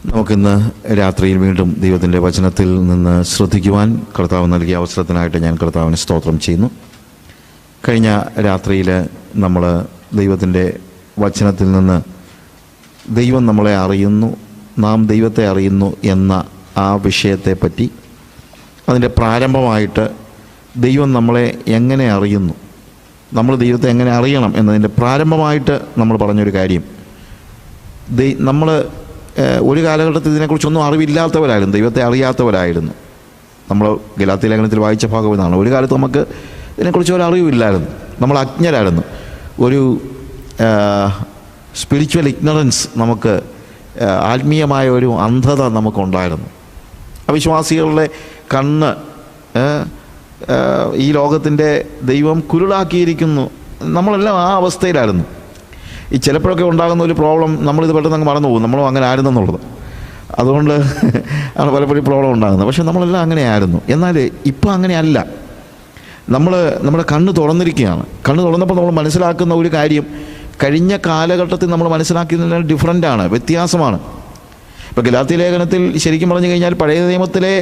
നമുക്കിന്ന് രാത്രിയിൽ വീണ്ടും ദൈവത്തിൻ്റെ വചനത്തിൽ നിന്ന് ശ്രദ്ധിക്കുവാൻ കർത്താവ് നൽകിയ അവസരത്തിനായിട്ട് ഞാൻ കർത്താവിന് സ്തോത്രം ചെയ്യുന്നു. കഴിഞ്ഞ രാത്രിയിൽ നമ്മൾ ദൈവത്തിൻ്റെ വചനത്തിൽ നിന്ന് ദൈവം നമ്മളെ അറിയുന്നു, നാം ദൈവത്തെ അറിയുന്നു എന്ന ആ വിഷയത്തെപ്പറ്റി, അതിൻ്റെ പ്രാരംഭമായിട്ട് ദൈവം നമ്മളെ എങ്ങനെ അറിയുന്നു, നമ്മൾ ദൈവത്തെ എങ്ങനെ അറിയണം എന്നതിൻ്റെ പ്രാരംഭമായിട്ട് നമ്മൾ പറഞ്ഞൊരു കാര്യം, നമ്മൾ ഒരു കാലഘട്ടത്തിൽ ഇതിനെക്കുറിച്ചൊന്നും അറിവില്ലാത്തവരായിരുന്നു, ദൈവത്തെ അറിയാത്തവരായിരുന്നു. നമ്മൾ ഗലാത്യ ലേഖനത്തിൽ വായിച്ച ഭാഗം ഇതാണ്. ഒരു കാലത്ത് നമുക്ക് ഇതിനെക്കുറിച്ച് ഒരു അറിവില്ലായിരുന്നു, നമ്മൾ അജ്ഞരായിരുന്നു. ഒരു സ്പിരിച്വൽ ഇഗ്നറൻസ്, നമുക്ക് ആത്മീയമായ ഒരു അന്ധത നമുക്കുണ്ടായിരുന്നു. അവിശ്വാസികളുടെ കണ്ണ് ഈ ലോകത്തിൻ്റെ ദൈവം കുരുളാക്കിയിരിക്കുന്നു. നമ്മളെല്ലാം ആ അവസ്ഥയിലായിരുന്നു. ഈ ചിലപ്പോഴൊക്കെ ഉണ്ടാകുന്ന ഒരു പ്രോബ്ലം, നമ്മളിത് പെട്ടെന്ന് അങ്ങ് മറന്നു പോകും, നമ്മളും അങ്ങനെ ആയിരുന്നെന്നുള്ളത്. അതുകൊണ്ട് ആണ് പലപ്പോഴും പ്രോബ്ലം ഉണ്ടാകുന്നത്. പക്ഷേ നമ്മളെല്ലാം അങ്ങനെയായിരുന്നു. എന്നാൽ ഇപ്പം അങ്ങനെയല്ല. നമ്മുടെ കണ്ണ് തുറന്നിരിക്കുകയാണ്. കണ്ണ് തുറന്നപ്പോൾ നമ്മൾ മനസ്സിലാക്കുന്ന ഒരു കാര്യം കഴിഞ്ഞ കാലഘട്ടത്തിൽ നമ്മൾ മനസ്സിലാക്കിയതിൽ ഡിഫറൻ്റാണ്, വ്യത്യാസമാണ്. ഇപ്പോൾ ഗലാത്യ ലേഖനത്തിൽ ശരിക്കും പറഞ്ഞു കഴിഞ്ഞാൽ പഴയ നിയമത്തിലെ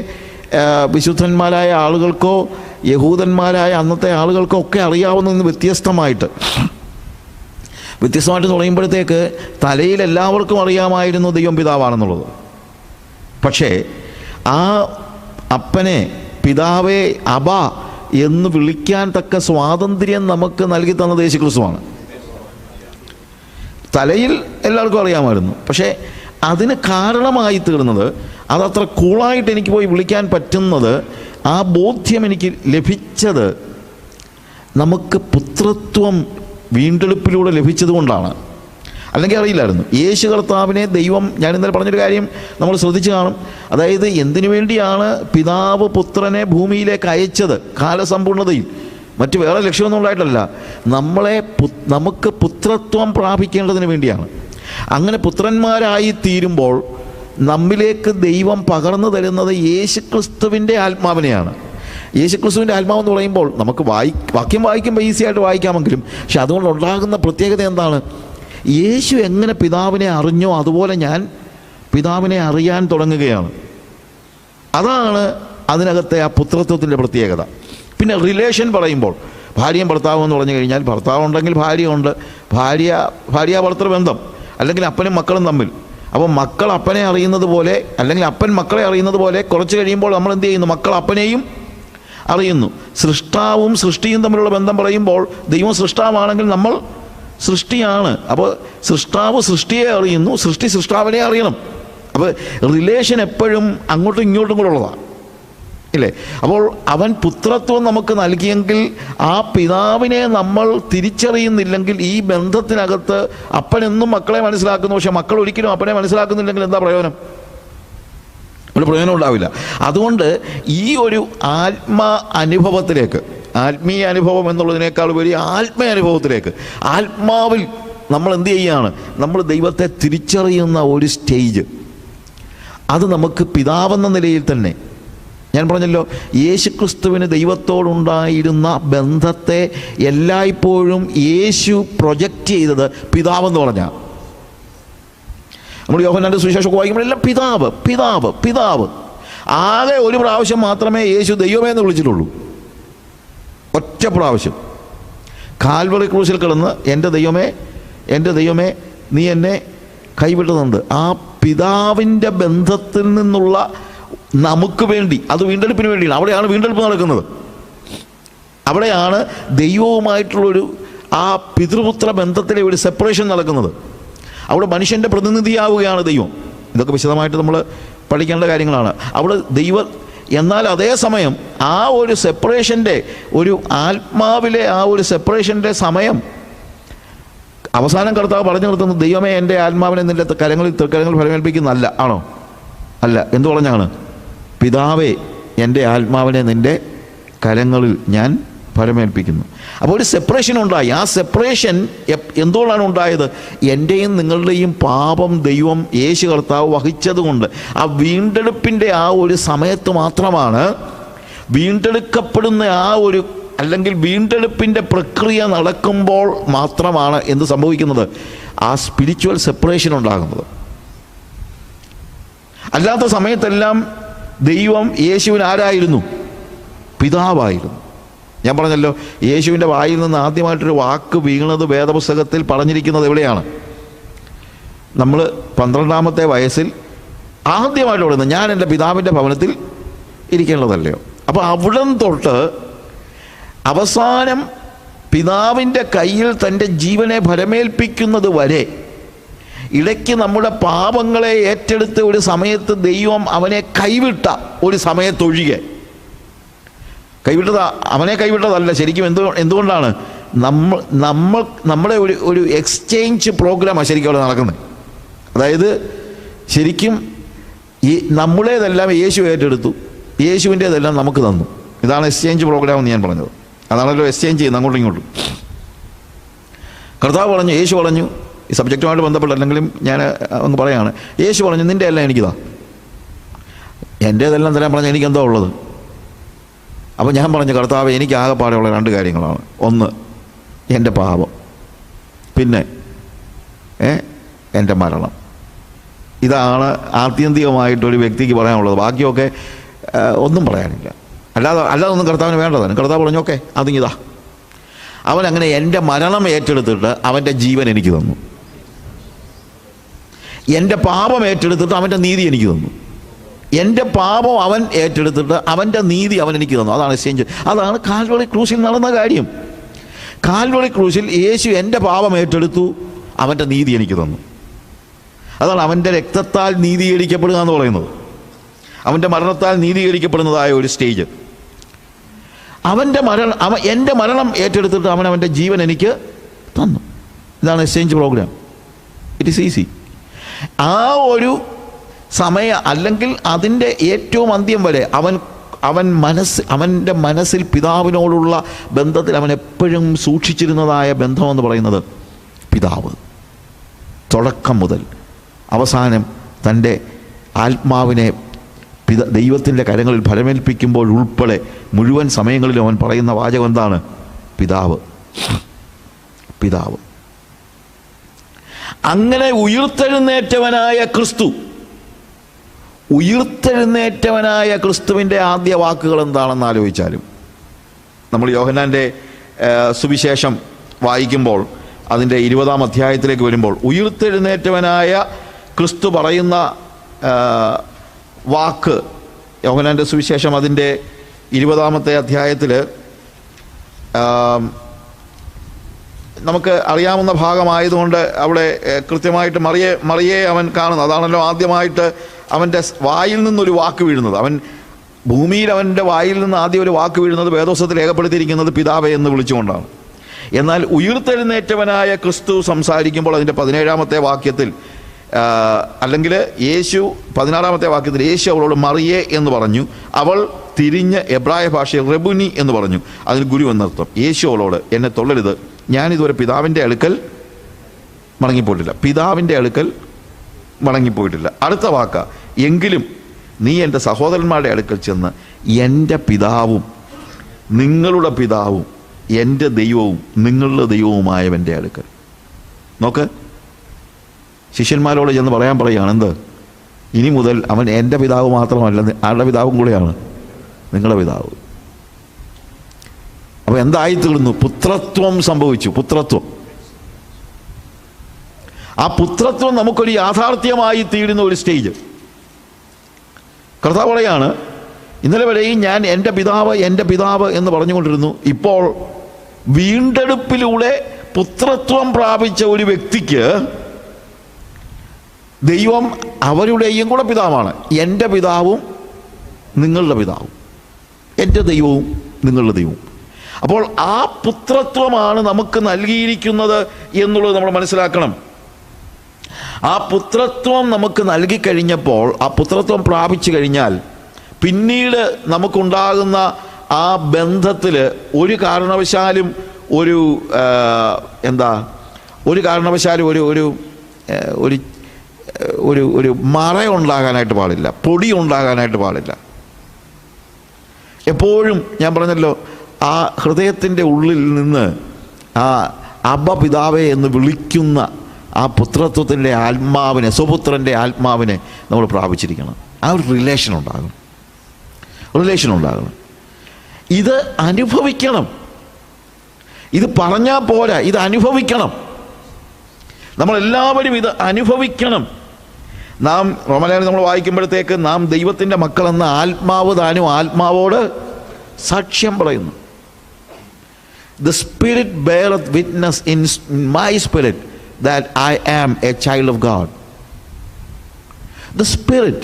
വിശുദ്ധന്മാരായ ആളുകൾക്കോ യഹൂദന്മാരായ അന്നത്തെ ആളുകൾക്കോ ഒക്കെ അറിയാവുന്നതിന് വ്യത്യസ്തമായിട്ട് പറയുമ്പോഴത്തേക്ക് തലയിൽ എല്ലാവർക്കും അറിയാമായിരുന്നു ദൈവം പിതാവാണെന്നുള്ളത്. പക്ഷേ ആ അപ്പനെ പിതാവേ അബ എന്ന് വിളിക്കാൻ തക്ക സ്വാതന്ത്ര്യം നമുക്ക് നൽകി തന്നത് യേശുക്രിസ്തുവാണ്. തലയിൽ എല്ലാവർക്കും അറിയാമായിരുന്നു, പക്ഷേ അതിന് കാരണമായി തീർന്നത്, അതത്ര കൂളായിട്ട് എനിക്ക് പോയി വിളിക്കാൻ പറ്റുന്നത്, ആ ബോധ്യം എനിക്ക് ലഭിച്ചത് നമുക്ക് പുത്രത്വം വീണ്ടെടുപ്പിലൂടെ ലഭിച്ചതുകൊണ്ടാണ്. അല്ലെങ്കിൽ അറിയില്ലായിരുന്നു. യേശു കർത്താവിനെ ദൈവം, ഞാൻ ഇന്നലെ പറഞ്ഞൊരു കാര്യം നമ്മൾ ശ്രദ്ധിച്ചു കാണും. അതായത് എന്തിനു വേണ്ടിയാണ് പിതാവ് പുത്രനെ ഭൂമിയിലേക്ക് അയച്ചത്? കാലസമ്പൂർണതയിൽ, മറ്റു വേറെ ലക്ഷ്യമൊന്നും ഉണ്ടായിട്ടല്ല, നമുക്ക് പുത്രത്വം പ്രാപിക്കേണ്ടതിന് വേണ്ടിയാണ്. അങ്ങനെ പുത്രന്മാരായി തീരുമ്പോൾ നമ്മിലേക്ക് ദൈവം പകർന്നു തരുന്നത് യേശുക്രിസ്തുവിൻ്റെ ആത്മാവിനെയാണ്. യേശുക്രിസ്തുവിൻ്റെ ആത്മാവെന്ന് പറയുമ്പോൾ നമുക്ക് വാക്യം വായിക്കുമ്പോൾ ഈസി ആയിട്ട് വായിക്കാമെങ്കിലും, പക്ഷെ അതുകൊണ്ടുണ്ടാകുന്ന പ്രത്യേകത എന്താണ്? യേശു എങ്ങനെ പിതാവിനെ അറിഞ്ഞോ അതുപോലെ ഞാൻ പിതാവിനെ അറിയാൻ തുടങ്ങുകയാണ്. അതാണ് അതിനകത്തെ ആ പുത്രത്വത്തിൻ്റെ പ്രത്യേകത. പിന്നെ റിലേഷൻ പറയുമ്പോൾ, ഭാര്യയും ഭർത്താവും എന്ന് പറഞ്ഞു കഴിഞ്ഞാൽ, ഭർത്താവുണ്ടെങ്കിൽ ഭാര്യയുണ്ട്, ഭാര്യ ഭർത്തൃ ബന്ധം, അല്ലെങ്കിൽ അപ്പനും മക്കളും തമ്മിൽ. അപ്പോൾ മക്കൾ അപ്പനെ അറിയുന്നത് പോലെ, അല്ലെങ്കിൽ അപ്പൻ മക്കളെ അറിയുന്നത് പോലെ, കുറച്ച് കഴിയുമ്പോൾ നമ്മൾ എന്ത് ചെയ്യുന്നു? മക്കൾ അപ്പനെയും അറിയുന്നു. സൃഷ്ടാവും സൃഷ്ടിയും തമ്മിലുള്ള ബന്ധം പറയുമ്പോൾ, ദൈവം സൃഷ്ടാവാണെങ്കിൽ നമ്മൾ സൃഷ്ടിയാണ്. അപ്പോൾ സൃഷ്ടാവ് സൃഷ്ടിയെ അറിയുന്നു, സൃഷ്ടി സൃഷ്ടാവിനെ അറിയണം. അപ്പോൾ റിലേഷൻ എപ്പോഴും അങ്ങോട്ടും ഇങ്ങോട്ടും കൂടെ ഉള്ളതാണ്, ഇല്ലേ? അപ്പോൾ അവൻ പുത്രത്വം നമുക്ക് നൽകിയെങ്കിൽ ആ പിതാവിനെ നമ്മൾ തിരിച്ചറിയുന്നില്ലെങ്കിൽ, ഈ ബന്ധത്തിനകത്ത് അപ്പനെന്നും മക്കളെ മനസ്സിലാക്കുന്നു, പക്ഷെ മക്കൾ ഒരിക്കലും അപ്പനെ മനസ്സിലാക്കുന്നില്ലെങ്കിൽ എന്താ പ്രയോജനം? ഒരു പ്രയോജനം ഉണ്ടാവില്ല. അതുകൊണ്ട് ഈ ഒരു ആത്മീയ അനുഭവം എന്നുള്ളതിനേക്കാൾ ഉപരി ആത്മീയ അനുഭവത്തിലേക്ക്, ആത്മാവിൽ നമ്മൾ എന്ത് ചെയ്യുകയാണ്? നമ്മൾ ദൈവത്തെ തിരിച്ചറിയുന്ന ഒരു സ്റ്റേജ്, അത് നമുക്ക് പിതാവെന്ന നിലയിൽ തന്നെ, ഞാൻ പറഞ്ഞല്ലോ, യേശുക്രിസ്തുവിന് ദൈവത്തോടുണ്ടായിരുന്ന ബന്ധത്തെ എല്ലായ്പ്പോഴും യേശു പ്രൊജക്റ്റ് ചെയ്തത് പിതാവെന്ന് പറഞ്ഞാൽ. നമ്മൾ യോഹന്നാന്റെ സുവിശേഷമൊക്കെ വായിക്കുമ്പോൾ എല്ലാം പിതാവ് പിതാവ് പിതാവ്. ആകെ ഒരു പ്രാവശ്യം മാത്രമേ യേശു ദൈവമേ എന്ന് വിളിച്ചിട്ടുള്ളൂ, ഒറ്റ പ്രാവശ്യം. കാൽവറി ക്രൂശിൽ കിടന്ന് എൻ്റെ ദൈവമേ നീ എന്നെ കൈവിട്ടതുണ്ട്. ആ പിതാവിൻ്റെ ബന്ധത്തിൽ നിന്നുള്ള നമുക്ക് വേണ്ടി, അത് വീണ്ടെടുപ്പിന് വേണ്ടിയാണ്. അവിടെയാണ് വീണ്ടെടുപ്പ് നടക്കുന്നത്. അവിടെയാണ് ദൈവവുമായിട്ടുള്ളൊരു ആ പിതൃപുത്ര ബന്ധത്തിലെ ഒരു സെപ്പറേഷൻ നടക്കുന്നത്. അവിടെ മനുഷ്യൻ്റെ പ്രതിനിധിയാവുകയാണ് ദൈവം. ഇതൊക്കെ വിശദമായിട്ട് നമ്മൾ പഠിക്കേണ്ട കാര്യങ്ങളാണ്. അവിടെ എന്നാൽ അതേസമയം ആ ഒരു സെപ്പറേഷൻ്റെ, ഒരു ആത്മാവിലെ ആ ഒരു സെപ്പറേഷൻ്റെ സമയം അവസാനം കർത്താവ് പറഞ്ഞു നിർത്തുന്നത്, ദൈവമേ എൻ്റെ ആത്മാവിനെ നിൻ്റെ തൃക്കരങ്ങളിൽ ഫലമേൽപ്പിക്കുന്നല്ല, ആണോ? അല്ല. എന്തു പറഞ്ഞാണ്? പിതാവേ എൻ്റെ ആത്മാവിനെ നിൻ്റെ കരങ്ങളിൽ ഞാൻ ഫലമേൽപ്പിക്കുന്നു. അപ്പോൾ ഒരു സെപ്പറേഷൻ ഉണ്ടായി. ആ സെപ്പറേഷൻ എന്തുകൊണ്ടാണ് ഉണ്ടായത്? എൻ്റെയും നിങ്ങളുടെയും പാപം ദൈവം യേശു കർത്താവ് വഹിച്ചതുകൊണ്ട്. ആ വീണ്ടെടുപ്പിൻ്റെ ആ ഒരു സമയത്ത് മാത്രമാണ്, വീണ്ടെടുക്കപ്പെടുന്ന ആ ഒരു, അല്ലെങ്കിൽ വീണ്ടെടുപ്പിൻ്റെ പ്രക്രിയ നടക്കുമ്പോൾ മാത്രമാണ് എന്ത് സംഭവിക്കുന്നത്? ആ സ്പിരിച്വൽ സെപ്പറേഷൻ ഉണ്ടാകുന്നത്. അല്ലാത്ത സമയത്തെല്ലാം ദൈവം യേശുവിന് ആരായിരുന്നു? പിതാവായിരുന്നു. ഞാൻ പറഞ്ഞല്ലോ, യേശുവിൻ്റെ വായിൽ നിന്ന് ആദ്യമായിട്ടൊരു വാക്ക് വീണത് വേദപുസ്തകത്തിൽ പറഞ്ഞിരിക്കുന്നത് എവിടെയാണ്? നമ്മൾ 12-ാമത്തെ വയസ്സിൽ ആദ്യമായിട്ട് പറയുന്നത്, ഞാൻ എൻ്റെ പിതാവിൻ്റെ ഭവനത്തിൽ ഇരിക്കേണ്ടതല്ലയോ. അപ്പോൾ അവിടം തൊട്ട് അവസാനം പിതാവിൻ്റെ കയ്യിൽ തൻ്റെ ജീവനെ ഭരമേൽപ്പിക്കുന്നത് വരെ, ഇടയ്ക്ക് നമ്മുടെ പാപങ്ങളെ ഏറ്റെടുത്ത് ഒരു സമയത്ത് ദൈവം അവനെ കൈവിട്ട ഒരു സമയത്തൊഴികെ, അവനെ കൈവിട്ടതല്ല ശരിക്കും. എന്തുകൊണ്ടാണ്? നമ്മുടെ ഒരു എക്സ്ചേഞ്ച് പ്രോഗ്രാമാണ് ശരിക്കും അവിടെ നടക്കുന്നത്. അതായത് ശരിക്കും ഈ നമ്മുടേതെല്ലാം യേശു ഏറ്റെടുത്തു, യേശുവിൻ്റേതെല്ലാം നമുക്ക് തന്നു. ഇതാണ് എക്സ്ചേഞ്ച് പ്രോഗ്രാം എന്ന് ഞാൻ പറഞ്ഞത്. അതാണല്ലോ എക്സ്ചേഞ്ച് ചെയ്യുന്നത് അങ്ങോട്ടും ഇങ്ങോട്ടും. കർത്താവ് പറഞ്ഞു, യേശു പറഞ്ഞു, ഈ സബ്ജക്റ്റുമായിട്ട് ബന്ധപ്പെട്ടല്ലെങ്കിലും ഞാൻ അങ്ങ് പറയാണ്, യേശു പറഞ്ഞു, നിൻ്റെ എല്ലാം എനിക്കിതാ, എൻ്റേതെല്ലാം തരാൻ പറഞ്ഞാൽ എനിക്കെന്തോ ഉള്ളത്. അപ്പോൾ ഞാൻ പറഞ്ഞു, കർത്താവ്, എനിക്ക് ആകെപ്പാടെയുള്ള 2 കാര്യങ്ങളാണ്. ഒന്ന് എൻ്റെ പാപം, പിന്നെ എൻ്റെ മരണം. ഇതാണ് ആത്യന്തികമായിട്ടൊരു വ്യക്തിക്ക് പറയാനുള്ളത്. ബാക്കിയൊക്കെ ഒന്നും പറയാനില്ല. അല്ലാതെ ഒന്നും കർത്താവിന് വേണ്ടതാണ്. കർത്താവ് പറഞ്ഞു, ഓക്കെ, അതിങ്ങിതാ. അവൻ അങ്ങനെ എൻ്റെ മരണം ഏറ്റെടുത്തിട്ട് അവൻ്റെ ജീവൻ എനിക്ക് തന്നു. എൻ്റെ പാപം ഏറ്റെടുത്തിട്ട് അവൻ്റെ നീതി എനിക്ക് തന്നു. എൻ്റെ പാപം അവൻ ഏറ്റെടുത്തിട്ട് അവൻ്റെ നീതി അവൻ എനിക്ക് തന്നു. അതാണ് എക്സ്ചേഞ്ച്. അതാണ് കാൽവറി ക്രൂശിൽ നടന്ന കാര്യം. കാൽവറി ക്രൂശിൽ യേശു എൻ്റെ പാപം ഏറ്റെടുത്തു, അവൻ്റെ നീതി എനിക്ക് തന്നു. അതാണ് അവൻ്റെ രക്തത്താൽ നീതീകരിക്കപ്പെടുക എന്ന് പറയുന്നത്. അവൻ്റെ മരണത്താൽ നീതീകരിക്കപ്പെടുന്നതായ ഒരു സ്റ്റേജ്. എൻ്റെ മരണം ഏറ്റെടുത്തിട്ട് അവൻ്റെ ജീവൻ എനിക്ക് തന്നു. ഇതാണ് exchange program. It is easy. ആ ഒരു അല്ലെങ്കിൽ അതിൻ്റെ ഏറ്റവും അന്ത്യം വരെ അവൻ്റെ മനസ്സിൽ പിതാവിനോടുള്ള ബന്ധത്തിൽ അവൻ എപ്പോഴും സൂക്ഷിച്ചിരുന്നതായ ബന്ധമെന്ന് പറയുന്നത് പിതാവ്. തുടക്കം മുതൽ അവസാനം തൻ്റെ ആത്മാവിനെ ദൈവത്തിൻ്റെ കരങ്ങളിൽ ഫലമേൽപ്പിക്കുമ്പോൾ ഉൾപ്പെടെ മുഴുവൻ സമയങ്ങളിലും അവൻ പറയുന്ന വാചകം എന്താണ്? പിതാവ്, പിതാവ്. അങ്ങനെ ഉയിർത്തെഴുന്നേറ്റവനായ ക്രിസ്തുവിൻ്റെ ആദ്യ വാക്കുകൾ എന്താണെന്ന് ആലോചിച്ചാലും, നമ്മൾ യോഹന്നാൻ്റെ സുവിശേഷം വായിക്കുമ്പോൾ അതിൻ്റെ 20-ാം അധ്യായത്തിലേക്ക് വരുമ്പോൾ ഉയിർത്തെഴുന്നേറ്റവനായ ക്രിസ്തു പറയുന്ന വാക്ക്, യോഹന്നാൻ്റെ സുവിശേഷം അതിൻ്റെ 20-ാമത്തെ അധ്യായത്തിൽ നമുക്ക് അറിയാവുന്ന ഭാഗമായതുകൊണ്ട് അവിടെ കൃത്യമായിട്ട് മറിയെ അവൻ കാണുന്നത്. അതാണല്ലോ ആദ്യമായിട്ട് അവൻ്റെ വായിൽ നിന്നൊരു വാക്ക് വീഴുന്നത്. ഭൂമിയിൽ അവൻ്റെ വായിൽ നിന്ന് ആദ്യം ഒരു വാക്ക് വീഴുന്നത് വേദോസ്തവത്തിൽ രേഖപ്പെടുത്തിയിരിക്കുന്നത് പിതാവേ എന്ന് വിളിച്ചുകൊണ്ടാണ്. എന്നാൽ ഉയിർത്തെഴുന്നേറ്റവനായ ക്രിസ്തു സംസാരിക്കുമ്പോൾ അതിൻ്റെ 17-ാമത്തെ വാക്യത്തിൽ, അല്ലെങ്കിൽ 16-ാമത്തെ വാക്യത്തിൽ യേശു അവളോട് മറിയേ എന്ന് പറഞ്ഞു. അവൾ തിരിഞ്ഞ് എബ്രായ ഭാഷയിൽ റെബുനി എന്ന് പറഞ്ഞു. അതിന് ഗുരു എന്നർത്ഥം. യേശു അവളോട്, എന്നെ തൊള്ളരുത്, ഞാനിതുവരെ പിതാവിൻ്റെ അടുക്കൽ മടങ്ങിപ്പോയിട്ടില്ല. പിതാവിൻ്റെ അടുക്കൽ മടങ്ങിപ്പോയിട്ടില്ല. അടുത്ത വാക്ക, എങ്കിലും നീ എൻ്റെ സഹോദരന്മാരുടെ അടുക്കൽ ചെന്ന് എൻ്റെ പിതാവും നിങ്ങളുടെ പിതാവും എൻ്റെ ദൈവവും നിങ്ങളുടെ ദൈവവുമായവൻ്റെ അടുക്കൽ. നോക്ക്, ശിഷ്യന്മാരോട് ചെന്ന് പറയുകയാണ്, എന്ത്? ഇനി മുതൽ അവൻ എൻ്റെ പിതാവ് മാത്രമല്ല, ആരുടെ പിതാവും കൂടെയാണ്, നിങ്ങളുടെ പിതാവ്. അപ്പോൾ എന്തായിത്തീർന്നു? പുത്രത്വം സംഭവിച്ചു. പുത്രത്വം. ആ പുത്രത്വം നമുക്കൊരു യാഥാർത്ഥ്യമായി തീരുന്ന ഒരു സ്റ്റേജ്. കർത്താവ് പറയാണ്, ഇന്നലെ വരെയും ഞാൻ എൻ്റെ പിതാവ് എന്ന് പറഞ്ഞുകൊണ്ടിരുന്നു. ഇപ്പോൾ വീണ്ടെടുപ്പിലൂടെ പുത്രത്വം പ്രാപിച്ച ഒരു വ്യക്തിക്ക് ദൈവം അവരുടെയും കൂടെ പിതാവാണ്. എൻ്റെ പിതാവും നിങ്ങളുടെ പിതാവും, എൻ്റെ ദൈവവും നിങ്ങളുടെ ദൈവവും. അപ്പോൾ ആ പുത്രത്വമാണ് നമുക്ക് നൽകിയിരിക്കുന്നത് എന്നുള്ളത് നമ്മൾ മനസ്സിലാക്കണം. ആ പുത്രത്വം നമുക്ക് നൽകിക്കഴിഞ്ഞപ്പോൾ, ആ പുത്രത്വം പ്രാപിച്ചു കഴിഞ്ഞാൽ പിന്നീട് നമുക്കുണ്ടാകുന്ന ആ ബന്ധത്തിൽ ഒരു കാരണവശാലും ഒരു മറ ഉണ്ടാകാനായിട്ട് പാടില്ല, പൊടി ഉണ്ടാകാനായിട്ട് പാടില്ല. എപ്പോഴും ഞാൻ പറഞ്ഞല്ലോ, ആ ഹൃദയത്തിൻ്റെ ഉള്ളിൽ നിന്ന് ആ അബ്ബ പിതാവേ എന്ന് വിളിക്കുന്ന ആ പുത്രത്വത്തിൻ്റെ ആത്മാവിനെ, സ്വപുത്രൻ്റെ ആത്മാവിനെ നമ്മൾ പ്രാപിച്ചിരിക്കണം. ആ ഒരു റിലേഷൻ ഉണ്ടാകണം. ഇത് അനുഭവിക്കണം. ഇത് പറഞ്ഞാൽ പോരാ, ഇത് അനുഭവിക്കണം. നമ്മളെല്ലാവരും ഇത് അനുഭവിക്കണം. നാം റോമലേഖനം നമ്മൾ വായിക്കുമ്പോഴത്തേക്ക് നാം ദൈവത്തിൻ്റെ മക്കളെന്ന ആത്മാവ് താനും ആത്മാവോട് സാക്ഷ്യം പറയുന്നു. The Spirit beareth witness in my spirit that I am a child of God. The Spirit,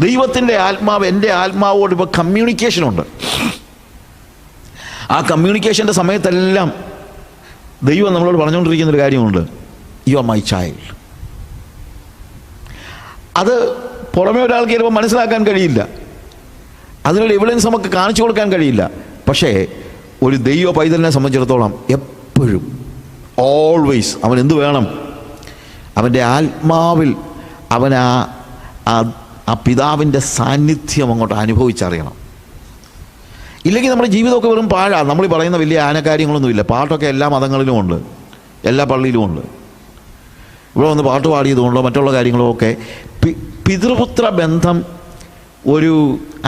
ദൈവത്തിൻ്റെ ആത്മാവ് എൻ്റെ ആത്മാവോട് ഇപ്പോൾ കമ്മ്യൂണിക്കേഷനുണ്ട്. ആ കമ്മ്യൂണിക്കേഷൻ്റെ സമയത്തെല്ലാം ദൈവം നമ്മളോട് പറഞ്ഞുകൊണ്ടിരിക്കുന്നൊരു കാര്യമുണ്ട്, യു ആർ മൈ ചൈൽഡ്. അത് പുറമേ ഒരാൾക്ക് ചിലപ്പോൾ മനസ്സിലാക്കാൻ കഴിയില്ല, അതിനൊരു എവിഡൻസ് നമുക്ക് കാണിച്ചു കൊടുക്കാൻ കഴിയില്ല. പക്ഷേ ഒരു ദൈവ പൈതലിനെ സംബന്ധിച്ചിടത്തോളം എപ്പോഴും ഓൾവേസ് അവൻ എന്ത് വേണം? അവൻ്റെ ആത്മാവിൽ അവൻ ആ പിതാവിൻ്റെ സാന്നിധ്യം അങ്ങോട്ട് അനുഭവിച്ചറിയണം. ഇല്ലെങ്കിൽ നമ്മുടെ ജീവിതമൊക്കെ വെറും പാഴാണ്. നമ്മൾ പറയുന്ന വലിയ ആനക്കാര്യങ്ങളൊന്നുമില്ല. പാട്ടൊക്കെ എല്ലാ മതങ്ങളിലുമുണ്ട്, എല്ലാ പള്ളിയിലുമുണ്ട്. ഇവിടെ വന്ന് പാട്ട് പാടിയതുകൊണ്ടോ മറ്റുള്ള കാര്യങ്ങളോ ഒക്കെ പിതൃപുത്ര ബന്ധം ഒരു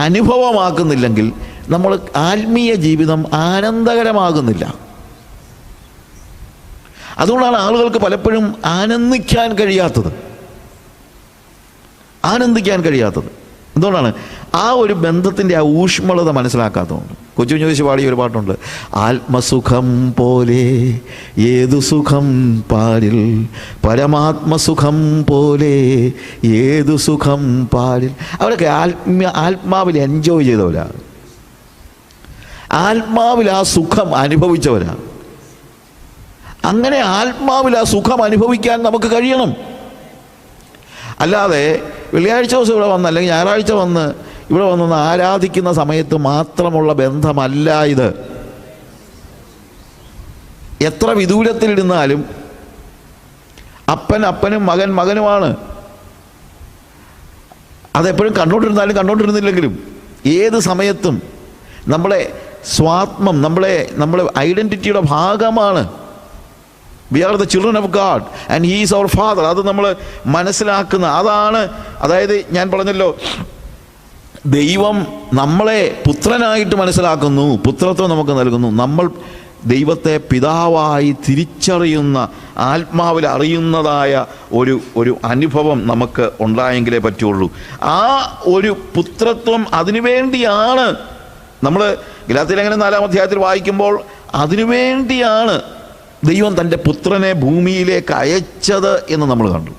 അനുഭവമാക്കുന്നില്ലെങ്കിൽ നമ്മൾ ആത്മീയ ജീവിതം ആനന്ദകരമാകുന്നില്ല. അതുകൊണ്ടാണ് ആളുകൾക്ക് പലപ്പോഴും ആനന്ദിക്കാൻ കഴിയാത്തത്. എന്തുകൊണ്ടാണ്? ആ ഒരു ബന്ധത്തിൻ്റെ ആ ഊഷ്മളത മനസ്സിലാക്കാത്തതുകൊണ്ട്. കൊച്ചു ചോദിച്ച് പാടിയ ഒരു പാട്ടുണ്ട്, ആത്മസുഖം പോലെ ഏതു സുഖം പാരിൽ, പരമാത്മസുഖം പോലെ ഏതു സുഖം പാരിൽ. അവരൊക്കെ ആത്മാവിൽ എൻജോയ് ചെയ്തവരാണ്, ആത്മാവിൽ ആ സുഖം അനുഭവിച്ചവരാണ്. അങ്ങനെ ആത്മാവിൽ ആ സുഖം അനുഭവിക്കാൻ നമുക്ക് കഴിയണം. അല്ലാതെ വെള്ളിയാഴ്ച ദിവസം ഇവിടെ വന്ന് അല്ലെങ്കിൽ ഞായറാഴ്ച വന്ന് ഇവിടെ വന്ന് ആരാധിക്കുന്ന സമയത്ത് മാത്രമുള്ള ബന്ധമല്ല ഇത്. എത്ര വിദൂരത്തിലിരുന്നാലും അപ്പൻ അപ്പനും മകൻ മകനുമാണ്. അതെപ്പോഴും കണ്ടോണ്ടിരുന്നില്ലെങ്കിലും ഏത് സമയത്തും നമ്മളെ സ്വാത്മം, നമ്മളെ ഐഡൻറ്റിറ്റിയുടെ ഭാഗമാണ്. We are the children of God and he is our father. അത് നമ്മൾ മനസ്സിലാക്കുന്ന അതാണ്. അതായത് ഞാൻ പറഞ്ഞല്ലോ, ദൈവം നമ്മളെ പുത്രനായിട്ട് മനസ്സിലാക്കുന്നു, പുത്രത്വം നമുക്ക് നൽകുന്നു. നമ്മൾ ദൈവത്തെ പിതാവായി തിരിച്ചറിയുന്ന, ആത്മാവിൽ അറിയുന്നതായ ഒരു അനുഭവം നമുക്ക് ഉണ്ടായെങ്കിലേ പറ്റുള്ളൂ. ആ ഒരു പുത്രത്വം അതിനുവേണ്ടിയാണ് നമ്മൾ ഗലാത്യലേഖനം 4-ാം അധ്യായത്തിൽ വായിക്കുമ്പോൾ, അതിനുവേണ്ടിയാണ് ദൈവം തൻ്റെ പുത്രനെ ഭൂമിയിലേക്ക് അയച്ചത് എന്ന് നമ്മൾ കണ്ടു.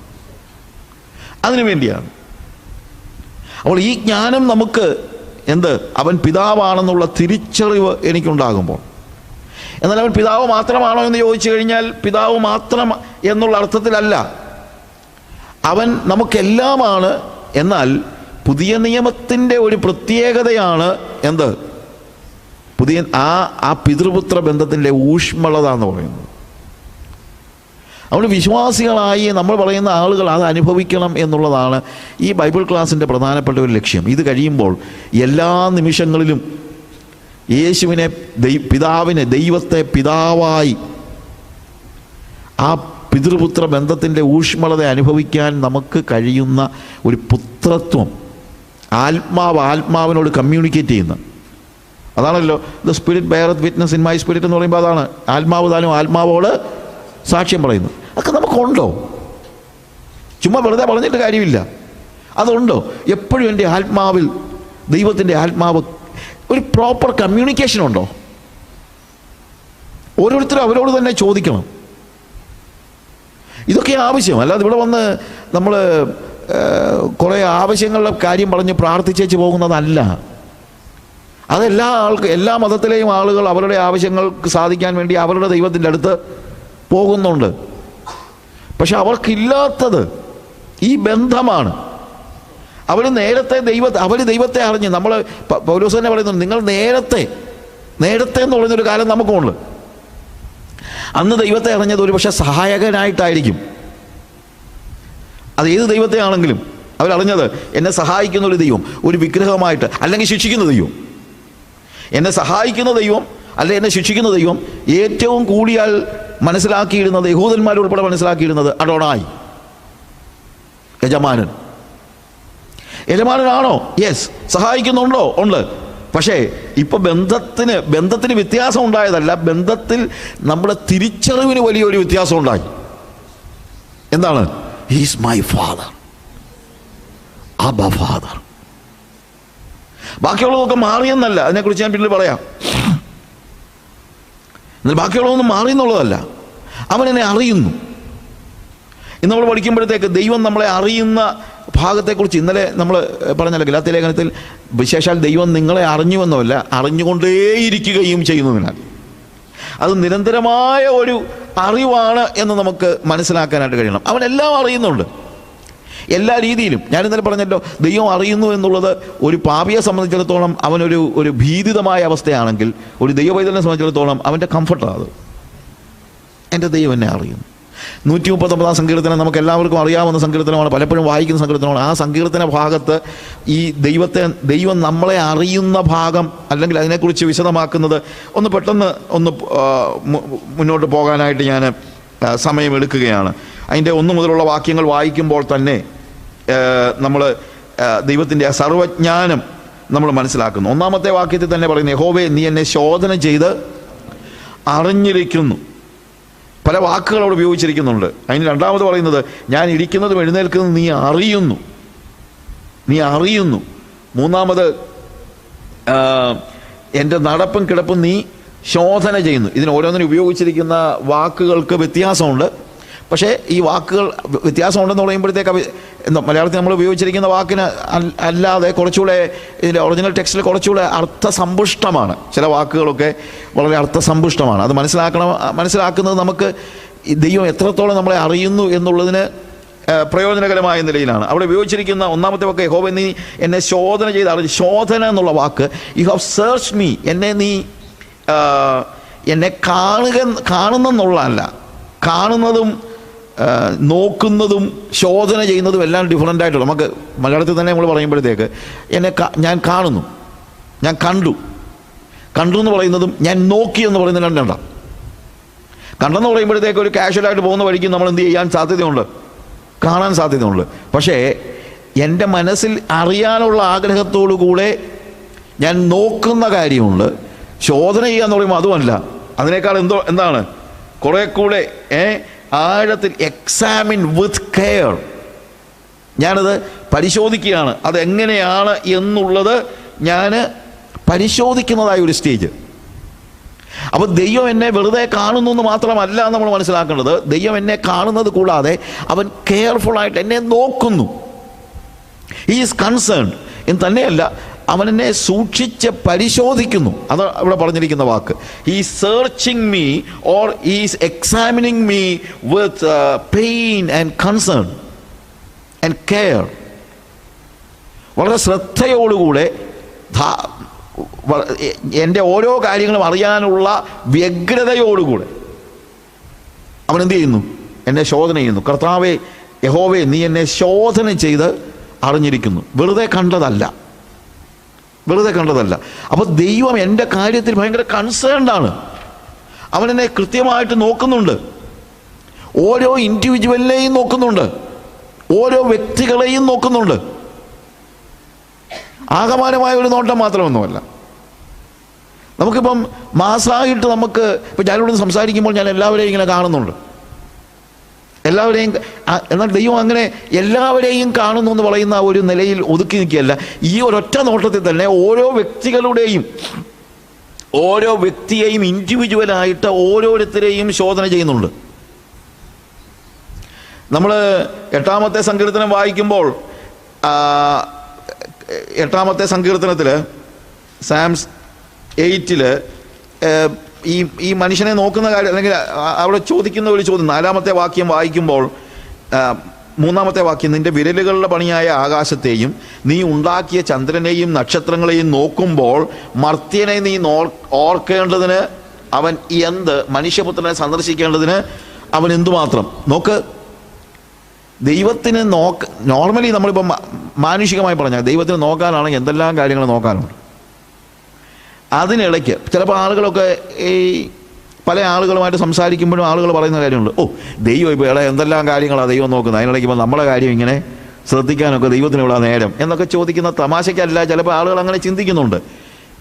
അതിനു വേണ്ടിയാണ്. അപ്പോൾ ഈ ജ്ഞാനം നമുക്ക് അവൻ പിതാവാണെന്നുള്ള തിരിച്ചറിവ് എനിക്കുണ്ടാകുമ്പോൾ, എന്നാൽ അവൻ പിതാവ് മാത്രമാണോ എന്ന് ചോദിച്ചു കഴിഞ്ഞാൽ പിതാവ് മാത്രം എന്നുള്ള അർത്ഥത്തിലല്ല. അവൻ നമുക്കെല്ലാമാണ്. എന്നാൽ പുതിയ നിയമത്തിൻ്റെ ഒരു പ്രത്യേകതയാണ് ആ പിതൃപുത്ര ബന്ധത്തിൻ്റെ ഊഷ്മളത എന്ന് പറയുന്നത്. അതുകൊണ്ട് വിശ്വാസികളായി നമ്മൾ പറയുന്ന ആളുകൾ അത് അനുഭവിക്കണം എന്നുള്ളതാണ് ഈ ബൈബിൾ ക്ലാസ്സിൻ്റെ പ്രധാനപ്പെട്ട ഒരു ലക്ഷ്യം. ഇത് കഴിയുമ്പോൾ എല്ലാ നിമിഷങ്ങളിലും യേശുവിനെ ദൈവത്തെ പിതാവായി ആ പിതൃപുത്ര ബന്ധത്തിൻ്റെ ഊഷ്മളത അനുഭവിക്കാൻ നമുക്ക് കഴിയുന്ന ഒരു പുത്രത്വം, ആത്മാവിനോട് കമ്മ്യൂണിക്കേറ്റ് ചെയ്യുന്ന, അതാണല്ലോ the spirit beareth witness in my spirit എന്ന് പറയുമ്പോൾ അതാണ്. ആത്മാവ് താനും ആത്മാവോട് സാക്ഷ്യം പറയുന്നു. അതൊക്കെ നമുക്കുണ്ടോ? ചുമ്മാ വെറുതെ പറഞ്ഞിട്ട് കാര്യമില്ല. അതുണ്ടോ? എപ്പോഴും എൻ്റെ ആത്മാവിൽ ദൈവത്തിൻ്റെ ആത്മാവ് ഒരു പ്രോപ്പർ കമ്മ്യൂണിക്കേഷൻ ഉണ്ടോ? ഓരോരുത്തരും അവരോട് തന്നെ ചോദിക്കണം. ഇതൊക്കെ ആവശ്യം. അല്ലാതെ ഇവിടെ വന്ന് നമ്മൾ കുറേ ആവശ്യങ്ങളുടെ കാര്യം പറഞ്ഞ് പ്രാർത്ഥിച്ചേച്ച് പോകുന്നതല്ല. എല്ലാ മതത്തിലെയും ആളുകൾ അവരുടെ ആവശ്യങ്ങൾക്ക് സാധിക്കാൻ വേണ്ടി അവരുടെ ദൈവത്തിൻ്റെ അടുത്ത് പോകുന്നുണ്ട്. പക്ഷെ അവർക്കില്ലാത്തത് ഈ ബന്ധമാണ്. അവർ ദൈവത്തെ അറിഞ്ഞ്, നമ്മൾ പൗലോസ് തന്നെ പറയുന്നുണ്ട്, നിങ്ങൾ നേരത്തെ എന്ന് പറയുന്നൊരു കാലം നമുക്കുണ്ട്. അന്ന് ദൈവത്തെ അറിഞ്ഞത് ഒരു പക്ഷേ സഹായകനായിട്ടായിരിക്കും. അത് ഏത് ദൈവത്തെ ആണെങ്കിലും അവരറിഞ്ഞത് എന്നെ സഹായിക്കുന്ന ഒരു ദൈവം, ഒരു വിഗ്രഹമായിട്ട്, അല്ലെങ്കിൽ ശിക്ഷിക്കുന്ന ദൈവം. എന്നെ സഹായിക്കുന്ന ദൈവം അല്ലെ എന്നെ ശിക്ഷിക്കുന്ന ദൈവം ഏറ്റവും കൂടിയാൽ മനസ്സിലാക്കിയിരുന്നത്, യഹൂദന്മാരുൾപ്പെടെ മനസ്സിലാക്കിയിരുന്നത് അഡോണായി, യജമാനൻ. യജമാനനാണോ? യെസ്. സഹായിക്കുന്നുണ്ടോ? ഉണ്ട്. പക്ഷേ ഇപ്പം ബന്ധത്തിന് വ്യത്യാസം ഉണ്ടായതല്ല, ബന്ധത്തിൽ നമ്മുടെ തിരിച്ചറിവിന് വലിയൊരു വ്യത്യാസം ഉണ്ടായി. എന്താണ്? He's my father, Abba father. ബാക്കിയുള്ളതൊക്കെ മാറിയെന്നല്ല, അതിനെക്കുറിച്ച് ഞാൻ പിന്നീട് പറയാം. എന്നാൽ ബാക്കിയുള്ളതൊന്നും മാറി എന്നുള്ളതല്ല, അവൻ എന്നെ അറിയുന്നു. ഇന്ന് നമ്മൾ പഠിക്കുമ്പോഴത്തേക്ക് ദൈവം നമ്മളെ അറിയുന്ന ഭാഗത്തെക്കുറിച്ച് ഇന്നലെ നമ്മൾ പറഞ്ഞല്ലോ, ഗലാത്യ ലേഖനത്തിൽ വിശേഷാൽ ദൈവം നിങ്ങളെ അറിഞ്ഞുവെന്നല്ല, അറിഞ്ഞുകൊണ്ടേയിരിക്കുകയും ചെയ്യുന്നതിനാൽ അത് നിരന്തരമായ ഒരു അറിവാണ് എന്ന് നമുക്ക് മനസ്സിലാക്കാനായിട്ട് കഴിയണം. അവൻ എല്ലാം അറിയുന്നുണ്ട്, എല്ലാ രീതിയിലും. ഞാനിന്നലെ പറഞ്ഞല്ലോ, ദൈവം അറിയുന്നു എന്നുള്ളത് ഒരു പാപിയെ സംബന്ധിച്ചിടത്തോളം അവനൊരു ഭീതിതമായ അവസ്ഥയാണെങ്കിൽ, ഒരു ദൈവവൈതലിനെ സംബന്ധിച്ചിടത്തോളം അവൻ്റെ കംഫർട്ടാണ് അത്. എൻ്റെ ദൈവം എന്നെ അറിയുന്നു. 139 സങ്കീർത്തനം നമുക്ക് എല്ലാവർക്കും അറിയാവുന്ന സങ്കീർത്തനമാണ്, പലപ്പോഴും വായിക്കുന്ന സങ്കീർത്തനമാണ്. ആ സങ്കീർത്തന ഭാഗത്ത് ഈ ദൈവം നമ്മളെ അറിയുന്ന ഭാഗം, അല്ലെങ്കിൽ അതിനെക്കുറിച്ച് വിശദമാക്കുന്നത് ഒന്ന് പെട്ടെന്ന് മുന്നോട്ട് പോകാനായിട്ട് ഞാൻ സമയമെടുക്കുകയാണ്. അതിൻ്റെ 1 മുതലുള്ള വാക്യങ്ങൾ വായിക്കുമ്പോൾ തന്നെ നമ്മൾ ദൈവത്തിൻ്റെ ആ സർവജ്ഞാനം നമ്മൾ മനസ്സിലാക്കുന്നു. 1-ാമത്തെ വാക്യത്തിൽ തന്നെ പറയുന്നത്, യഹോവേ നീ എന്നെ ശോധന ചെയ്ത് അറിഞ്ഞിരിക്കുന്നു. പല വാക്കുകൾ അവിടെ ഉപയോഗിച്ചിരിക്കുന്നുണ്ട്. അതിന് 2-ാമത് പറയുന്നത്, ഞാൻ ഇരിക്കുന്നതും എഴുന്നേൽക്കുന്നതും നീ അറിയുന്നു. 3-ാമത് എൻ്റെ നടപ്പും കിടപ്പും നീ ശോധന ചെയ്യുന്നു. ഇതിന് ഓരോന്നിനും ഉപയോഗിച്ചിരിക്കുന്ന വാക്കുകൾക്ക് വ്യത്യാസമുണ്ട്. പക്ഷേ ഈ വാക്കുകൾ വ്യത്യാസമുണ്ടെന്ന് പറയുമ്പോഴത്തേക്ക് മലയാളത്തിൽ നമ്മൾ ഉപയോഗിച്ചിരിക്കുന്ന വാക്കിന് അല്ലാതെ കുറച്ചുകൂടെ ഇതിൻ്റെ ഒറിജിനൽ ടെക്സ്റ്റിൽ കുറച്ചുകൂടെ അർത്ഥസമ്പുഷ്ടമാണ്. ചില വാക്കുകളൊക്കെ വളരെ അർത്ഥസമ്പുഷ്ടമാണ്. അത് മനസ്സിലാക്കുന്നത് നമുക്ക് ദൈവം എത്രത്തോളം നമ്മളെ അറിയുന്നു എന്നുള്ളതിന് പ്രയോജനകരമായ നിലയിലാണ്. അവിടെ ഉപയോഗിച്ചിരിക്കുന്ന 1-ാമത്തെ വാക്ക്, യഹോവേ നീ എന്നെ ശോധന ചെയ്ത് അറിഞ്ഞു. ശോധന എന്നുള്ള വാക്ക്, യു ഹാവ് സെർച്ച് മീ, എന്നെ കാണുന്നെന്നുള്ളതല്ല. കാണുന്നതും നോക്കുന്നതും ശോധന ചെയ്യുന്നതും എല്ലാം ഡിഫറൻ്റ് ആയിട്ടുള്ള, നമുക്ക് മലയാളത്തിൽ തന്നെ നമ്മൾ പറയുമ്പോഴത്തേക്ക് ഞാൻ കാണുന്നു, ഞാൻ കണ്ടു എന്ന് പറയുന്നതും ഞാൻ നോക്കി എന്ന് പറയുന്നത് രണ്ടാണ്. കണ്ടെന്ന് പറയുമ്പോഴത്തേക്ക് ഒരു കാഷ്വലായിട്ട് പോകുന്ന വഴിക്ക് നമ്മൾ എന്ത് ചെയ്യാൻ സാധ്യതയുണ്ട്? കാണാൻ സാധ്യതയുണ്ട്. പക്ഷേ എൻ്റെ മനസ്സിൽ അറിയാനുള്ള ആഗ്രഹത്തോടു കൂടെ ഞാൻ നോക്കുന്ന കാര്യമുണ്ട്. ശോധന ചെയ്യുക എന്ന് പറയുമ്പോൾ അതുമല്ല, അതിനേക്കാൾ എന്താണ് കുറെ കൂടെ ആഴത്തിൽ എക്സാമിൻ വിത്ത് കെയർ. ഞാനത് പരിശോധിക്കുകയാണ്, അതെങ്ങനെയാണ് എന്നുള്ളത് ഞാൻ പരിശോധിക്കുന്നതായ ഒരു സ്റ്റേജ്. അപ്പോൾ ദൈവം എന്നെ വെറുതെ കാണുന്നു എന്ന് മാത്രമല്ല നമ്മൾ മനസ്സിലാക്കേണ്ടത്, ദൈവം എന്നെ കാണുന്നത് കൂടാതെ അവൻ കെയർഫുള്ളായിട്ട് എന്നെ നോക്കുന്നു. ഹി ഈസ് കൺസേൺഡ് എന്ന് തന്നെയല്ല, അവൻ എന്നെ സൂക്ഷിച്ച് പരിശോധിക്കുന്നു. അത് ഇവിടെ പറഞ്ഞിരിക്കുന്ന വാക്ക്. He's searching me or he's examining me with pain and concern and care. വളരെ ശ്രദ്ധയോടുകൂടെ എൻ്റെ ഓരോ കാര്യങ്ങളും അറിയാനുള്ള വ്യഗ്രതയോടുകൂടെ അവൻ എന്ത് ചെയ്യുന്നു? എന്നെ ശോധന ചെയ്യുന്നു. കർത്താവേ, യഹോവേ നീ എന്നെ ശോധന ചെയ്ത് അറിഞ്ഞിരിക്കുന്നു. വെറുതെ കണ്ടതല്ല. അപ്പോൾ ദൈവം എൻ്റെ കാര്യത്തിൽ ഭയങ്കര കൺസേൺഡാണ്. അവൻ എന്നെ കൃത്യമായിട്ട് നോക്കുന്നുണ്ട്. ഓരോ ഇൻഡിവിജ്വലിനെയും നോക്കുന്നുണ്ട്, ഓരോ വ്യക്തികളെയും നോക്കുന്നുണ്ട്. ആകമാനമായ ഒരു നോട്ടം മാത്രമൊന്നുമല്ല. നമുക്കിപ്പം മാസമായിട്ട് ഇപ്പം ഞാനിവിടെ സംസാരിക്കുമ്പോൾ ഞാൻ എല്ലാവരെയും ഇങ്ങനെ കാണുന്നുണ്ട്, എല്ലാവരെയും. എന്നാൽ ദൈവം അങ്ങനെ എല്ലാവരെയും കാണുന്നു എന്ന് പറയുന്ന ഒരു നിലയിൽ ഒതുക്കി നിൽക്കുകയല്ല. ഈ ഒരൊറ്റ നോട്ടത്തിൽ തന്നെ ഓരോ വ്യക്തിയെയും ഇൻഡിവിജ്വലായിട്ട് ഓരോരുത്തരെയും ശോധന ചെയ്യുന്നുണ്ട്. നമ്മൾ 8-ാമത്തെ സങ്കീർത്തനം വായിക്കുമ്പോൾ 8-ാമത്തെ സങ്കീർത്തനത്തിൽ സാംസ് 8 ഈ മനുഷ്യനെ നോക്കുന്ന കാര്യം, അല്ലെങ്കിൽ അവിടെ ചോദിക്കുന്ന ഒരു ചോദ്യം 4-ാമത്തെ വാക്യം വായിക്കുമ്പോൾ 3-ാമത്തെ വാക്യം, നിന്റെ വിരലുകളുടെ പണിയായ ആകാശത്തെയും നീ ഉണ്ടാക്കിയ ചന്ദ്രനെയും നക്ഷത്രങ്ങളെയും നോക്കുമ്പോൾ മർത്യനെ നീ ഓർക്കേണ്ടതിന് അവൻ എന്ത്, മനുഷ്യപുത്രനെ സന്ദർശിക്കേണ്ടതിന് അവൻ എന്തുമാത്രം. നോക്ക്, ദൈവത്തിന് നോർമലി നമ്മളിപ്പോൾ മാനുഷികമായി പറഞ്ഞാൽ ദൈവത്തിന് നോക്കാനാണെങ്കിൽ എന്തെല്ലാം കാര്യങ്ങൾ നോക്കാനുണ്ട്. അതിനിടയ്ക്ക് ചിലപ്പോൾ ആളുകളൊക്കെ പല ആളുകളുമായിട്ട് സംസാരിക്കുമ്പോഴും ആളുകൾ പറയുന്ന കാര്യമുണ്ട്, ദൈവം ഇപ്പോൾ എന്തെല്ലാം കാര്യങ്ങളാണ് ദൈവം നോക്കുന്നത്, അതിനിടയ്ക്ക് ഇപ്പോൾ നമ്മളെ കാര്യം ഇങ്ങനെ ശ്രദ്ധിക്കാനൊക്കെ ദൈവത്തിനുള്ള നേരം എന്നൊക്കെ ചോദിക്കുന്ന തമാശയ്ക്കല്ല. ചിലപ്പോൾ ആളുകൾ അങ്ങനെ ചിന്തിക്കുന്നുണ്ട്.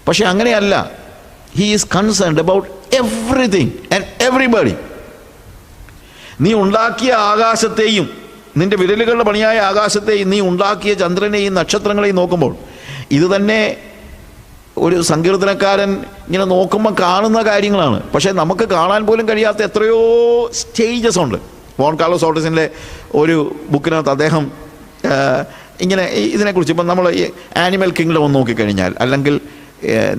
പക്ഷെ അങ്ങനെയല്ല. He is concerned about everything and everybody. നീ ഉണ്ടാക്കിയ ആകാശത്തെയും നിന്റെ വിരലുകളുടെ പണിയായ ആകാശത്തെയും നീ ഉണ്ടാക്കിയ ചന്ദ്രനെയും നക്ഷത്രങ്ങളെയും നോക്കുമ്പോൾ, ഇത് തന്നെ ഒരു സങ്കീർത്തനക്കാരൻ ഇങ്ങനെ നോക്കുമ്പോൾ കാണുന്ന കാര്യങ്ങളാണ്. പക്ഷേ നമുക്ക് കാണാൻ പോലും കഴിയാത്ത എത്രയോ സ്റ്റേജസ് ഉണ്ട്. ജോൺ കാർലോസ് ഓർട്ടിസിൻ്റെ ഒരു ബുക്കിനകത്ത് അദ്ദേഹം ഇങ്ങനെ ഇതിനെക്കുറിച്ച്, ഇപ്പം നമ്മൾ ഈ ആനിമൽ കിങ്ഡം ഒന്ന് നോക്കിക്കഴിഞ്ഞാൽ, അല്ലെങ്കിൽ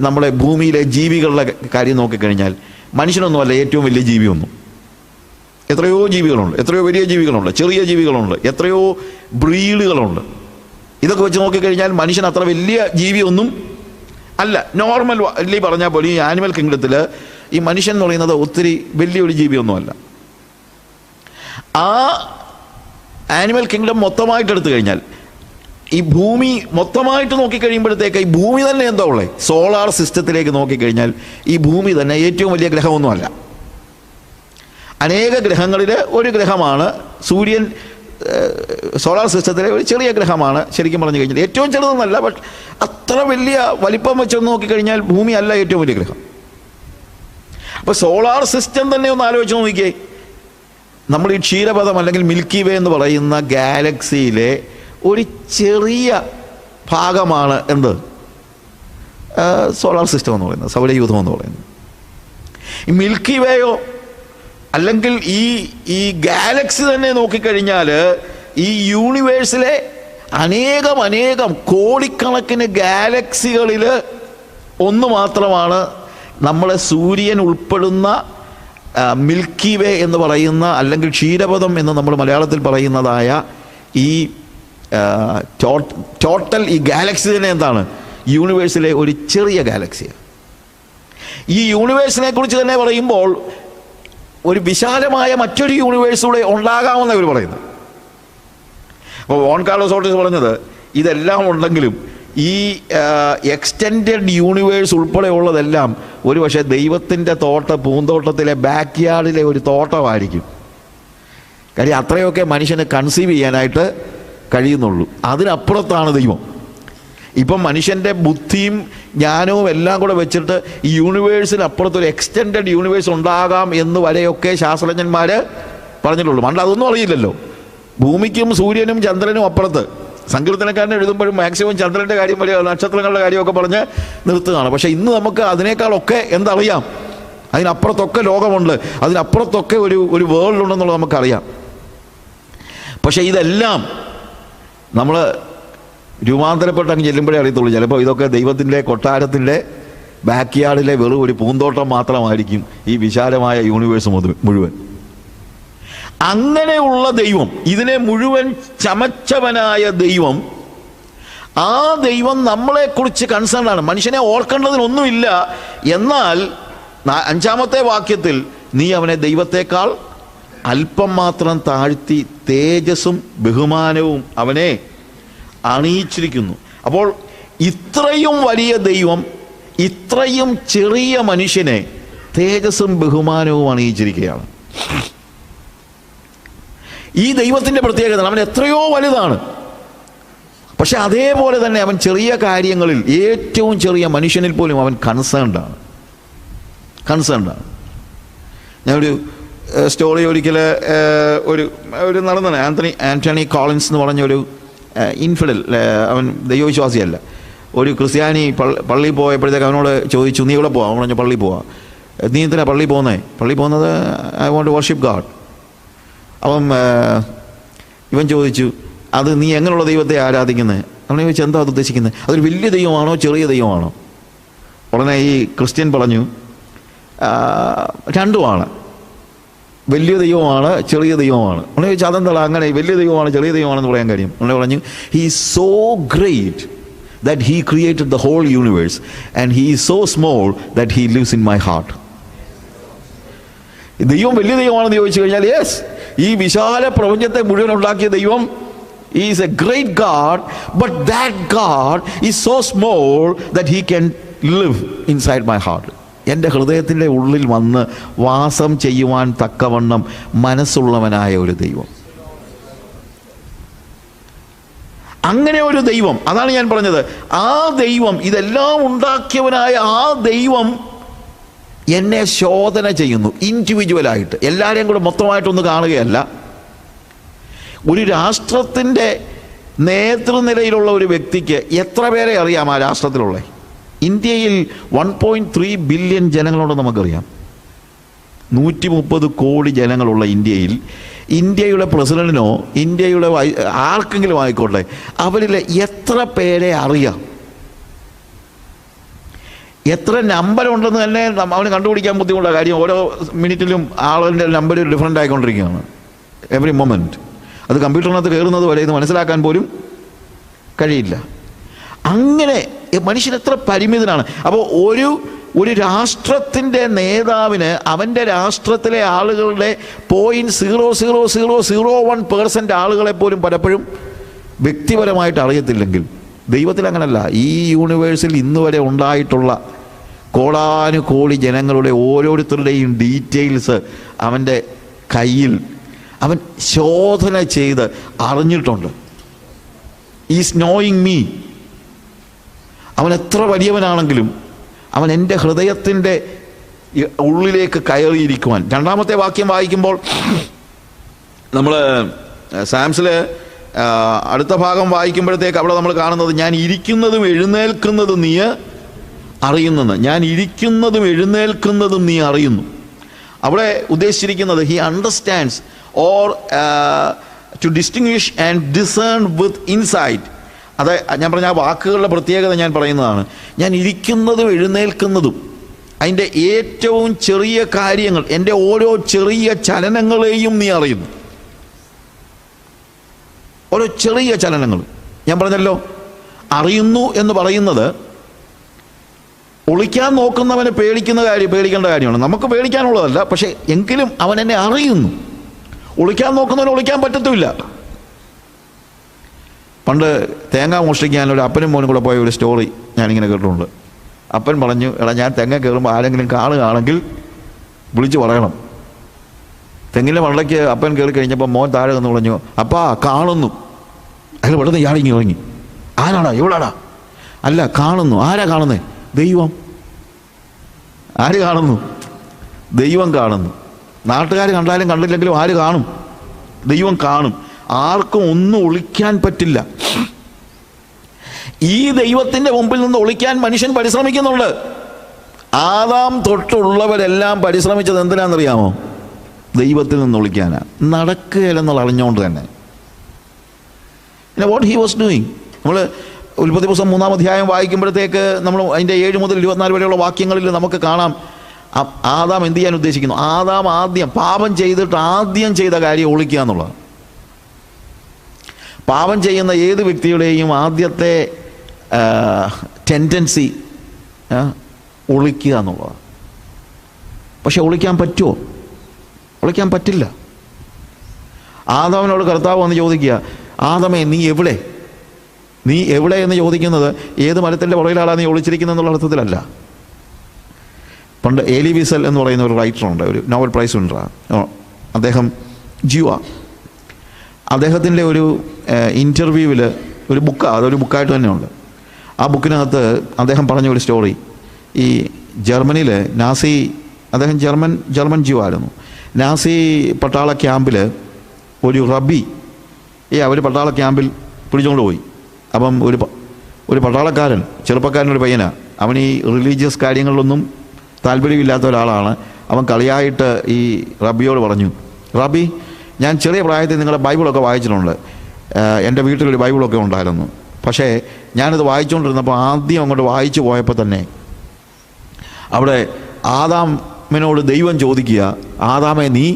നമ്മളെ ഭൂമിയിലെ ജീവികളുടെ കാര്യം നോക്കിക്കഴിഞ്ഞാൽ, മനുഷ്യനൊന്നുമല്ല ഏറ്റവും വലിയ ജീവിയൊന്നും. എത്രയോ ജീവികളുണ്ട്, എത്രയോ വലിയ ജീവികളുണ്ട്, ചെറിയ ജീവികളുണ്ട്, എത്രയോ ബ്രീഡുകളുണ്ട്. ഇതൊക്കെ വെച്ച് നോക്കിക്കഴിഞ്ഞാൽ മനുഷ്യൻ അത്ര വലിയ ജീവിയൊന്നും അല്ല. നോർമൽ പറഞ്ഞാൽ പോലും ഈ ആനിമൽ കിങ്ഡത്തിൽ ഈ മനുഷ്യൻ എന്ന് പറയുന്നത് ഒത്തിരി വലിയൊരു ജീവിയൊന്നുമല്ല. ആ ആനിമൽ കിങ്ഡം മൊത്തമായിട്ട് എടുത്തു കഴിഞ്ഞാൽ, ഈ ഭൂമി മൊത്തമായിട്ട് നോക്കിക്കഴിയുമ്പോഴത്തേക്ക് ഈ ഭൂമി തന്നെ എന്താ ഉള്ളത്? സോളാർ സിസ്റ്റത്തിലേക്ക് നോക്കിക്കഴിഞ്ഞാൽ ഈ ഭൂമി തന്നെ ഏറ്റവും വലിയ ഗ്രഹമൊന്നുമല്ല. അനേക ഗ്രഹങ്ങളിൽ ഒരു ഗ്രഹമാണ് സൂര്യൻ. സോളാർ സിസ്റ്റത്തിലെ ഒരു ചെറിയ ഗ്രഹമാണ് ശരിക്കും പറഞ്ഞു കഴിഞ്ഞാൽ. ഏറ്റവും ചെറുതെന്നല്ല, ബട്ട് അത്ര വലിയ വലിപ്പം വെച്ചൊന്ന് നോക്കിക്കഴിഞ്ഞാൽ ഭൂമി അല്ല ഏറ്റവും വലിയ ഗ്രഹം. അപ്പോൾ സോളാർ സിസ്റ്റം തന്നെ ഒന്ന് ആലോചിച്ച് നോക്കിക്കേ. നമ്മൾ ഈ ക്ഷീരപഥം അല്ലെങ്കിൽ മിൽക്കി വേ എന്ന് പറയുന്ന ഗാലക്സിയിലെ ഒരു ചെറിയ ഭാഗമാണ് എന്ത്? സോളാർ സിസ്റ്റം എന്ന് പറയുന്നത്, സൗരയൂഥം എന്ന് പറയുന്നത്. ഈ മിൽക്കി വേയോ അല്ലെങ്കിൽ ഈ ഗാലക്സി തന്നെ നോക്കിക്കഴിഞ്ഞാൽ ഈ യൂണിവേഴ്സിലെ അനേകം കോടിക്കണക്കിന് ഗാലക്സികളിൽ ഒന്ന് മാത്രമാണ് നമ്മളെ സൂര്യൻ ഉൾപ്പെടുന്ന മിൽക്കി വേ എന്ന് പറയുന്ന, അല്ലെങ്കിൽ ക്ഷീരപഥം എന്ന് നമ്മൾ മലയാളത്തിൽ പറയുന്നതായ ഈ ടോട്ടൽ ഈ ഗാലക്സി തന്നെ എന്താണ്? യൂണിവേഴ്സിലെ ഒരു ചെറിയ ഗാലക്സിയാണ്. ഈ യൂണിവേഴ്സിനെ കുറിച്ച് തന്നെ പറയുമ്പോൾ ഒരു വിശാലമായ മറ്റൊരു യൂണിവേഴ്സ് കൂടെ ഉണ്ടാകാമെന്ന് ഇവർ പറയുന്നത്. അപ്പോൾ ജോൺ കാർലോസ് ഓർട്ടിസ് പറഞ്ഞത്, ഇതെല്ലാം ഉണ്ടെങ്കിലും ഈ എക്സ്റ്റെൻഡഡ് യൂണിവേഴ്സ് ഉൾപ്പെടെയുള്ളതെല്ലാം ഒരു പക്ഷേ ദൈവത്തിൻ്റെ പൂന്തോട്ടത്തിലെ ബാക്ക് യാർഡിലെ ഒരു തോട്ടമായിരിക്കും. കാര്യം അത്രയൊക്കെ മനുഷ്യന് കൺസീവ് ചെയ്യാനായിട്ട് കഴിയുന്നുള്ളൂ. അതിനപ്പുറത്താണ് ദൈവം. ഇപ്പം മനുഷ്യൻ്റെ ബുദ്ധിയും ജ്ഞാനവും എല്ലാം കൂടെ വെച്ചിട്ട് ഈ യൂണിവേഴ്സിനപ്പുറത്തൊരു എക്സ്റ്റെൻഡഡ് യൂണിവേഴ്സ് ഉണ്ടാകാം എന്ന് വരെയൊക്കെ ശാസ്ത്രജ്ഞന്മാർ പറഞ്ഞിട്ടുള്ളൂ. പണ്ട് അതൊന്നും അറിയില്ലല്ലോ. ഭൂമിക്കും സൂര്യനും ചന്ദ്രനും അപ്പുറത്ത് സങ്കീർത്തനക്കാരൻ എഴുതുമ്പോഴും മാക്സിമം ചന്ദ്രൻ്റെ കാര്യം വലിയ നക്ഷത്രങ്ങളുടെ കാര്യമൊക്കെ പറഞ്ഞ് നിർത്തുകയാണ്. പക്ഷേ ഇന്ന് നമുക്ക് അതിനേക്കാളൊക്കെ എന്തറിയാം? അതിനപ്പുറത്തൊക്കെ ലോകമുണ്ട്, അതിനപ്പുറത്തൊക്കെ ഒരു വേൾഡ് ഉണ്ടെന്നുള്ളത് നമുക്കറിയാം. പക്ഷേ ഇതെല്ലാം നമ്മൾ രൂപാന്തരപ്പെട്ടങ്ങ് ചെല്ലുമ്പോഴേ അറിയത്തുള്ളൂ. ചിലപ്പോൾ ഇതൊക്കെ ദൈവത്തിൻ്റെ കൊട്ടാരത്തിൻ്റെ ബാക്ക് യാർഡിലെ വെറും ഒരു പൂന്തോട്ടം മാത്രമായിരിക്കും ഈ വിശാലമായ യൂണിവേഴ്സ് മുഴുവൻ. അങ്ങനെയുള്ള ദൈവം, ഇതിനെ മുഴുവൻ ചമച്ചവനായ ദൈവം, ആ ദൈവം നമ്മളെക്കുറിച്ച് കൺസേൺഡാണ്. മനുഷ്യനെ ഓർക്കേണ്ടതിനൊന്നുമില്ല. എന്നാൽ 5-ാമത്തെ വാക്യത്തിൽ നീ അവനെ ദൈവത്തെക്കാൾ അല്പം മാത്രം താഴ്ത്തി തേജസ്സും ബഹുമാനവും അവനെ അണിയിച്ചിരിക്കുന്നു. അപ്പോൾ ഇത്രയും വലിയ ദൈവം ഇത്രയും ചെറിയ മനുഷ്യനെ തേജസ്സും ബഹുമാനവും അണിയിച്ചിരിക്കുകയാണ്. ഈ ദൈവത്തിൻ്റെ പ്രത്യേകത, അവൻ എത്രയോ വലുതാണ്. പക്ഷെ അതേപോലെ തന്നെ അവൻ ചെറിയ കാര്യങ്ങളിൽ, ഏറ്റവും ചെറിയ മനുഷ്യനിൽ പോലും അവൻ കൺസേൺഡാണ്. ഞാനൊരു സ്റ്റോറി ഒരിക്കൽ ഒരു നടന്നാണ്. ആന്റണി കോളിൻസ് എന്ന് പറഞ്ഞൊരു ഇൻഫിഡൽ, അവൻ ദൈവവിശ്വാസിയല്ല, ഒരു ക്രിസ്ത്യാനി പള്ളിയിൽ പോയപ്പോഴത്തേക്ക് അവനോട് ചോദിച്ചു, നീ ഇവിടെ പോവാം? അവൻ പറഞ്ഞു, പള്ളിയിൽ പോവാം. നീ എന്തിനാ പള്ളിയിൽ പോകുന്നത്? I want to worship God. അപ്പം ഇവൻ ചോദിച്ചു, അത് നീ എങ്ങനെയുള്ള ദൈവത്തെ ആരാധിക്കുന്നത്? അവനെ ചോദിച്ചു, എന്താ അത് ഉദ്ദേശിക്കുന്നത്? അതൊരു വലിയ ദൈവമാണോ ചെറിയ ദൈവമാണോ? ഉടനെ ഈ ക്രിസ്ത്യൻ പറഞ്ഞു, രണ്ടുമാണ്, വലിയ ദൈവമാണ് ചെറിയ ദൈവമാണ്. ഉടനെ ചോദിച്ചു, അതെന്താ അങ്ങനെ വലിയ ദൈവമാണ് ചെറിയ ദൈവമാണെന്ന് പറയാൻ കാര്യം? ഉടനെ പറഞ്ഞു, he is so great that he created the whole universe and he is so small that he lives in my heart. ദൈവം വലിയ ദൈവമാണെന്ന് ചോദിച്ചു കഴിഞ്ഞാൽ, യെസ്, ഈ വിശാല പ്രപഞ്ചത്തെ മുഴുവൻ ഉണ്ടാക്കിയ ദൈവം is A great God, but that God is so small that he can live inside my heart. എൻ്റെ ഹൃദയത്തിൻ്റെ ഉള്ളിൽ വന്ന് വാസം ചെയ്യുവാൻ തക്കവണ്ണം മനസ്സുള്ളവനായ ഒരു ദൈവം. അങ്ങനെ ഒരു ദൈവം, അതാണ് ഞാൻ പറഞ്ഞത്, ആ ദൈവം, ഇതെല്ലാം ഉണ്ടാക്കിയവനായ ആ ദൈവം എന്നെ ശോധന ചെയ്യുന്നു ഇൻഡിവിജ്വലായിട്ട്. എല്ലാവരെയും കൂടെ മൊത്തമായിട്ടൊന്ന് കാണുകയല്ല. ഒരു രാഷ്ട്രത്തിൻ്റെ നേതൃനിരയിലുള്ള ഒരു വ്യക്തിക്ക് എത്ര പേരെ അറിയാം ആ രാഷ്ട്രത്തിലുള്ള? ഇന്ത്യയിൽ 1.3 ബില്യൺ ജനങ്ങളുണ്ടെന്ന് നമുക്കറിയാം. 130 കോടി ജനങ്ങളുള്ള ഇന്ത്യയിൽ ഇന്ത്യയുടെ പ്രസിഡന്റിനോ ഇന്ത്യയുടെ ആർക്കെങ്കിലും ആയിക്കോട്ടെ, അവരിൽ എത്ര പേരെ അറിയാം? എത്ര നമ്പർ ഉണ്ടെന്ന് തന്നെ അവന് കണ്ടുപിടിക്കാൻ ബുദ്ധിമുട്ടുള്ള കാര്യം. ഓരോ മിനിറ്റിലും ആളിൻ്റെ നമ്പർ ഡിഫറൻ്റ് ആയിക്കൊണ്ടിരിക്കുകയാണ്, എവറി മൊമെൻറ്റ്. അത് കമ്പ്യൂട്ടറിനകത്ത് കയറുന്നത് വരെ ഇത് മനസ്സിലാക്കാൻ പോലും കഴിയില്ല. അങ്ങനെ മനുഷ്യൻ എത്ര പരിമിതനാണ്. അപ്പോൾ ഒരു രാഷ്ട്രത്തിൻ്റെ നേതാവിന് അവൻ്റെ രാഷ്ട്രത്തിലെ ആളുകളുടെ 0.0001% ആളുകളെ പോലും പലപ്പോഴും വ്യക്തിപരമായിട്ട് അറിയത്തില്ലെങ്കിൽ, ദൈവത്തിൽ അങ്ങനല്ല. ഈ യൂണിവേഴ്സിൽ ഇന്ന് വരെ ഉണ്ടായിട്ടുള്ള കോടാനുകോടി ജനങ്ങളുടെ ഓരോരുത്തരുടെയും ഡീറ്റെയിൽസ് അവൻ്റെ കയ്യിൽ അവൻ ശോധന ചെയ്ത് അറിഞ്ഞിട്ടുണ്ട്. Is knowing me. അവൻ എത്ര വലിയവനാണെങ്കിലും അവൻ എൻ്റെ ഹൃദയത്തിൻ്റെ ഉള്ളിലേക്ക് കയറിയിരിക്കുവാൻ. 2-ാമത്തെ വാക്യം വായിക്കുമ്പോൾ നമ്മൾ സാംസിൽ അടുത്ത ഭാഗം വായിക്കുമ്പോഴത്തേക്ക് അവിടെ നമ്മൾ കാണുന്നത്, ഞാൻ ഇരിക്കുന്നതും എഴുന്നേൽക്കുന്നതും നീ അറിയുന്നെന്ന്. ഞാൻ ഇരിക്കുന്നതും എഴുന്നേൽക്കുന്നതും നീ അറിയുന്നു. അവിടെ ഉദ്ദേശിച്ചിരിക്കുന്നത് he understands or to distinguish and discern with insight. അത് ഞാൻ പറഞ്ഞ ആ വാക്കുകളുടെ പ്രത്യേകത ഞാൻ പറയുന്നതാണ്. ഞാൻ ഇരിക്കുന്നതും എഴുന്നേൽക്കുന്നതും, അതിൻ്റെ ഏറ്റവും ചെറിയ കാര്യങ്ങൾ, എൻ്റെ ഓരോ ചെറിയ ചലനങ്ങളെയും നീ അറിയുന്നു. ഓരോ ചെറിയ ചലനങ്ങൾ ഞാൻ പറഞ്ഞല്ലോ. അറിയുന്നു എന്ന് പറയുന്നത് ഒളിക്കാൻ നോക്കുന്നവനെ പേടിക്കേണ്ട കാര്യമാണ്. നമുക്ക് പേടിക്കാനുള്ളതല്ല, പക്ഷേ എങ്കിലും അവൻ എന്നെ അറിയുന്നു. ഒളിക്കാൻ നോക്കുന്നവന് ഒളിക്കാൻ പറ്റത്തുമില്ല. പണ്ട് തേങ്ങ മോഷ്ടിക്കാൻ ഒരു അപ്പനും മോനും കൂടെ പോയ ഒരു സ്റ്റോറി ഞാനിങ്ങനെ കേട്ടിട്ടുണ്ട്. അപ്പൻ പറഞ്ഞു, എടാ ഞാൻ തെങ്ങ കയറുമ്പോൾ ആരെങ്കിലും കാണുകയാണെങ്കിൽ വിളിച്ച് പറയണം. തെങ്ങിൻ്റെ മണ്ടയ്ക്ക് അപ്പൻ കയറി കഴിഞ്ഞപ്പോൾ മോൻ താഴെ നിന്ന് പറഞ്ഞു, അപ്പാ കാണുന്നു. അയാൾ പെട്ടെന്ന് ഇയാളിങ്ങി ഇറങ്ങി. ആരാടാ? എവിടാടാ? അല്ല, കാണുന്നു. ആരാ കാണുന്നേ? ദൈവം. ആര് കാണുന്നു? ദൈവം കാണുന്നു. നാട്ടുകാർ കണ്ടാലും കണ്ടില്ലെങ്കിലും ആര് കാണും? ദൈവം കാണും. ആർക്കും ഒന്നും ഒളിക്കാൻ പറ്റില്ല. ഈ ദൈവത്തിൻ്റെ മുമ്പിൽ നിന്ന് ഒളിക്കാൻ മനുഷ്യൻ പരിശ്രമിക്കുന്നുണ്ട്. ആദാം തൊട്ടുള്ളവരെല്ലാം പരിശ്രമിച്ചത് എന്തിനാണെന്നറിയാമോ? ദൈവത്തിൽ നിന്ന് ഒളിക്കാനാണ്. നടക്കുകയില്ലെന്നുള്ള അറിഞ്ഞുകൊണ്ട് തന്നെ. What he was doing. നമ്മൾ ഉൽപ്പത്തി പുസ്തകം 3-ാം അധ്യായം വായിക്കുമ്പോഴത്തേക്ക് നമ്മൾ അതിൻ്റെ 7 മുതൽ 24 വരെയുള്ള വാക്യങ്ങളിൽ നമുക്ക് കാണാം ആദാം എന്ത് ചെയ്യാൻ ഉദ്ദേശിക്കുന്നു. ആദാം ആദ്യം പാപം ചെയ്തിട്ട് ആദ്യം ചെയ്ത കാര്യം ഒളിക്കുക എന്നുള്ളത്. പാപം ചെയ്യുന്ന ഏത് വ്യക്തിയുടെയും ആദ്യത്തെ ടെൻഡൻസി ഒളിക്കുക എന്നുള്ളതാണ്. പക്ഷെ ഒളിക്കാൻ പറ്റുമോ? ഒളിക്കാൻ പറ്റില്ല. ആദാമിനോട് കർത്താവ് വന്ന് ചോദിക്കുക, ആദമേ നീ എവിടെ? നീ എവിടെ എന്ന് ചോദിക്കുന്നത് ഏത് മരത്തിൻ്റെ പുറകിലാണ് നീ ഒളിച്ചിരിക്കുന്നത് എന്നുള്ള അർത്ഥത്തിലല്ല. പണ്ട് എലി വിസൽ എന്ന് പറയുന്ന ഒരു റൈറ്ററുണ്ട്, ഒരു നോവൽ പ്രൈസ് വിന്നറാണ് അദ്ദേഹം, ജിവ. അദ്ദേഹത്തിൻ്റെ ഒരു ഇൻ്റർവ്യൂവിൽ ഒരു ബുക്കാണ്, അതൊരു ബുക്കായിട്ട് തന്നെയുണ്ട്. ആ ബുക്കിനകത്ത് അദ്ദേഹം പറഞ്ഞ ഒരു സ്റ്റോറി, ഈ ജർമ്മനിയിൽ നാസി, അദ്ദേഹം ജർമ്മൻ ജീവായിരുന്നു. നാസി പട്ടാള ക്യാമ്പിൽ ഒരു റബി അവർ പട്ടാള ക്യാമ്പിൽ പിടിച്ചുകൊണ്ട് പോയി. അപ്പം ഒരു പട്ടാളക്കാരൻ, ചെറുപ്പക്കാരനൊരു പയ്യനാണ്. അവൻ ഈ റിലീജിയസ് കാര്യങ്ങളിലൊന്നും താല്പര്യമില്ലാത്ത ഒരാളാണ്. അവൻ കളിയായിട്ട് ഈ റബിയോട് പറഞ്ഞു, റബി, ഞാൻ ചെറിയ പ്രായത്തിൽ നിങ്ങളുടെ ബൈബിളൊക്കെ വായിച്ചിട്ടുണ്ട്. എൻ്റെ വീട്ടിലൊരു ബൈബിളൊക്കെ ഉണ്ടായിരുന്നു. പക്ഷേ ഞാനിത് വായിച്ചുകൊണ്ടിരുന്നപ്പോൾ ആദ്യം അങ്ങോട്ട് വായിച്ചു പോയപ്പോൾ തന്നെ അവിടെ ആദാമിനോട് ദൈവം ചോദിക്കുക, ആദാമേ നീ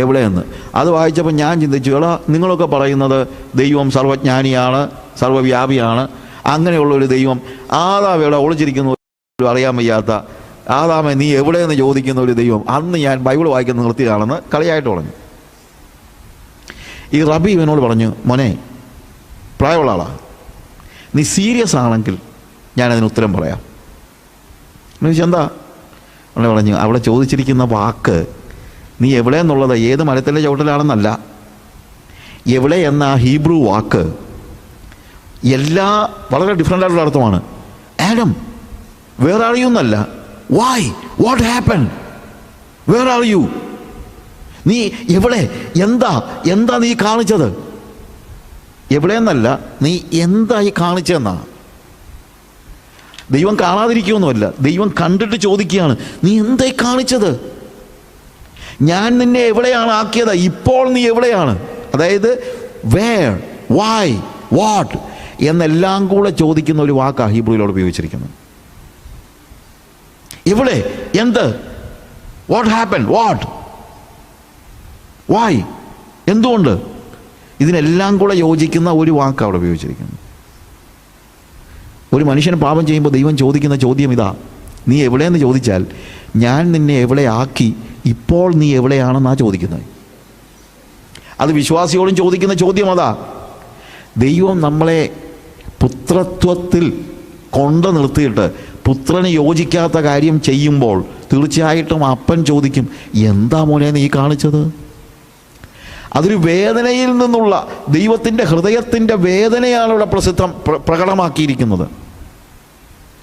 എവിടെയെന്ന്. അത് വായിച്ചപ്പോൾ ഞാൻ ചിന്തിച്ചു, എടാ നിങ്ങളൊക്കെ പറയുന്നത് ദൈവം സർവ്വജ്ഞാനിയാണ്, സർവ്വവ്യാപിയാണ്, അങ്ങനെയുള്ളൊരു ദൈവം ആദാം എവിടെ ഒളിച്ചിരിക്കുന്നു അറിയാൻ വയ്യാത്ത ആദാമേ നീ എവിടെയെന്ന് ചോദിക്കുന്ന ഒരു ദൈവം അന്ന് ഞാൻ ബൈബിൾ വായിക്കുന്ന നിർത്തിയതാണെന്ന് കളിയായിട്ട് പറഞ്ഞു. ഈ റബി ഇവനോട് പറഞ്ഞു, മോനെ പ്രായമുള്ള ആളാ, നീ സീരിയസ് ആണെങ്കിൽ ഞാനതിന് ഉത്തരം പറയാം. എന്ന് വെച്ചാൽ എന്താ? അവനെ പറഞ്ഞു, അവിടെ ചോദിച്ചിരിക്കുന്ന വാക്ക് നീ എവിടെയെന്നുള്ളത് ഏത് മരത്തിൻ്റെ ചുവട്ടിലാണെന്നല്ല. എവിടെ എന്ന ഹീബ്രു വാക്ക് എല്ലാ വളരെ ഡിഫറൻ്റ് ആയിട്ടുള്ള അർത്ഥമാണ്. ആഡം, വേർ ആർ യു എന്നല്ല, why, what happen, where are you, നീ എവിടെ, എന്താ നീ കാണിച്ചത്, എവിടെയെന്നല്ല, നീ എന്താ ഈ കാണിച്ചതെന്നാ. ദൈവം കാണാതിരിക്കുമൊന്നുമല്ല, ദൈവം കണ്ടിട്ട് ചോദിക്കുകയാണ്, നീ എന്തായി കാണിച്ചത്, ഞാൻ നിന്നെ എവിടെയാണ് ആക്കിയത്, ഇപ്പോൾ നീ എവിടെയാണ്. അതായത് വേർ, വൈ, വാട്ട് എന്നെല്ലാം കൂടെ ചോദിക്കുന്ന ഒരു വാക്കാണ് ഹീബ്രുവിലോട് ഉപയോഗിച്ചിരിക്കുന്നത്. എവിടെ, എന്ത്, വാട്ട് ഹാപ്പൻ, വാട്ട്, വൈ, എന്തുകൊണ്ട്, ഇതിനെല്ലാം കൂടെ യോജിക്കുന്ന ഒരു വാക്കാണ് അവിടെ ഉപയോഗിച്ചിരിക്കുന്നത്. ഒരു മനുഷ്യൻ പാപം ചെയ്യുമ്പോൾ ദൈവം ചോദിക്കുന്ന ചോദ്യം ഇതാ, നീ എവിടെയെന്ന് ചോദിച്ചാൽ ഞാൻ നിന്നെ എവിടെ ആക്കി, ഇപ്പോൾ നീ എവിടെയാണെന്നാണ് ചോദിക്കുന്നത്. അത് വിശ്വാസിയോടും ചോദിക്കുന്ന ചോദ്യം അതാ. ദൈവം നമ്മളെ പുത്രത്വത്തിൽ കൊണ്ടു നിർത്തിയിട്ട് പുത്രന് യോജിക്കാത്ത കാര്യം ചെയ്യുമ്പോൾ തീർച്ചയായിട്ടും അപ്പൻ ചോദിക്കും, എന്താ മോനെ നീ കാണിച്ചത്. അതൊരു വേദനയിൽ നിന്നുള്ള ദൈവത്തിൻ്റെ ഹൃദയത്തിൻ്റെ വേദനയാണ് ഇവിടെ പ്രകടമാക്കിയിരിക്കുന്നത്.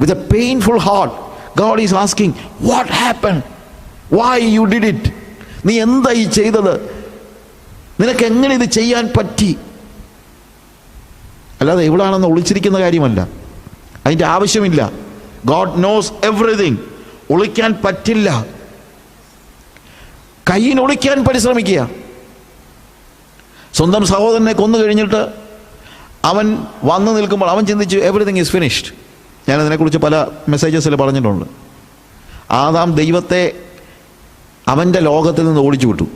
With a painful heart God is asking, what happened, why you did it, നീ എന്താ ഈ ചെയ്തത്, നിനക്ക് എങ്ങനെ ഇത് ചെയ്യാൻ പറ്റി. അല്ലാതെ എവിടാണെന്ന് ഒളിച്ചിരിക്കുന്ന കാര്യമല്ല, അതിൻ്റെ ആവശ്യമില്ല. God knows everything. ഒളിക്കാൻ പറ്റില്ല. കയ്യിന് ഒളിക്കാൻ പരിശ്രമിക്കുക. സ്വന്തം സഹോദരനെ കൊന്നു കഴിഞ്ഞിട്ട് അവൻ വന്നു നിൽക്കുമ്പോൾ അവൻ ചിന്തിച്ചു, എവറിത്തിങ് ഈസ് ഫിനിഷ്ഡ്. ഞാനതിനെക്കുറിച്ച് പല മെസ്സേജസിൽ പറഞ്ഞിട്ടുണ്ട്. ആദാം ദൈവത്തെ അവൻ്റെ ലോകത്തിൽ നിന്ന് ഓടിച്ചു വിട്ടു.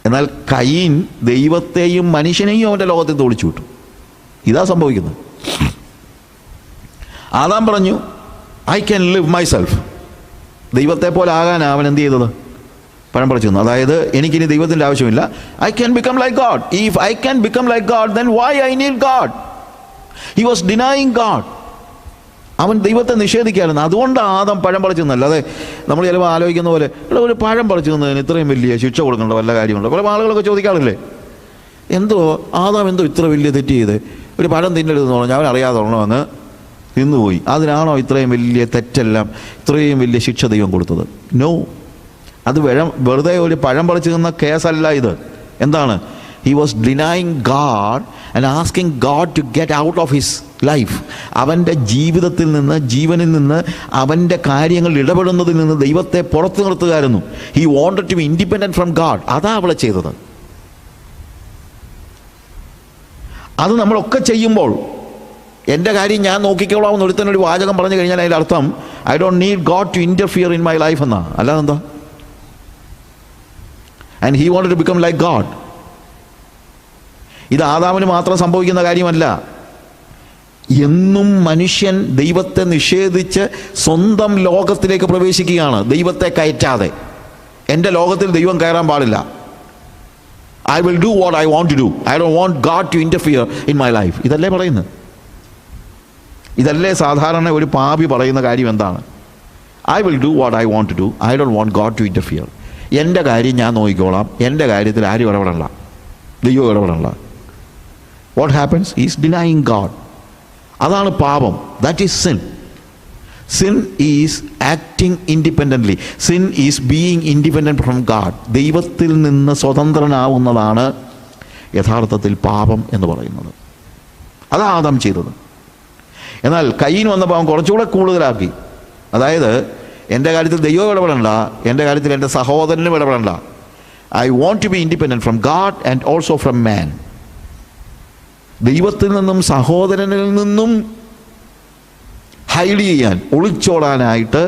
എന്നാൽ കയീൻ ദൈവത്തെയും മനുഷ്യനെയും അവൻ്റെ ലോകത്തിൽ നിന്ന് ഓടിച്ചു വിട്ടു. ഇതാ സംഭവിക്കുന്നത്. ആദാം പറഞ്ഞു, I can live my self. ദൈവത്തെ പോലെ ആകാനാണ് അവൻ എന്ത് ചെയ്തത്, പഴം പറിച്ചു തന്നു. അതായത് എനിക്കിനി ദൈവത്തിൻ്റെ ആവശ്യമില്ല. I can become like God. If I can become like God, then why I need God? He was denying God. അവൻ ദൈവത്തെ നിഷേധിക്കായിരുന്നു. അതുകൊണ്ടാണ് ആദം പഴം പറിച്ചു തന്നല്ല. അതെ, നമ്മൾ ചിലപ്പോൾ ആലോചിക്കുന്ന പോലെ ഇവിടെ ഒരു പഴം പറിച്ചു തന്നതിന് ഇത്രയും വലിയ ശിക്ഷ കൊടുക്കേണ്ട വല്ല കാര്യമുണ്ടോ? പല ആളുകളൊക്കെ ചോദിക്കാറില്ലേ, എന്തോ ആദാം എന്തോ ഇത്ര വലിയ തെറ്റ് ചെയ്ത് ഒരു പഴം തിന്നരുതെന്ന് പറഞ്ഞാൽ അവൻ അറിയാതെ അങ്ങ് തിന്നുപോയി. അതിനാണോ ഇത്രയും വലിയ തെറ്റെല്ലാം, ഇത്രയും വലിയ ശിക്ഷ ദൈവം കൊടുത്തത്? നോ, അത് വെറുതെ ഒരു പഴം പറിച്ചു തന്ന കേസല്ല ഇത്. എന്താണ്? He was denying God and asking God to get out of his life. അവൻ്റെ ജീവിതത്തിൽ നിന്ന്, ജീവനിൽ നിന്ന്, അവൻ്റെ കാര്യങ്ങളിൽ ഇടപെടുന്നതിൽ നിന്ന് ദൈവത്തെ പുറത്തു നിർത്തുകയായിരുന്നു. He wanted to be independent from God. അതാ അവളെ ചെയ്തത്. അത് നമ്മളൊക്കെ ചെയ്യുമ്പോൾ എൻ്റെ കാര്യം ഞാൻ നോക്കിക്കോളാമെന്ന് ഒരുത്തനൊരു വാചകം പറഞ്ഞു കഴിഞ്ഞാൽ അതിൻ്റെ അർത്ഥം I don't need God to interfere in my life എന്നാ. അല്ലാതെ എന്താ? And he wanted to become like God. ഇത് ആദാമിന് മാത്രം സംഭവിക്കുന്ന കാര്യമല്ല. എന്നും മനുഷ്യൻ ദൈവത്തെ നിഷേധിച്ച് സ്വന്തം ലോകത്തിലേക്ക് പ്രവേശിക്കുകയാണ്, ദൈവത്തെ കയറ്റാതെ. എൻ്റെ ലോകത്തിൽ ദൈവം കയറാൻ പാടില്ല. I will do what I want to do. I don't want God to interfere in my life. ഇതല്ലേ പറയുന്നത്? ഇതല്ലേ സാധാരണ ഒരു പാപി പറയുന്ന കാര്യം? എന്താണ്? I will do what I want to do. I don't want God to interfere. എൻ്റെ കാര്യം ഞാൻ നോക്കിക്കോളാം, എൻ്റെ കാര്യത്തിൽ ആരും ഇടപെടണ്ട, ദൈവം ഇടപെടണ്ട. What happens? He is denying God. അതാണ് പാപം. That is sin. Sin is acting independently. Sin is being independent from God. ദൈവത്തിൽ നിന്ന് സ്വതന്ത്രനാവുന്നതാണ് യഥാർത്ഥത്തിൽ പാപം എന്ന് പറയുന്നത്. അതാണ് ആദാം ചെയ്തത്. എന്നാൽ കയീൻ വന്നപ്പോൾ അവൻ കുറച്ചുകൂടെ കൂടുതലാക്കി. അതായത് എൻ്റെ കാര്യത്തിൽ ദൈവം ഇടപെടണ്ട, എൻ്റെ കാര്യത്തിൽ എൻ്റെ സഹോദരനും ഇടപെടണ്ട. I want to be independent from God and also from man. ദൈവത്തിൽ നിന്നും സഹോദരനിൽ നിന്നും ഹൈഡ് ചെയ്യാൻ, ഒളിച്ചോടാനായിട്ട്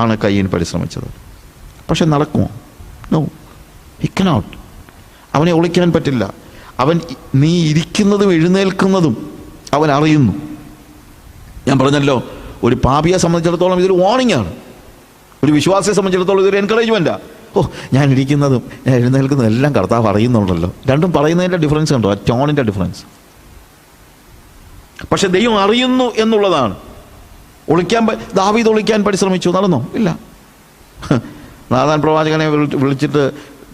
ആണ് കയീൻ പരിശ്രമിച്ചത്. പക്ഷെ നടക്കുമോ? No, he cannot. അവനെ ഒളിക്കാൻ പറ്റില്ല. അവൻ നീ ഇരിക്കുന്നതും എഴുന്നേൽക്കുന്നതും അവൻ അറിയുന്നു. ഞാൻ പറഞ്ഞല്ലോ, ഒരു പാപിയെ സംബന്ധിച്ചിടത്തോളം ഇതൊരു വാർണിംഗ് ആണ്. ഒരു വിശ്വാസിയെ സംബന്ധിച്ചിടത്തോളം ഇതൊരു എൻകറേജ്മെൻറ്റാണ്. ഓ, ഞാൻ ഇരിക്കുന്നതും ഞാൻ എഴുന്നേൽക്കുന്നതും എല്ലാം കർത്താവ് അറിയുന്നുണ്ടല്ലോ. രണ്ടും പറയുന്നതിൻ്റെ ഡിഫറൻസ് ഉണ്ടോ? ആ ടോണിൻ്റെ ഡിഫറൻസ്. പക്ഷെ ദൈവം അറിയുന്നു എന്നുള്ളതാണ്. ദാവീദ് ഒളിക്കാൻ പരിശ്രമിച്ചു, നടന്നോ? ഇല്ല. നാഥാൻ പ്രവാചകനെ വിളിച്ചിട്ട്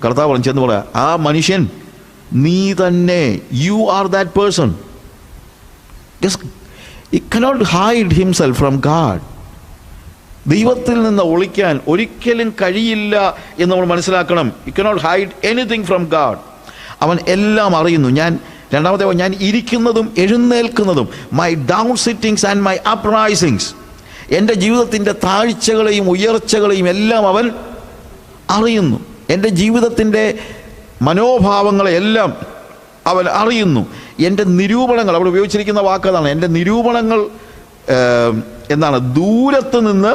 കർത്താവ് ചെന്ന് പറയാം, ആ മനുഷ്യൻ നീ തന്നെ, you are that person. He cannot hide himself from God. ദൈവത്തിൽ നിന്ന് ഒളിക്കാൻ ഒരിക്കലും കഴിയില്ല എന്ന് നമ്മൾ മനസ്സിലാക്കണം. He cannot hide anything from God. അവൻ എല്ലാം അറിയുന്നു. ഞാൻ ഇരിക്കുന്നതും എഴുന്നേൽക്കുന്നതും, my down sittings and my up risings, എൻ്റെ ജീവിതത്തിൻ്റെ താഴ്ചകളെയും ഉയർച്ചകളെയും എല്ലാം അവൻ അറിയുന്നു. എൻ്റെ ജീവിതത്തിൻ്റെ മനോഭാവങ്ങളെല്ലാം അവൻ അറിയുന്നു. എൻ്റെ നിരൂപണങ്ങൾ, അവിടെ ഉപയോഗിച്ചിരിക്കുന്ന വാക്കതാണ്, എൻ്റെ നിരൂപണങ്ങൾ എന്താണ്, ദൂരത്ത് നിന്ന്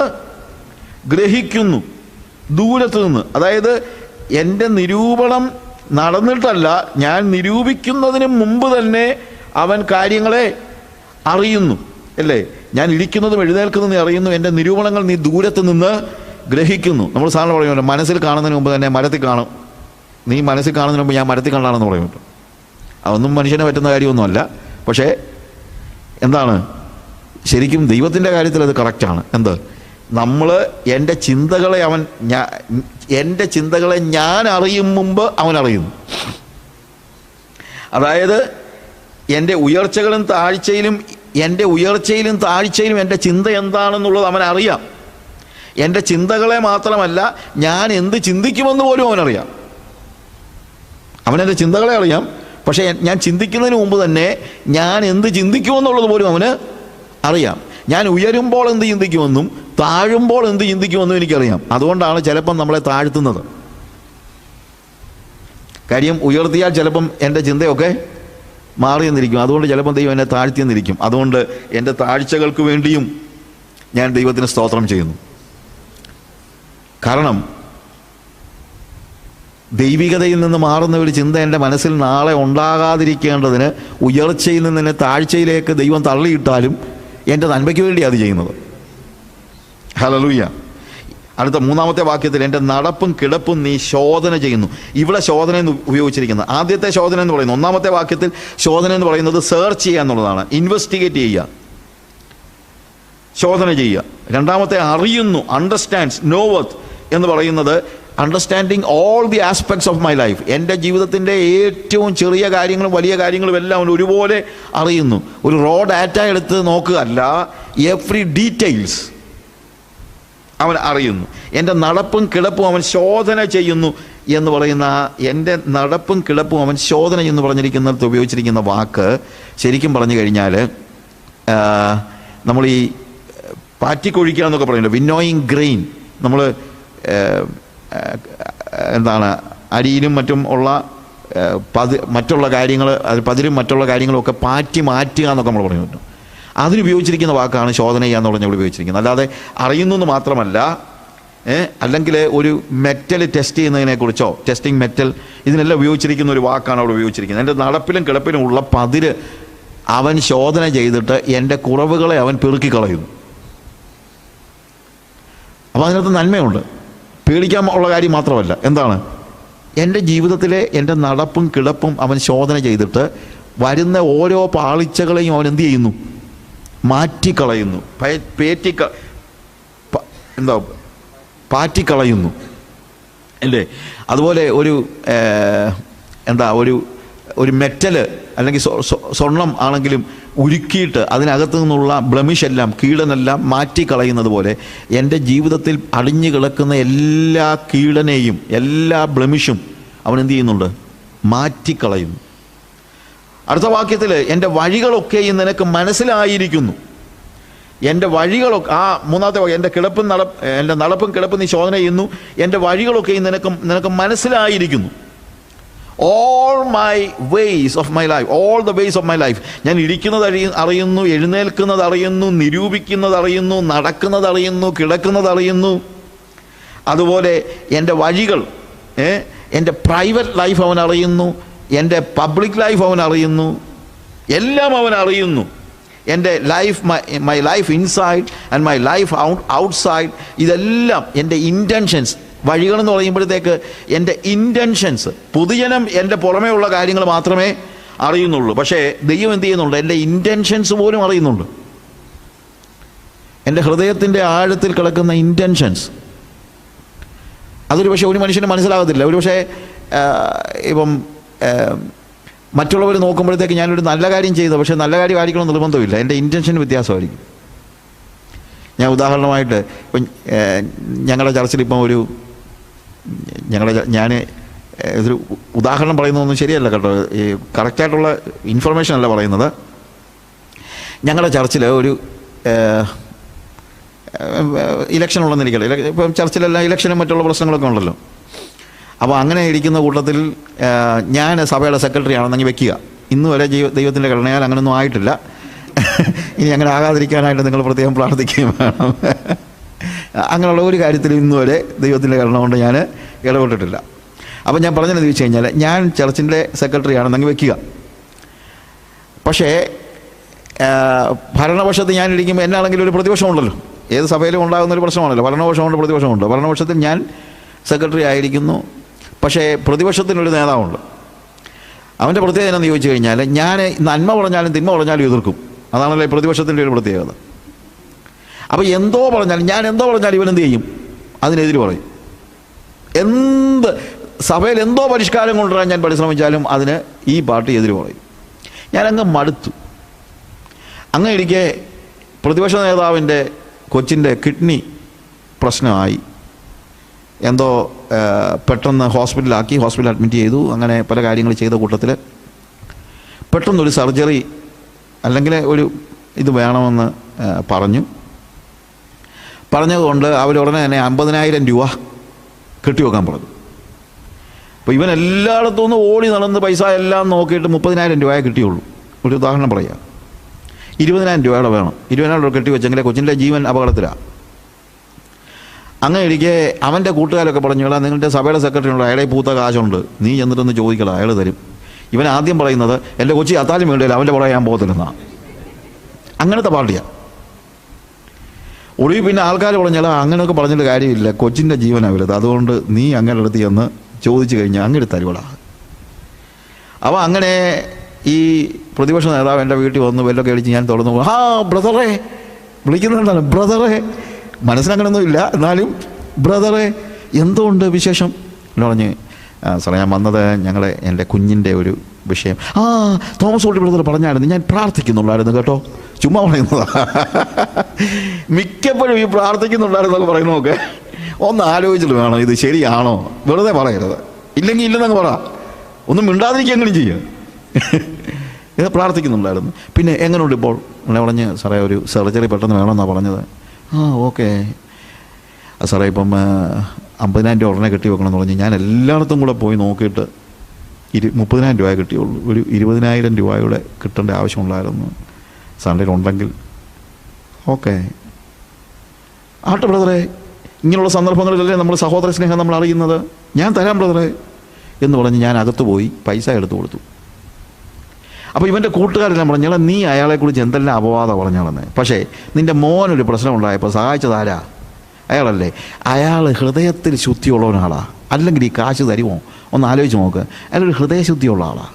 ഗ്രഹിക്കുന്നു. ദൂരത്ത് നിന്ന്, അതായത് എൻ്റെ നിരൂപണം നടന്നിട്ടല്ല, ഞാൻ നിരൂപിക്കുന്നതിന് മുമ്പ് തന്നെ അവൻ കാര്യങ്ങളെ അറിയുന്നു, അല്ലേ? ഞാൻ ഇരിക്കുന്നതും എഴുന്നേൽക്കുന്നതും നീ അറിയുന്നു, എൻ്റെ നിരൂപണങ്ങൾ നീ ദൂരത്ത് നിന്ന് ഗ്രഹിക്കുന്നു. നമ്മൾ സാധാരണ പറയുമല്ലോ, മനസ്സിൽ കാണുന്നതിന് മുമ്പ് തന്നെ മരത്തിൽ കാണും. നീ മനസ്സിൽ കാണുന്നതിന് മുമ്പ് ഞാൻ മരത്തിൽ കാണാണെന്ന് പറയും. അതൊന്നും മനുഷ്യന് പറ്റുന്ന കാര്യമൊന്നുമല്ല. പക്ഷേ എന്താണ്, ശരിക്കും ദൈവത്തിൻ്റെ കാര്യത്തിൽ അത് കറക്റ്റാണ്. എന്ത്, നമ്മൾ എൻ്റെ ചിന്തകളെ ഞാൻ അറിയും മുമ്പ് അവൻ അറിയുന്നു. അതായത് എൻ്റെ ഉയർച്ചയിലും താഴ്ചയിലും എൻ്റെ ചിന്ത എന്താണെന്നുള്ളത് അവൻ അറിയാം. എൻ്റെ ചിന്തകളെ മാത്രമല്ല, ഞാൻ എന്ത് ചിന്തിക്കുമെന്ന് പോലും അവനറിയാം. അവനെൻ്റെ ചിന്തകളെ അറിയാം, പക്ഷേ ഞാൻ ചിന്തിക്കുന്നതിന് മുമ്പ് തന്നെ ഞാൻ എന്ത് ചിന്തിക്കുമെന്നുള്ളത് പോലും അവന് അറിയാം. ഞാൻ ഉയരുമ്പോൾ എന്ത് ചിന്തിക്കുമെന്നും താഴുമ്പോൾ എന്ത് ചിന്തിക്കുമെന്നും എനിക്കറിയാം. അതുകൊണ്ടാണ് ചിലപ്പം നമ്മളെ താഴ്ത്തുന്നത്. കാര്യം ഉയർത്തിയാൽ ചിലപ്പം എൻ്റെ ചിന്തയൊക്കെ മാറിയെന്നിരിക്കും. അതുകൊണ്ട് ചിലപ്പം ദൈവം എന്നെ താഴ്ത്തിയെന്നിരിക്കും. അതുകൊണ്ട് എൻ്റെ താഴ്ചകൾക്ക് വേണ്ടിയും ഞാൻ ദൈവത്തിന് സ്തോത്രം ചെയ്യുന്നു. കാരണം ദൈവികതയിൽ നിന്ന് മാറുന്ന ഒരു ചിന്ത എൻ്റെ മനസ്സിൽ നാളെ ഉണ്ടാകാതിരിക്കേണ്ടതിന് ഉയർച്ചയിൽ നിന്ന് എന്നെ താഴ്ചയിലേക്ക് ദൈവം തള്ളിയിട്ടാലും എൻ്റെ നന്മയ്ക്ക് വേണ്ടി അത് ചെയ്യുന്നത്. ഹല്ലേലൂയ. അടുത്ത 3-ാമത്തെ വാക്യത്തിൽ എൻ്റെ നടപ്പും കിടപ്പും നീ ശോധന ചെയ്യുന്നു. ഇവിടെ ശോധന എന്ന് ഉപയോഗിച്ചിരിക്കുന്നത്. ആദ്യത്തെ ശോധന എന്ന് പറയുന്നത്, 1-ാമത്തെ വാക്യത്തിൽ ശോധന എന്ന് പറയുന്നത് സെർച്ച് ചെയ്യുക എന്നുള്ളതാണ്, ഇൻവെസ്റ്റിഗേറ്റ് ചെയ്യുക, ശോധന ചെയ്യുക. 2-ാമത്തെ അറിയുന്നു, അണ്ടർസ്റ്റാൻഡ്സ്, നോവത്ത് എന്ന് പറയുന്നത് understanding all the aspects of my life. എൻ്റെ ജീവിതത്തിൻ്റെ ഏറ്റവും ചെറിയ കാര്യങ്ങളും വലിയ കാര്യങ്ങളും എല്ലാം അവൻ ഒരുപോലെ അറിയുന്നു. ഒരു റോ ഡാറ്റ എടുത്ത് നോക്കുകയല്ല, എവ്രി ഡീറ്റെയിൽസ് അവൻ അറിയുന്നു. എൻ്റെ നടപ്പും കിടപ്പും അവൻ ശോധന ചെയ്യുന്നു എന്ന് പറയുന്ന എൻ്റെ നടപ്പും കിടപ്പും അവൻ ശോധന എന്ന് പറഞ്ഞിരിക്കുന്നിടത്ത് ഉപയോഗിച്ചിരിക്കുന്ന വാക്ക് ശരിക്കും പറഞ്ഞു കഴിഞ്ഞാൽ നമ്മൾ ഈ പാറ്റിക്കൊഴിക്കുക എന്നൊക്കെ പറയുന്നത്, വിന്നോയിങ് ഗ്രെയിൻ. നമ്മൾ എന്താണ്, അരിയിലും മറ്റും ഉള്ള മറ്റുള്ള കാര്യങ്ങൾ, പതിരും മറ്റുള്ള കാര്യങ്ങളൊക്കെ പാറ്റി മാറ്റുക എന്നൊക്കെ നമ്മൾ പറഞ്ഞു. അതിനുപയോഗിച്ചിരിക്കുന്ന വാക്കാണ് ശോധന ചെയ്യുക എന്ന് പറഞ്ഞാൽ ഉപയോഗിച്ചിരിക്കുന്നത്. അല്ലാതെ അറിയുന്നു എന്ന് മാത്രമല്ല, അല്ലെങ്കിൽ ഒരു മെറ്റൽ ടെസ്റ്റ് ചെയ്യുന്നതിനെക്കുറിച്ചോ, ടെസ്റ്റിംഗ് മെറ്റൽ, ഇതിനെല്ലാം ഉപയോഗിച്ചിരിക്കുന്ന ഒരു വാക്കാണ് അവിടെ ഉപയോഗിച്ചിരിക്കുന്നത്. എൻ്റെ നടപ്പിലും കിടപ്പിലും ഉള്ള പതിര് അവൻ ശോധന ചെയ്തിട്ട് എൻ്റെ കുറവുകളെ അവൻ പെറുക്കിക്കളയുന്നു. അപ്പോൾ അതിനകത്ത് നന്മയുണ്ട്. പേടിക്കാൻ ഉള്ള കാര്യം മാത്രമല്ല, എന്താണ്, എൻ്റെ ജീവിതത്തിലെ എൻ്റെ നടപ്പും കിടപ്പും അവൻ ശോധന ചെയ്തിട്ട് വരുന്ന ഓരോ പാളിച്ചകളെയും അവൻ എന്ത് ചെയ്യുന്നു, മാറ്റിക്കളയുന്നു, പാറ്റിക്കളയുന്നു, അല്ലേ? അതുപോലെ ഒരു മെറ്റല് അല്ലെങ്കിൽ സ്വർണം ആണെങ്കിലും ഉരുക്കിയിട്ട് അതിനകത്തു നിന്നുള്ള ബ്ലമിഷെല്ലാം, കീടനെല്ലാം മാറ്റിക്കളയുന്നത് പോലെ എൻ്റെ ജീവിതത്തിൽ അടിഞ്ഞു കിടക്കുന്ന എല്ലാ കീടനെയും എല്ലാ ബ്ലമിഷും അവൻ എന്ത് ചെയ്യുന്നുണ്ട്, മാറ്റിക്കളയുന്നു. അടുത്ത വാക്യത്തിൽ എൻ്റെ വഴികളൊക്കെയും നിനക്ക് മനസ്സിലായിരിക്കുന്നു. എൻ്റെ വഴികളൊക്കെ, 3-ാമത്തെ വാക്യം, എൻ്റെ നടപ്പും കിടപ്പും നീ ശോധന ചെയ്യുന്നു, എൻ്റെ വഴികളൊക്കെയും നിനക്ക് മനസ്സിലായിരിക്കുന്നു. All my ways of my life, all the ways of my life. ഞാൻ ഇരിക്കുന്നത് അറിയുന്നു, എഴുന്നേൽക്കുന്നത് അറിയുന്നു, നിരൂപിക്കുന്നത് അറിയുന്നു, നടക്കുന്നത് അറിയുന്നു, കിടക്കുന്നത് അറിയുന്നു. അതുപോലെ എൻ്റെ വഴികൾ, എൻ്റെ പ്രൈവറ്റ് ലൈഫ് അവൻ അറിയുന്നു, എൻ്റെ പബ്ലിക് ലൈഫ് അവൻ അറിയുന്നു, എല്ലാം അവൻ അറിയുന്നു. എൻ്റെ life, my life inside and my life outside, ഇതെല്ലാം എൻ്റെ ഇൻറ്റൻഷൻസ്. വഴികളെന്ന് പറയുമ്പോഴത്തേക്ക് എൻ്റെ ഇൻറ്റൻഷൻസ്, പൊതുജനം എൻ്റെ പുറമേ ഉള്ള കാര്യങ്ങൾ മാത്രമേ അറിയുന്നുള്ളൂ. പക്ഷേ ദൈവം എന്ത് ചെയ്യുന്നുണ്ട്, എൻ്റെ ഇൻറ്റൻഷൻസ് പോലും അറിയുന്നുണ്ട്. എൻ്റെ ഹൃദയത്തിൻ്റെ ആഴത്തിൽ കിടക്കുന്ന ഇൻറ്റൻഷൻസ്, അതൊരു പക്ഷേ ഒരു മനുഷ്യന് മനസ്സിലാകത്തില്ല. ഒരു പക്ഷേ ഇപ്പം മറ്റുള്ളവർ നോക്കുമ്പോഴത്തേക്ക് ഞാനൊരു നല്ല കാര്യം ചെയ്തു, പക്ഷേ നല്ല കാര്യമായിരിക്കണം നിർബന്ധമില്ല, എൻ്റെ ഇൻറ്റൻഷൻ വ്യത്യാസമായിരിക്കും. ഞാൻ ഉദാഹരണമായിട്ട് ഇപ്പം ഞങ്ങളുടെ ചർച്ചിലിപ്പം ഞാൻ ഇതൊരു ഉദാഹരണം പറയുന്നതൊന്നും ശരിയല്ല കേട്ടോ, ഈ കറക്റ്റായിട്ടുള്ള ഇൻഫർമേഷൻ അല്ല പറയുന്നത്. ഞങ്ങളുടെ ചർച്ചിൽ ഒരു ഇലക്ഷൻ ഉള്ളെന്നിരിക്കട്ടെ, ഇപ്പം ചർച്ചിലെല്ലാം ഇലക്ഷനും മറ്റുള്ള പ്രശ്നങ്ങളൊക്കെ ഉണ്ടല്ലോ. അപ്പോൾ അങ്ങനെ ഇരിക്കുന്ന കൂട്ടത്തിൽ ഞാൻ സഭയുടെ സെക്രട്ടറി ആണെന്നെങ്കിൽ വെക്കുക. ഇന്ന് വരെ ദൈവത്തിൻ്റെ കരുണയാൽ അങ്ങനെയൊന്നും ആയിട്ടില്ല. ഇനി അങ്ങനെ ആകാതിരിക്കാനായിട്ട് നിങ്ങൾ പ്രത്യേകം പ്രാർത്ഥിക്കുകയും വേണം. അങ്ങനെയുള്ള ഒരു കാര്യത്തിലും ഇന്ന് വരെ ദൈവത്തിൻ്റെ കരുണ കൊണ്ട് ഞാൻ ഇടപെട്ടിട്ടില്ല. അപ്പോൾ ഞാൻ പറഞ്ഞതെന്ന് ചോദിച്ചു കഴിഞ്ഞാൽ, ഞാൻ ചർച്ചിൻ്റെ സെക്രട്ടറി ആണെന്നെങ്കിൽ വെക്കുക. പക്ഷേ ഭരണപക്ഷത്ത് ഞാനിരിക്കുമ്പോൾ എന്നാണെങ്കിലും ഒരു പ്രതിപക്ഷമുണ്ടല്ലോ, ഏത് സഭയിലും ഉണ്ടാകുന്നൊരു പ്രശ്നമാണല്ലോ, ഭരണപക്ഷമുണ്ട് പ്രതിപക്ഷമുണ്ട്. ഭരണപക്ഷത്തിൽ ഞാൻ സെക്രട്ടറി ആയിരിക്കുന്നു, പക്ഷേ പ്രതിപക്ഷത്തിനൊരു നേതാവുണ്ട്. അവൻ്റെ പ്രത്യേകത എന്നാന്ന് ചോദിച്ചു കഴിഞ്ഞാൽ, ഞാൻ നന്മ പറഞ്ഞാലും തിന്മ പറഞ്ഞാലും എതിർക്കും. അതാണല്ലോ പ്രതിപക്ഷത്തിൻ്റെ ഒരു പ്രത്യേകത. അപ്പോൾ എന്തോ പറഞ്ഞാലും, ഞാൻ എന്തോ പറഞ്ഞാലും ഇവനെന്ത് ചെയ്യും? അതിനെതിര് പറയും. എന്ത് സഭയിൽ എന്തോ പരിഷ്കാരം കൊണ്ടുവരാൻ ഞാൻ പരിശ്രമിച്ചാലും അതിന് ഈ പാർട്ടി എതിര് പറയും. ഞാനങ്ങ് മടുത്തു. അങ്ങ് ഇരിക്കെ പ്രതിപക്ഷ നേതാവിൻ്റെ കൊച്ചിൻ്റെ കിഡ്നി പ്രശ്നമായി, എന്തോ പെട്ടെന്ന് ഹോസ്പിറ്റൽ അഡ്മിറ്റ് ചെയ്തു. അങ്ങനെ പല കാര്യങ്ങൾ ചെയ്ത കൂട്ടത്തിൽ പെട്ടെന്നൊരു സർജറി അല്ലെങ്കിൽ ഒരു ഇത് വേണമെന്ന് പറഞ്ഞതുകൊണ്ട് അവരുടനെ തന്നെ 50,000 രൂപ കെട്ടിവെക്കാൻ പറഞ്ഞു. അപ്പോൾ ഇവൻ എല്ലായിടത്തു നിന്ന് ഓടി നടന്ന് പൈസ എല്ലാം നോക്കിയിട്ട് 30,000 രൂപയെ കിട്ടിയുള്ളൂ. ഒരു ഉദാഹരണം പറയാം. 20,000 രൂപയുടെ വേണം. 20,000 രൂപ കെട്ടിവെച്ചെങ്കിൽ കൊച്ചിൻ്റെ ജീവൻ അപകടത്തിലാണ്. അങ്ങനെ ഇരിക്കെ അവൻ്റെ കൂട്ടുകാരൊക്കെ പറഞ്ഞു, നിങ്ങളുടെ സഭയുടെ സെക്രട്ടറി ഉണ്ട്, അയാളെ പൂത്ത കാശുണ്ട്, നീ ചെന്നിട്ടൊന്ന് ചോദിക്കണം, അയാൾ തരും. ഇവൻ ആദ്യം പറയുന്നത് എൻ്റെ കൊച്ചി അത്താലും വേണ്ടിയില്ല, അവൻ്റെ പുറകെ ഞാൻ പോകത്തില്ലെന്നാണ്. അങ്ങനത്തെ പാർട്ടിയാണ്. ഒടുവിൽ പിന്നെ ആൾക്കാർ പറഞ്ഞാൽ അങ്ങനെയൊക്കെ പറഞ്ഞിട്ട് കാര്യമില്ല, കൊച്ചിൻ്റെ ജീവനാണ് വലുത്, അതുകൊണ്ട് നീ അങ്ങനെ അടുത്ത് ചെന്ന് ചോദിച്ചു കഴിഞ്ഞാൽ അങ്ങനെ തരുവടാ. അപ്പോൾ അങ്ങനെ ഈ പ്രതിപക്ഷ നേതാവ് എൻ്റെ വീട്ടിൽ വന്ന് വെല്ലൊക്കെ അടിച്ച് ഞാൻ തുറന്നു, ബ്രദറെ വിളിക്കുന്നുണ്ടല്ലോ, ബ്രദറെ, മനസ്സിലങ്ങനൊന്നും ഇല്ല, എന്നാലും ബ്രദറെ എന്തുകൊണ്ട് വിശേഷം എന്ന് പറഞ്ഞ്, സാറേ ഞാൻ വന്നത് എൻ്റെ കുഞ്ഞിൻ്റെ ഒരു വിഷയം. തോമസ് ഊട്ടി ബ്രദർ പറഞ്ഞായിരുന്നു, ഞാൻ പ്രാർത്ഥിക്കുന്നുണ്ടായിരുന്നു കേട്ടോ, ചുമ്മാ പറയുന്നതാ. മിക്കപ്പോഴും ഈ പ്രാർത്ഥിക്കുന്നുണ്ടായിരുന്നൊക്കെ പറയുന്നതൊക്കെ ഒന്ന് ആലോചിച്ചിട്ട് വേണം, ഇത് ശരിയാണോ, വെറുതെ പറയരുത്. ഇല്ലെങ്കിൽ ഇല്ലെന്നങ്ങ് പറ, ഒന്നും മിണ്ടാതിരിക്കുകയെങ്കിലും ചെയ്യുക. ഇത് പ്രാർത്ഥിക്കുന്നുണ്ടായിരുന്നു. പിന്നെ എങ്ങനെയുണ്ട് ഇപ്പോൾ എന്നെ പറഞ്ഞ്, സാറേ ഒരു സർജറി പെട്ടെന്ന് വേണമെന്നാണ് പറഞ്ഞത്. ഓക്കെ സാറേ, ഇപ്പം 50,000 രൂപ ഉടനെ കെട്ടി വെക്കണമെന്ന് പറഞ്ഞ് ഞാൻ എല്ലായിടത്തും കൂടെ പോയി നോക്കിയിട്ട് 30,000 രൂപ കിട്ടിയുള്ളൂ. ഒരു 20,000 രൂപയുടെ കിട്ടേണ്ട ആവശ്യമുണ്ടായിരുന്നു. സാറിൻ്റെ ഉണ്ടെങ്കിൽ ഓക്കെ ആട്ടെ ബ്രദറെ, ഇങ്ങനെയുള്ള സന്ദർഭങ്ങളിലല്ലേ നമ്മൾ സഹോദര സ്നേഹം നമ്മൾ അറിയുന്നത്, ഞാൻ തരാം ബ്രദറെ എന്ന് പറഞ്ഞ് ഞാൻ അകത്ത് പോയി പൈസ എടുത്തു കൊടുത്തു. അപ്പോൾ ഇവൻ്റെ കൂട്ടുകാരെല്ലാം പറഞ്ഞാൽ, നീ അയാളെക്കുറിച്ച് എന്തെല്ലാം അപവാദം പറഞ്ഞാളെന്ന്. പക്ഷേ നിൻ്റെ മോനൊരു പ്രശ്നം ഉണ്ടായപ്പോൾ സഹായിച്ചതാരാ? അയാളല്ലേ. അയാൾ ഹൃദയത്തിൽ ശുദ്ധിയുള്ള ഒരാളാണ്, അല്ലെങ്കിൽ ഈ കാശ് തരുമോ? ഒന്ന് ആലോചിച്ച് നോക്ക്. അയാളൊരു ഹൃദയശുദ്ധിയുള്ള ആളാണ്.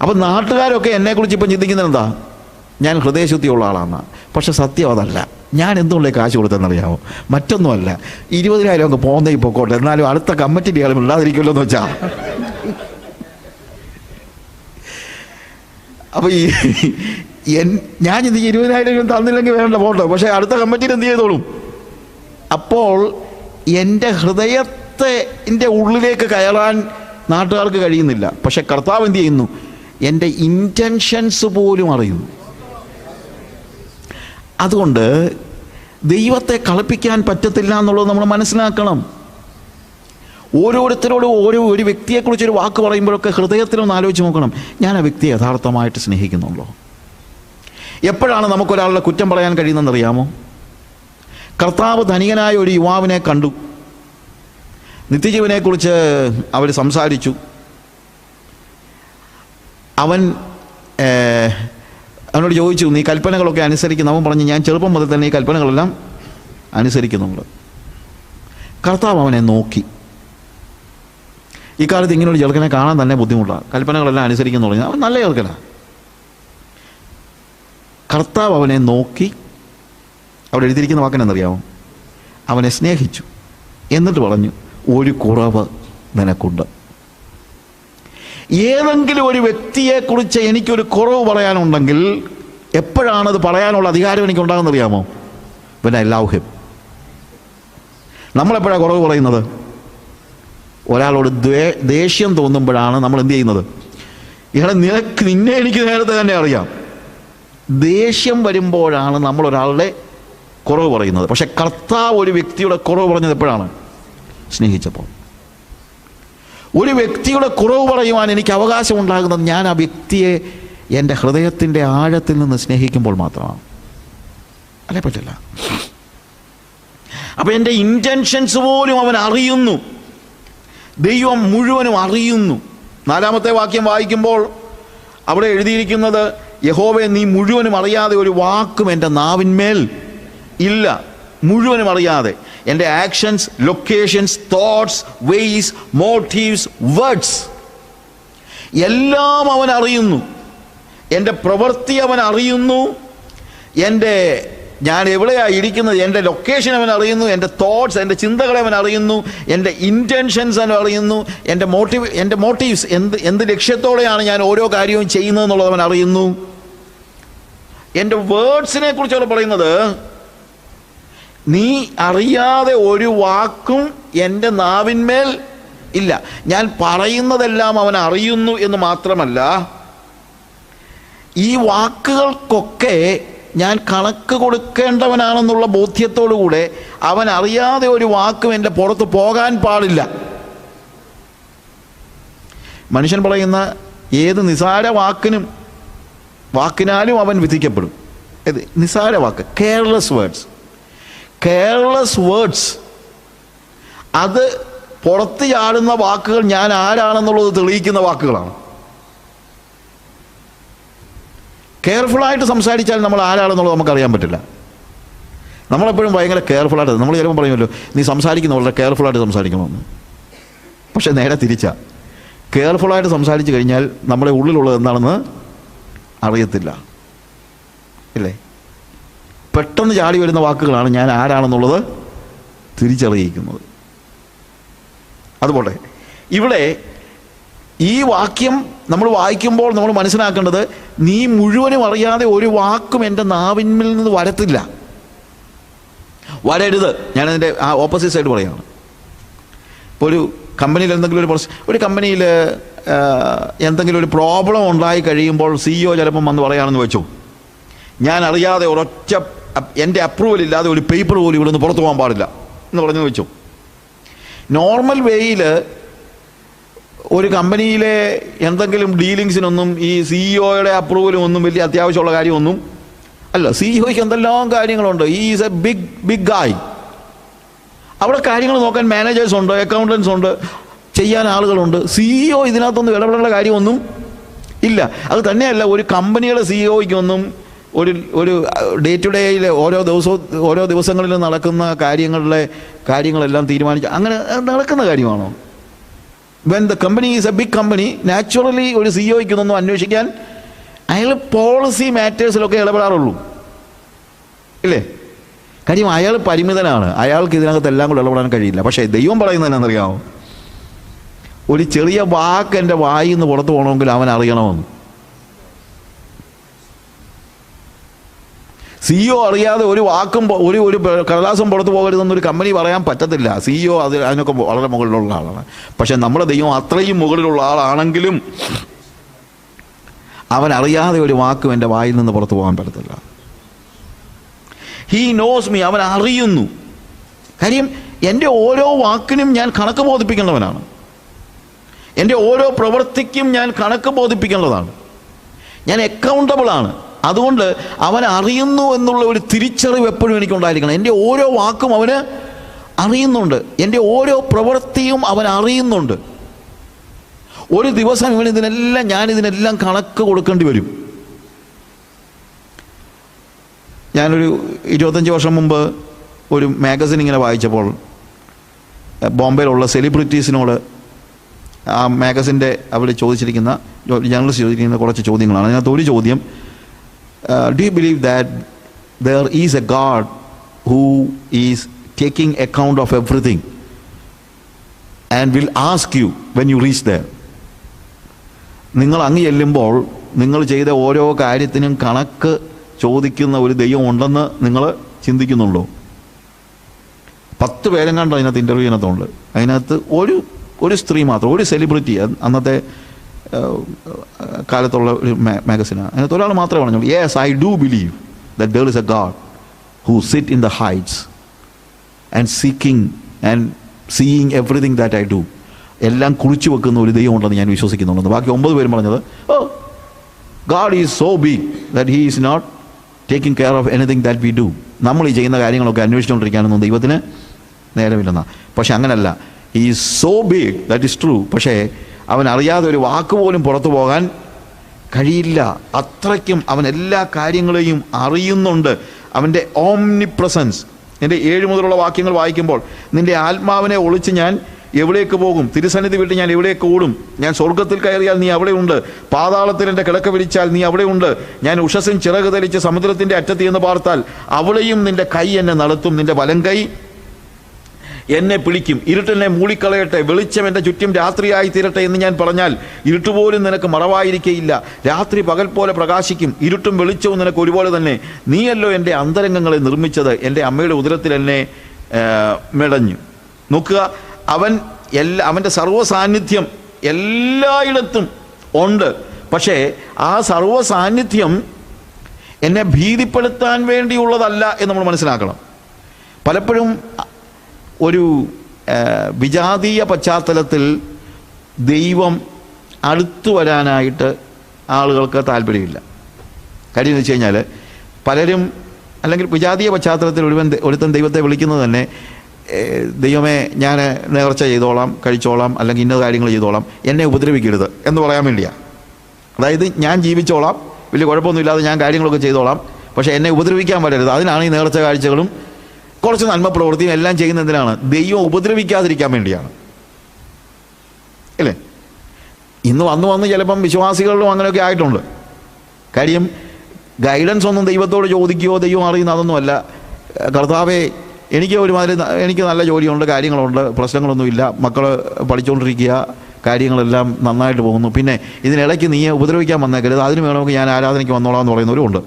അപ്പം നാട്ടുകാരൊക്കെ എന്നെക്കുറിച്ച് ഇപ്പം ചിന്തിക്കുന്നത് എന്താ, ഞാൻ ഹൃദയശുദ്ധിയുള്ള ആളാണ്. പക്ഷെ സത്യം അതല്ല. ഞാൻ എന്തുകൊണ്ടേ കാശ് കൊടുത്തെന്നറിയാമോ? മറ്റൊന്നുമല്ല, 20,000 അങ്ങ് പോകുന്നേ പൊക്കോട്ടെ, എന്നാലും അടുത്ത കമ്മിറ്റിയിൽ ഇയാൾ ഇല്ലാതിരിക്കുമല്ലോ എന്ന് വെച്ചാൽ. അപ്പോൾ ഞാൻ ചിന്തിക്കും 20,000 തന്നില്ലെങ്കിൽ വേണ്ട പോട്ടോ, പക്ഷേ അടുത്ത കമ്മിറ്റിയിൽ എന്ത് ചെയ്തോളും? അപ്പോൾ എൻ്റെ ഹൃദയത്തെ ഉള്ളിലേക്ക് കയറാൻ നാട്ടുകാർക്ക് കഴിയുന്നില്ല. പക്ഷെ കർത്താവ് എന്ത് ചെയ്യുന്നു? എൻ്റെ ഇൻറ്റൻഷൻസ് പോലും അറിയുന്നു. അതുകൊണ്ട് ദൈവത്തെ കളിപ്പിക്കാൻ പറ്റത്തില്ല എന്നുള്ളത് നമ്മൾ മനസ്സിലാക്കണം. ഓരോരുത്തരോടും ഒരു വ്യക്തിയെക്കുറിച്ചൊരു വാക്ക് പറയുമ്പോഴൊക്കെ ഹൃദയത്തിലൊന്ന് ആലോചിച്ച് നോക്കണം, ഞാൻ ആ വ്യക്തിയെ യഥാർത്ഥമായിട്ട് സ്നേഹിക്കുന്നുണ്ടോ? എപ്പോഴാണ് നമുക്കൊരാളുടെ കുറ്റം പറയാൻ കഴിയുന്നതെന്നറിയാമോ? കർത്താവ് ധനികനായ ഒരു യുവാവിനെ കണ്ടു, നിത്യജീവനെക്കുറിച്ച് അവർ സംസാരിച്ചു. അവനോട് ചോദിച്ചു, നീ കൽപ്പനകളൊക്കെ അനുസരിക്കുന്നു? അവൻ പറഞ്ഞു, ഞാൻ ചെറുപ്പം മുതൽ തന്നെ ഈ കൽപ്പനകളെല്ലാം അനുസരിക്കുന്നുണ്ട്. കർത്താവ് അവനെ നോക്കി. ഈ കാലത്ത് ഇങ്ങനൊരു ചെറുക്കനെ കാണാൻ തന്നെ ബുദ്ധിമുട്ടാണ്. കൽപ്പനകളെല്ലാം അനുസരിക്കുന്നു പറഞ്ഞാൽ അവൻ നല്ല ചെറുക്കനാണ്. കർത്താവ് അവനെ നോക്കി, അവിടെ എഴുതിയിരിക്കുന്ന വാക്കിനെന്നറിയാമോ? അവനെ സ്നേഹിച്ചു. എന്നിട്ട് പറഞ്ഞു, ഒരു കുറവ് നിനക്കുണ്ട്. ഏതെങ്കിലും ഒരു വ്യക്തിയെക്കുറിച്ച് എനിക്കൊരു കുറവ് പറയാനുണ്ടെങ്കിൽ എപ്പോഴാണത് പറയാനുള്ള അധികാരം എനിക്കുണ്ടാകുന്ന അറിയാമോ? പിന്നെ ഐ ലവ് ഹിം. നമ്മളെപ്പോഴാണ് കുറവ് പറയുന്നത്? ഒരാളോട് ദേഷ്യം തോന്നുമ്പോഴാണ് നമ്മൾ എന്ത് ചെയ്യുന്നത്? നിന്നെ എനിക്ക് നേരത്തെ തന്നെ അറിയാം. ദേഷ്യം വരുമ്പോഴാണ് നമ്മൾ ഒരാളുടെ കുറവ് പറയുന്നത്. പക്ഷെ കർത്താവ് ഒരു വ്യക്തിയുടെ കുറവ് പറഞ്ഞത് എപ്പോഴാണ്? സ്നേഹിച്ചപ്പോൾ. ഒരു വ്യക്തിയുടെ കുറവ് പറയുവാൻ എനിക്ക് അവകാശം ഉണ്ടാകുന്നത് ഞാൻ ആ വ്യക്തിയെ എൻ്റെ ഹൃദയത്തിൻ്റെ ആഴത്തിൽ നിന്ന് സ്നേഹിക്കുമ്പോൾ മാത്രമാണ്. അല്ലേ പറ്റില്ല. അപ്പം എൻ്റെ ഇൻറ്റൻഷൻസ് പോലും അവൻ അറിയുന്നു. ദൈവം മുഴുവനും അറിയുന്നു. 4-ാമത്തെ വാക്യം വായിക്കുമ്പോൾ അവിടെ എഴുതിയിരിക്കുന്നത്, യഹോവേ നീ മുഴുവനും അറിയാതെ ഒരു വാക്കും എൻ്റെ നാവിന്മേൽ ഇല്ല. മുഴുവനും അറിയാതെ എൻ്റെ actions, locations, thoughts, ways, motives, words എല്ലാം അവൻ അറിയുന്നു. എൻ്റെ പ്രവൃത്തി അവൻ അറിയുന്നു. ഞാൻ എവിടെയാണ് ഇരിക്കുന്നത്, എൻ്റെ ലൊക്കേഷൻ അവൻ അറിയുന്നു. എൻ്റെ തോട്ട്സ്, എൻ്റെ ചിന്തകളെ അവൻ അറിയുന്നു. എൻ്റെ ഇൻറ്റൻഷൻസ് അവൻ അറിയുന്നു. എൻ്റെ മോട്ടീവ്സ്, എന്ത് ലക്ഷ്യത്തോടെയാണ് ഞാൻ ഓരോ കാര്യവും ചെയ്യുന്നതെന്നുള്ളത് അവൻ അറിയുന്നു. എൻ്റെ വേർഡ്സിനെ കുറിച്ചാണ് പറയുന്നത്, നീ അറിയാതെ ഒരു വാക്കും എൻ്റെ നാവിന്മേൽ ഇല്ല. ഞാൻ പറയുന്നതെല്ലാം അവൻ അറിയുന്നു എന്ന് മാത്രമല്ല, ഈ വാക്കുകൾക്കൊക്കെ ഞാൻ കണക്ക് കൊടുക്കേണ്ടവനാണെന്നുള്ള ബോധ്യത്തോടുകൂടെ അവൻ അറിയാതെ ഒരു വാക്കും എൻ്റെ പുറത്ത് പോകാൻ പാടില്ല. മനുഷ്യൻ പറയുന്ന ഏത് നിസാര വാക്കിനാലും അവൻ വിധിക്കപ്പെടും. ഇത് നിസാര വാക്ക്, കെയർലെസ് വേർഡ്സ്. അത് പുറത്ത് ചാടുന്ന വാക്കുകൾ ഞാൻ ആരാണെന്നുള്ളത് തെളിയിക്കുന്ന വാക്കുകളാണ്. കെയർഫുള്ളായിട്ട് സംസാരിച്ചാൽ നമ്മൾ ആരാണെന്നുള്ളത് നമുക്കറിയാൻ പറ്റില്ല. നമ്മളെപ്പോഴും ഭയങ്കര കെയർഫുള്ളായിട്ട്, നമ്മൾ ചിലപ്പോൾ പറയുമല്ലോ നീ സംസാരിക്കുന്ന വളരെ കെയർഫുള്ളായിട്ട് സംസാരിക്കണമെന്ന്. പക്ഷെ നേരെ തിരിച്ചാ, കെയർഫുള്ളായിട്ട് സംസാരിച്ച് കഴിഞ്ഞാൽ നമ്മുടെ ഉള്ളിലുള്ളത് എന്താണെന്ന് അറിയത്തില്ല, ഇല്ലേ? പെട്ടെന്ന് ചാടി വരുന്ന വാക്കുകളാണ് ഞാൻ ആരാണെന്നുള്ളത് തിരിച്ചറിയിക്കുന്നത്. അതുപോലെ ഇവിടെ ഈ വാക്യം നമ്മൾ വായിക്കുമ്പോൾ നമ്മൾ മനസ്സിലാക്കേണ്ടത്, നീ മുഴുവനും അറിയാതെ ഒരു വാക്കും എൻ്റെ നാവിന്മേൽ നിന്ന് വരരുത്. ഞാനതിൻ്റെ ആ ഓപ്പോസിറ്റ് സൈഡ് പറയുകയാണ്. ഇപ്പോൾ ഒരു കമ്പനിയിൽ ഒരു കമ്പനിയിൽ എന്തെങ്കിലും ഒരു പ്രോബ്ലം ഉണ്ടായി കഴിയുമ്പോൾ CEO ചിലപ്പം വന്ന് പറയുകയാണെന്ന് വെച്ചു, ഞാൻ അറിയാതെ ഒരൊറ്റ എൻ്റെ അപ്രൂവൽ ഇല്ലാതെ ഒരു പേപ്പർ പോലും ഇവിടെ നിന്ന് പുറത്തു പോകാൻ പാടില്ല എന്ന് പറഞ്ഞു വെച്ചു. നോർമൽ വേയിൽ ഒരു കമ്പനിയിലെ എന്തെങ്കിലും ഡീലിങ്സിനൊന്നും ഈ സിഇഒയുടെ അപ്രൂവലും ഒന്നും വലിയ അത്യാവശ്യമുള്ള കാര്യമൊന്നും അല്ല. സിഇഒയ്ക്ക് എന്തെല്ലാം കാര്യങ്ങളുണ്ട്. ഈസ് എ ബിഗ് ഗായ്. അവിടെ കാര്യങ്ങൾ നോക്കാൻ മാനേജേഴ്സ് ഉണ്ട്, അക്കൗണ്ടൻസ് ഉണ്ട്, ചെയ്യാൻ ആളുകളുണ്ട്. സിഇഒ ഇതിനകത്തൊന്നും ഇടപെടേണ്ട കാര്യമൊന്നും ഇല്ല. അത് തന്നെയല്ല, ഒരു കമ്പനിയുടെ സിഇഒയ്ക്കൊന്നും ഒരു ഡേ ടു ഡേയിൽ ഓരോ ദിവസങ്ങളിലും നടക്കുന്ന കാര്യങ്ങളെല്ലാം തീരുമാനിച്ച് അങ്ങനെ നടക്കുന്ന കാര്യമാണോ? When the company is a big company, naturally ഒരു സിഇഒയ്ക്കൊന്നും അന്വേഷിക്കാൻ അയാൾ പോളിസി മാറ്റേഴ്സിലൊക്കെ ഇടപെടാറുള്ളൂ, ഇല്ലേ? കാര്യം അയാൾ പരിമിതനാണ്, അയാൾക്ക് ഇതിനകത്ത് എല്ലാം കൂടെ ഇടപെടാൻ കഴിയില്ല. പക്ഷേ ദൈവം പറയുന്നത് എന്നാണെന്നറിയാമോ? ഒരു ചെറിയ വാക്ക് എൻ്റെ വായിൽ നിന്ന് പുറത്തു പോകണമെങ്കിൽ അവൻ അറിയണമെന്ന്. CEO അറിയാതെ ഒരു വാക്കും ഒരു കടലാസും പുറത്തു പോകരുതെന്നൊരു കമ്പനി പറയാൻ പറ്റത്തില്ല. CEO അതിനൊക്കെ വളരെ മുകളിലുള്ള ആളാണ്. പക്ഷെ നമ്മുടെ ദൈവം അത്രയും മുകളിലുള്ള ആളാണെങ്കിലും അവൻ അറിയാതെ ഒരു വാക്കും എൻ്റെ വായിൽ നിന്ന് പുറത്തു പോകാൻ പറ്റത്തില്ല. ഹീ നോസ് മീ, അവൻ അറിയുന്നു. കാര്യം എൻ്റെ ഓരോ വാക്കിനും ഞാൻ കണക്ക് ബോധിപ്പിക്കേണ്ടവനാണ്. എൻ്റെ ഓരോ പ്രവൃത്തിക്കും ഞാൻ കണക്ക് ബോധിപ്പിക്കേണ്ടതാണ്. ഞാൻ അക്കൗണ്ടബിൾ ആണ്. അതുകൊണ്ട് അവൻ അറിയുന്നു എന്നുള്ള ഒരു തിരിച്ചറിവ് എപ്പോഴും എനിക്കുണ്ടായിരിക്കണം. എൻ്റെ ഓരോ വാക്കും അവന് അറിയുന്നുണ്ട്, എൻ്റെ ഓരോ പ്രവൃത്തിയും അവൻ അറിയുന്നുണ്ട്. ഒരു ദിവസം ഞാനിതിനെല്ലാം കണക്ക് കൊടുക്കേണ്ടി വരും. ഞാനൊരു 25 വർഷം മുമ്പ് ഒരു മാഗസിൻ ഇങ്ങനെ വായിച്ചപ്പോൾ ബോംബെയിലുള്ള സെലിബ്രിറ്റീസിനോട് ആ മാഗസിൻ്റെ അവിടെ ചോദിച്ചിരിക്കുന്ന ജേർണലിസ്റ്റ് ചോദിച്ചിരിക്കുന്ന കുറച്ച് ചോദ്യങ്ങളാണ്. അതിനകത്ത് ഒരു ചോദ്യം, do you believe that there is a God who is taking account of everything and will ask you when you reach there? നിങ്ങൾ അങ്ങ് ചെല്ലുമ്പോൾ നിങ്ങൾ ചെയ്ത ഓരോ കാര്യത്തിനും കണക്ക് ചോദിക്കുന്ന ഒരു ദൈവം ഉണ്ടെന്ന് നിങ്ങൾ ചിന്തിക്കുന്നുണ്ടോ? 10 പേരും കണ്ടോ അതിനകത്ത് ഇൻ്റർവ്യൂ ഇതിനകത്തുണ്ട്. അതിനകത്ത് ഒരു സ്ത്രീ മാത്രം, ഒരു സെലിബ്രിറ്റി, അന്നത്തെ കാലത്തുള്ള ഒരു മാഗസിനാണ്. അതിനകത്ത് ഒരാൾ മാത്രമേ പറഞ്ഞുള്ളൂ, yes I do believe that there is A God who sit in the heights and seeking and seeing everything that I do. എല്ലാം കുറിച്ചു വെക്കുന്ന ഒരു ദൈവം ഉണ്ടെന്ന് ഞാൻ വിശ്വസിക്കുന്നുണ്ടെന്ന്. ബാക്കി 9 പേരും പറഞ്ഞത്, oh God is so big that he is not taking care of anything that we do. നമ്മൾ ഈ ചെയ്യുന്ന കാര്യങ്ങളൊക്കെ അന്വേഷിച്ചുകൊണ്ടിരിക്കാനൊന്നും ദൈവത്തിന് നേരമില്ലെന്നാ. പക്ഷെ അങ്ങനല്ല, he is so big that is true. പക്ഷേ അവൻ അറിയാതെ ഒരു വാക്ക് പോലും പുറത്തു പോകാൻ കഴിയില്ല. അത്രയ്ക്കും അവൻ എല്ലാ കാര്യങ്ങളെയും അറിയുന്നുണ്ട്. അവൻ്റെ ഓംനി പ്രസൻസ്. എൻ്റെ 7 മുതലുള്ള വാക്യങ്ങൾ വായിക്കുമ്പോൾ, നിൻ്റെ ആത്മാവിനെ ഒളിച്ച് ഞാൻ എവിടേക്ക് പോകും? തിരുസന്നിധി വിട്ട് ഞാൻ എവിടേക്ക് ഓടും? ഞാൻ സ്വർഗത്തിൽ കയറിയാൽ നീ അവിടെ ഉണ്ട്, പാതാളത്തിൽ എൻ്റെ കിടക്ക വിരിച്ചാൽ നീ അവിടെ ഉണ്ട്. ഞാൻ ഉഷസ്സിൻ ചിറക് ധരിച്ച് സമുദ്രത്തിൻ്റെ അറ്റത്ത് എന്ന് പാർത്താൽ അവിടെയും നിൻ്റെ കൈ എന്നെ നടത്തും, നിൻ്റെ വലം കൈ എന്നെ പിടിക്കും. ഇരുട്ടെന്നെ മൂടിക്കളയട്ടെ, വെളിച്ചം എൻ്റെ ചുറ്റും രാത്രിയായി തീരട്ടെ എന്ന് ഞാൻ പറഞ്ഞാൽ ഇരുട്ടുപോലും നിനക്ക് മറവായിരിക്കയില്ല. രാത്രി പകൽ പോലെ പ്രകാശിക്കും, ഇരുട്ടും വെളിച്ചവും നിനക്ക് ഒരുപോലെ തന്നെ. നീയല്ലോ എൻ്റെ അന്തരംഗങ്ങളെ നിർമ്മിച്ചത്, എൻ്റെ അമ്മയുടെ ഉദരത്തിൽ എന്നെ മെടഞ്ഞു. നോക്കുക, അവൻ്റെ സർവ്വ സാന്നിധ്യം എല്ലായിടത്തും ഉണ്ട്. പക്ഷേ ആ സർവ്വ സാന്നിധ്യം എന്നെ ഭീതിപ്പെടുത്താൻ വേണ്ടിയുള്ളതല്ല എന്ന് നമ്മൾ മനസ്സിലാക്കണം. പലപ്പോഴും ഒരു വിജാതീയ പശ്ചാത്തലത്തിൽ ദൈവം അടുത്തു വരാനായിട്ട് ആളുകൾക്ക് താല്പര്യമില്ല. കാര്യം എന്ന് വെച്ച് കഴിഞ്ഞാൽ, പലരും അല്ലെങ്കിൽ വിജാതീയ പശ്ചാത്തലത്തിൽ ഒരുത്തൻ ദൈവത്തെ വിളിക്കുന്നത് തന്നെ, ദൈവമേ ഞാൻ നേർച്ച ചെയ്തോളാം, കഴിച്ചോളാം, അല്ലെങ്കിൽ ഇന്ന കാര്യങ്ങൾ ചെയ്തോളാം, എന്നെ ഉപദ്രവിക്കരുത് എന്ന് പറയാൻ വേണ്ടിയാണ്. അതായത് ഞാൻ ജീവിച്ചോളാം, വലിയ കുഴപ്പമൊന്നുമില്ലാതെ ഞാൻ കാര്യങ്ങളൊക്കെ ചെയ്തോളാം, പക്ഷേ എന്നെ ഉപദ്രവിക്കാൻ വരരുത്. അതിനാണ് ഈ നേർച്ച കാഴ്ചകളും കുറച്ച് നന്മ പ്രവൃത്തിയും എല്ലാം ചെയ്യുന്നതിനാണ്. ദൈവം ഉപദ്രവിക്കാതിരിക്കാൻ വേണ്ടിയാണ്, അല്ലേ? ഇന്ന് വന്ന് ചിലപ്പം വിശ്വാസികളിലും അങ്ങനെയൊക്കെ ആയിട്ടുണ്ട്. കാര്യം ഗൈഡൻസ് ഒന്നും ദൈവത്തോട് ചോദിക്കുകയോ ദൈവം അറിയുന്ന അതൊന്നുമല്ല. കർത്താവേ, എനിക്ക് നല്ല ജോലിയുണ്ട്, കാര്യങ്ങളുണ്ട്, പ്രശ്നങ്ങളൊന്നുമില്ല, മക്കൾ പഠിച്ചുകൊണ്ടിരിക്കുക, കാര്യങ്ങളെല്ലാം നന്നായിട്ട് പോകുന്നു, പിന്നെ ഇതിനിടയ്ക്ക് നീ ഉപദ്രവിക്കാൻ വന്നേക്കരുത്, അതിന് വേണമെങ്കിൽ ഞാൻ ആരാധനയ്ക്ക് വന്നോളാം എന്ന് പറയുന്നവരും ഉണ്ട്.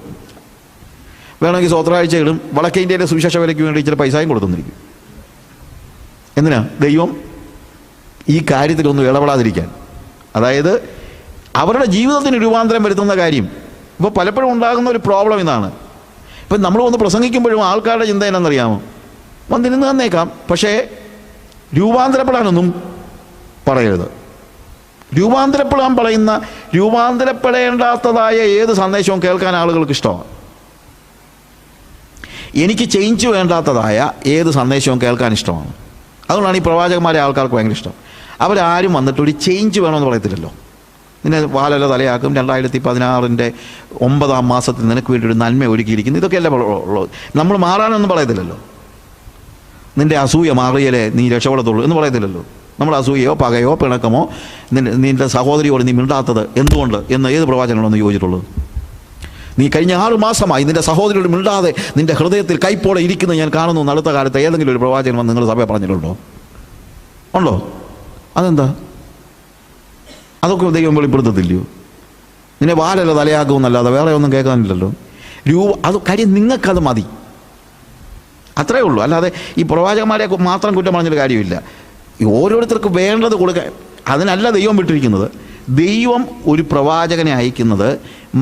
വേണമെങ്കിൽ സ്വത്രാഴ്ചകളും വടക്കേ ഇന്ത്യയിലെ സുവിശേഷ വിലയ്ക്ക് വേണ്ടി ഇച്ചിരി പൈസയും കൊടുത്തുന്നിരിക്കും. എന്തിനാ? ദൈവം ഈ കാര്യത്തിലൊന്നും ഇടപെടാതിരിക്കാൻ. അതായത് അവരുടെ ജീവിതത്തിന് രൂപാന്തരം വരുത്തുന്ന കാര്യം. ഇപ്പോൾ പലപ്പോഴും ഉണ്ടാകുന്ന ഒരു പ്രോബ്ലം ഇതാണ്. ഇപ്പം നമ്മൾ വന്ന് പ്രസംഗിക്കുമ്പോഴും ആൾക്കാരുടെ ചിന്ത എന്നറിയാമോ? വന്നിരുന്ന് തന്നേക്കാം, പക്ഷേ രൂപാന്തരപ്പെടാനൊന്നും പറയരുത്. രൂപാന്തരപ്പെടേണ്ടാത്തതായ ഏത് സന്ദേശവും കേൾക്കാൻ ആളുകൾക്ക് ഇഷ്ടമാണ്. എനിക്ക് ചേഞ്ച് വേണ്ടാത്തതായ ഏത് സന്ദേശവും കേൾക്കാൻ ഇഷ്ടമാണ്. അതുകൊണ്ടാണ് ഈ പ്രവാചകന്മാരെ ആൾക്കാർക്ക് ഭയങ്കര ഇഷ്ടം. അവരാരും വന്നിട്ട് ഒരു ചേഞ്ച് വേണമെന്ന് പറയത്തില്ലല്ലോ. നിന്നെ വാലല്ല തലയാക്കും, 2016 9-ാം മാസത്തിൽ നിനക്ക് വേണ്ടി ഒരു നന്മ ഒരുക്കിയിരിക്കുന്നു, ഇതൊക്കെയല്ലേ ഉള്ളത്. നമ്മൾ മാറാനൊന്നും പറയത്തില്ലല്ലോ. നിൻ്റെ അസൂയ മാറിയാലേ നീ രക്ഷപ്പെടത്തുള്ളൂ എന്ന് പറയത്തില്ലല്ലോ. നമ്മൾ അസൂയയോ പകയോ പിണക്കമോ നിൻ്റെ സഹോദരിയോട് നീ മിണ്ടാത്തത് എന്തുകൊണ്ട് എന്ന് ഏത് പ്രവാചകനാണെന്ന് ചോദിച്ചിട്ടുള്ളത്? നീ കഴിഞ്ഞ 6 മാസമായി നിൻ്റെ സഹോദരിയോട് മിണ്ടാതെ നിൻ്റെ ഹൃദയത്തിൽ കൈപ്പോടെ ഇരിക്കുന്നത് ഞാൻ കാണുന്നു. അടുത്ത കാലത്ത് ഏതെങ്കിലും ഒരു പ്രവാചകൻ വന്ന് നിങ്ങൾ സഭയെ പറഞ്ഞിട്ടുണ്ടോ? ഉണ്ടോ? അതെന്താ? അതൊക്കെ ദൈവം വെളിപ്പെടുത്തത്തില്ലയോ? നിന്നെ വാലല്ല തലയാക്കുമെന്നല്ലാതെ വേറെ ഒന്നും കേൾക്കാനില്ലല്ലോ. അത് കാര്യം നിങ്ങൾക്കത് മതി, അത്രയേ ഉള്ളൂ. അല്ലാതെ ഈ പ്രവാചകന്മാരെ മാത്രം കുറ്റം പറഞ്ഞൊരു കാര്യമില്ല. ഓരോരുത്തർക്ക് വേണ്ടത് കൊടുക്കാൻ. അതിനല്ല ദൈവം വിട്ടിരിക്കുന്നത്. ദൈവം ഒരു പ്രവാചകനെ അയക്കുന്നത്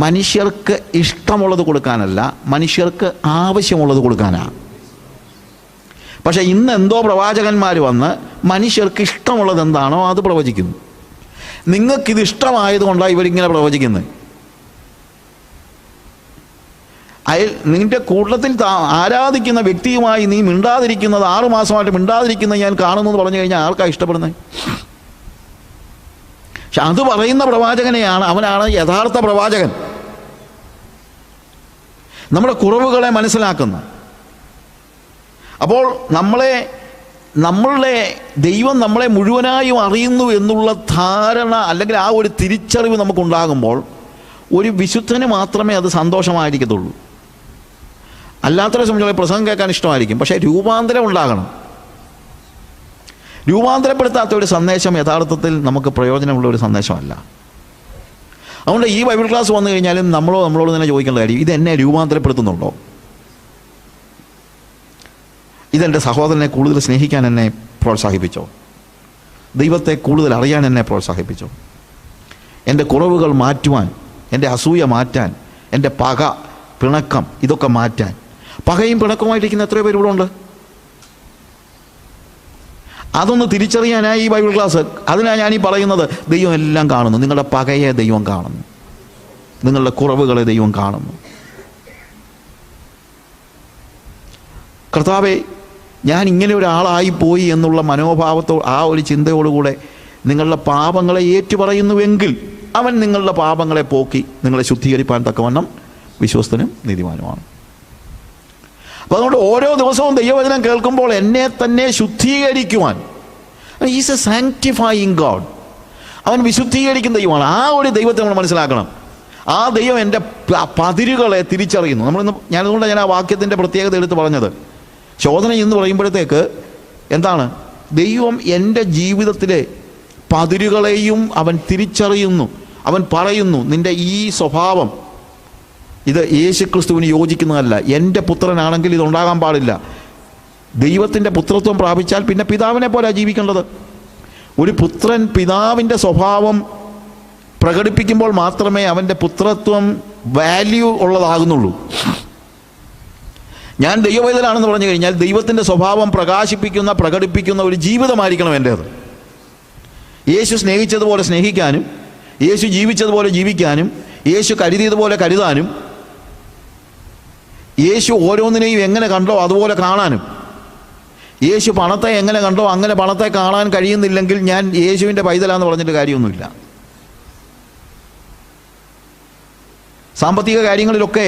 മനുഷ്യർക്ക് ഇഷ്ടമുള്ളത് കൊടുക്കാനല്ല, മനുഷ്യർക്ക് ആവശ്യമുള്ളത് കൊടുക്കാനാണ്. പക്ഷേ ഇന്ന് എന്തോ പ്രവാചകന്മാർ വന്ന് മനുഷ്യർക്ക് ഇഷ്ടമുള്ളത് എന്താണോ അത് പ്രവചിക്കുന്നു. നിങ്ങൾക്കിത് ഇഷ്ടമായതുകൊണ്ടാണ് ഇവരിങ്ങനെ പ്രവചിക്കുന്നത്. നിന്റെ കൂട്ടത്തിൽ ആരാധിക്കുന്ന വ്യക്തിയുമായി നീ മിണ്ടാതിരിക്കുന്നത്, 6 മാസമായിട്ട് മിണ്ടാതിരിക്കുന്നത് ഞാൻ കാണുന്നു എന്ന് പറഞ്ഞു കഴിഞ്ഞാൽ ആർക്കാണ് ഇഷ്ടപ്പെടുന്നത്? പക്ഷെ അത് പറയുന്ന പ്രവാചകനെയാണ്, അവനാണ് യഥാർത്ഥ പ്രവാചകൻ. നമ്മുടെ കുറവുകളെ മനസ്സിലാക്കുന്ന. അപ്പോൾ നമ്മളുടെ ദൈവം നമ്മളെ മുഴുവനായും അറിയുന്നു എന്നുള്ള ധാരണ അല്ലെങ്കിൽ ആ ഒരു തിരിച്ചറിവ് നമുക്കുണ്ടാകുമ്പോൾ ഒരു വിശുദ്ധന് മാത്രമേ അത് സന്തോഷമായിരിക്കത്തുള്ളൂ. അല്ലാത്തവരെ സംബന്ധിച്ചുള്ള പ്രസംഗം കേൾക്കാൻ ഇഷ്ടമായിരിക്കും, പക്ഷേ രൂപാന്തരം ഉണ്ടാകണം. രൂപാന്തരപ്പെടുത്താത്ത ഒരു സന്ദേശം യഥാർത്ഥത്തിൽ നമുക്ക് പ്രയോജനമുള്ള ഒരു സന്ദേശമല്ല. അതുകൊണ്ട് ഈ ബൈബിൾ ക്ലാസ് വന്നു കഴിഞ്ഞാലും നമ്മളോട് തന്നെ ചോദിക്കേണ്ട കാര്യം, ഇതെന്നെ രൂപാന്തരപ്പെടുത്തുന്നുണ്ടോ? ഇതെൻ്റെ സഹോദരനെ കൂടുതൽ സ്നേഹിക്കാൻ എന്നെ പ്രോത്സാഹിപ്പിച്ചോ? ദൈവത്തെ കൂടുതൽ അറിയാൻ എന്നെ പ്രോത്സാഹിപ്പിച്ചോ? എൻ്റെ കുറവുകൾ മാറ്റുവാൻ, എൻ്റെ അസൂയ മാറ്റാൻ, എൻ്റെ പക, പിണക്കം ഇതൊക്കെ മാറ്റാൻ. പകയും പിണക്കമായിട്ടിരിക്കുന്ന എത്രയോ പേര് ഇവിടെ ഉണ്ട്. അതൊന്ന് തിരിച്ചറിയാനായി ഈ ബൈബിൾ ക്ലാസ്. അതിനാണ് ഞാനീ പറയുന്നത്. ദൈവം എല്ലാം കാണുന്നു. നിങ്ങളുടെ പകയെ ദൈവം കാണുന്നു, നിങ്ങളുടെ കുറവുകളെ ദൈവം കാണുന്നു. കർത്താവേ, ഞാൻ ഇങ്ങനെ ഒരാളായിപ്പോയി എന്നുള്ള ആ ഒരു ചിന്തയോടുകൂടെ നിങ്ങളുടെ പാപങ്ങളെ ഏറ്റുപറയുന്നുവെങ്കിൽ അവൻ നിങ്ങളുടെ പാപങ്ങളെ പോക്കി നിങ്ങളെ ശുദ്ധീകരിപ്പാൻ തക്കവണ്ണം വിശ്വസ്തനും നീതിമാനുമാണ്. അപ്പോൾ അതുകൊണ്ട് ഓരോ ദിവസവും ദൈവവചനം കേൾക്കുമ്പോൾ എന്നെ തന്നെ ശുദ്ധീകരിക്കുവാൻ, ഈസ് എ സാങ്ക്ടിഫൈയിങ് ഗോഡ്, അവൻ വിശുദ്ധീകരിക്കുന്ന ദൈവമാണ്. ആ ഒരു ദൈവത്തെ നമ്മൾ മനസ്സിലാക്കണം. ആ ദൈവം എൻ്റെ പതിരുകളെ തിരിച്ചറിയുന്നു. ഞാനതുകൊണ്ടാണ് ഞാൻ ആ വാക്യത്തിൻ്റെ പ്രത്യേകത എടുത്ത് പറഞ്ഞത്. ശോധന എന്ന് പറയുമ്പോഴത്തേക്ക് എന്താണ്? ദൈവം എൻ്റെ ജീവിതത്തിലെ പതിരുകളെയും അവൻ തിരിച്ചറിയുന്നു. അവൻ പറയുന്നു, നിൻ്റെ ഈ സ്വഭാവം ഇത് യേശുക്രിസ്തുവിന് യോജിക്കുന്നതല്ല. എൻ്റെ പുത്രനാണെങ്കിൽ ഇതുണ്ടാകാൻ പാടില്ല. ദൈവത്തിൻ്റെ പുത്രത്വം പ്രാപിച്ചാൽ പിന്നെ പിതാവിനെ പോലെ ജീവിക്കേണ്ടത്. ഒരു പുത്രൻ പിതാവിൻ്റെ സ്വഭാവം പ്രകടിപ്പിക്കുമ്പോൾ മാത്രമേ അവൻ്റെ പുത്രത്വം വാല്യൂ ഉള്ളതാകുന്നുള്ളൂ. ഞാൻ ദൈവവേദനാണെന്ന് പറഞ്ഞു കഴിഞ്ഞാൽ ദൈവത്തിൻ്റെ സ്വഭാവം പ്രകടിപ്പിക്കുന്ന ഒരു ജീവിതമായിരിക്കണം എൻ്റേത്. യേശു സ്നേഹിച്ചതുപോലെ സ്നേഹിക്കാനും, യേശു ജീവിച്ചതുപോലെ ജീവിക്കാനും, യേശു കരുതിയതുപോലെ കരുതാനും, യേശു ഓരോന്നിനെയും എങ്ങനെ കണ്ടോ അതുപോലെ കാണാനും, യേശു പണത്തെ എങ്ങനെ കണ്ടോ അങ്ങനെ പണത്തെ കാണാൻ കഴിയുന്നില്ലെങ്കിൽ ഞാൻ യേശുവിൻ്റെ പൈതലാന്ന് പറഞ്ഞിട്ട് കാര്യമൊന്നുമില്ല. സാമ്പത്തിക കാര്യങ്ങളിലൊക്കെ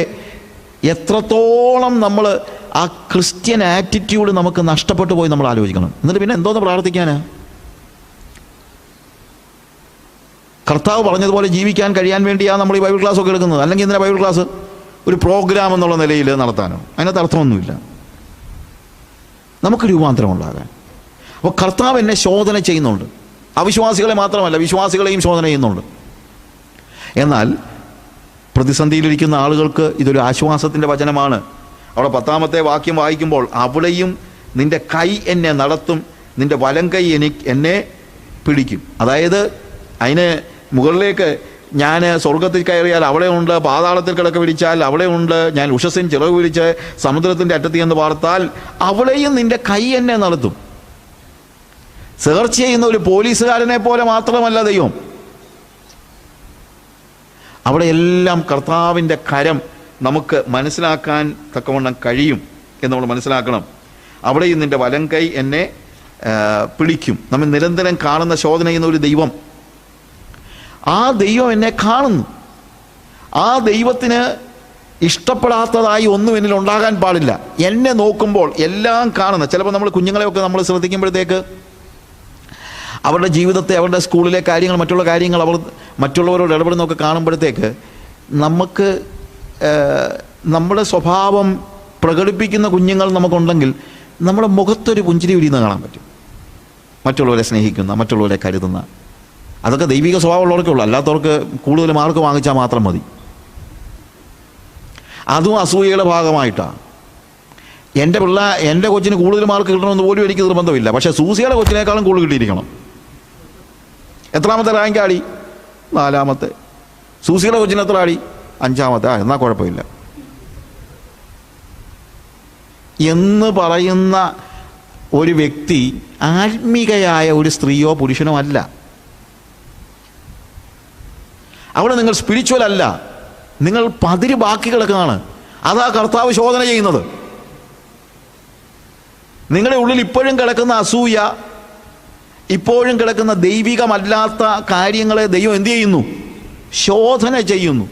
എത്രത്തോളം നമ്മൾ ആ ക്രിസ്ത്യൻ ആറ്റിറ്റ്യൂഡ് നമുക്ക് നഷ്ടപ്പെട്ടു പോയി നമ്മൾ ആലോചിക്കണം. എന്നിട്ട് പിന്നെ എന്തോന്ന് പ്രാർത്ഥിക്കാനാ? കർത്താവ് പറഞ്ഞതുപോലെ ജീവിക്കാൻ കഴിയാൻ വേണ്ടിയാണ് നമ്മൾ ഈ ബൈബിൾ ക്ലാസ്സൊക്കെ എടുക്കുന്നത്. അല്ലെങ്കിൽ ഇതിൻ്റെ ബൈബിൾ ക്ലാസ് ഒരു പ്രോഗ്രാം എന്നുള്ള നിലയിൽ നടത്താനോ? അതിനകത്ത് അർത്ഥമൊന്നുമില്ല. നമുക്ക് രൂപാന്തരം ഉണ്ടാകാൻ. അപ്പോൾ കർത്താവ് എന്നെ ശോധന ചെയ്യുന്നുണ്ട്. അവിശ്വാസികളെ മാത്രമല്ല, വിശ്വാസികളെയും ശോധന ചെയ്യുന്നുണ്ട്. എന്നാൽ പ്രതിസന്ധിയിലിരിക്കുന്ന ആളുകൾക്ക് ഇതൊരു ആശ്വാസത്തിൻ്റെ വചനമാണ്. അവിടെ 10-ാമത്തെ വാക്യം വായിക്കുമ്പോൾ, അവിടെയും നിൻ്റെ കൈ എന്നെ നടത്തും, നിൻ്റെ വലം കൈ എന്നെ പിടിക്കും. അതായത് അതിന് മുകളിലേക്ക് ഞാൻ സ്വർഗത്തിൽ കയറിയാൽ അവിടെ ഉണ്ട്, പാതാളത്തിൽ കിടക്ക പിടിച്ചാൽ അവിടെ ഉണ്ട്, ഞാൻ ഉഷസ്സിൻ ചിറക് വിരിച്ച് സമുദ്രത്തിൻ്റെ അറ്റത്ത് എന്ന് പാർത്താൽ അവിടെയും നിൻ്റെ കൈ എന്നെ നടത്തും. സെർച്ച് ചെയ്യുന്ന ഒരു പോലീസുകാരനെ പോലെ മാത്രമല്ല ദൈവം. അവിടെ എല്ലാം കർത്താവിൻ്റെ കരം നമുക്ക് മനസ്സിലാക്കാൻ തക്കവണ്ണം കഴിയും എന്ന് നമ്മൾ മനസ്സിലാക്കണം. അവിടെയും നിൻ്റെ വലം കൈ എന്നെ പിടിക്കും. നമ്മൾ നിരന്തരം കാണുന്ന ശോധന ചെയ്യുന്ന ഒരു ദൈവം, ആ ദൈവം എന്നെ കാണുന്നു. ആ ദൈവത്തിന് ഇഷ്ടപ്പെടാത്തതായി ഒന്നും എന്നിൽ ഉണ്ടാകാൻ പാടില്ല. എന്നെ നോക്കുമ്പോൾ എല്ലാം കാണുന്ന, ചിലപ്പോൾ നമ്മൾ കുഞ്ഞുങ്ങളെയൊക്കെ നമ്മൾ ശ്രദ്ധിക്കുമ്പോഴത്തേക്ക് അവരുടെ ജീവിതത്തെ, അവരുടെ സ്കൂളിലെ കാര്യങ്ങൾ, മറ്റുള്ള കാര്യങ്ങൾ, അവർ മറ്റുള്ളവരോട് ഇടപെടുന്നതൊക്കെ കാണുമ്പോഴത്തേക്ക് നമുക്ക് നമ്മുടെ സ്വഭാവം പ്രകടിപ്പിക്കുന്ന കുഞ്ഞുങ്ങൾ നമുക്കുണ്ടെങ്കിൽ നമ്മുടെ മുഖത്തൊരു പുഞ്ചിരി വിരിയുന്നത് കാണാൻ പറ്റും. മറ്റുള്ളവരെ സ്നേഹിക്കുന്ന, മറ്റുള്ളവരെ കരുതുന്ന, അതൊക്കെ ദൈവിക സ്വഭാവമുള്ളവർക്കേ ഉള്ളൂ. അല്ലാത്തവർക്ക് കൂടുതൽ മാർക്ക് വാങ്ങിച്ചാൽ മാത്രം മതി. അതും അസൂയയുടെ ഭാഗമായിട്ടാണ്. എൻ്റെ കൊച്ചിന് കൂടുതൽ മാർക്ക് കിട്ടണമെന്ന് പോലും എനിക്ക് നിർബന്ധമില്ല. പക്ഷേ സൂസിയുടെ കൊച്ചിനേക്കാളും കൂടുതൽ കിട്ടിയിരിക്കണം. എത്രാമത്തെ റാങ്ക് ആടി? 4-ാമത്തെ. സൂസിയുടെ കൊച്ചിന് എത്ര ആടി? 5-ാമത്തെ. എന്നാൽ കുഴപ്പമില്ല എന്ന് പറയുന്ന ഒരു വ്യക്തി ആത്മീകയായ ഒരു സ്ത്രീയോ പുരുഷനോ അല്ല. അവിടെ നിങ്ങൾ സ്പിരിച്വൽ അല്ല, നിങ്ങൾ പതിര് ബാക്കി കിടക്കുകയാണ്. അതാ കർത്താവ് ശോധന ചെയ്യുന്നത്. നിങ്ങളുടെ ഉള്ളിൽ ഇപ്പോഴും കിടക്കുന്ന അസൂയ, ഇപ്പോഴും കിടക്കുന്ന ദൈവികമല്ലാത്ത കാര്യങ്ങളെ ദൈവം എന്ത് ചെയ്യുന്നു? ശോധന ചെയ്യുന്നു.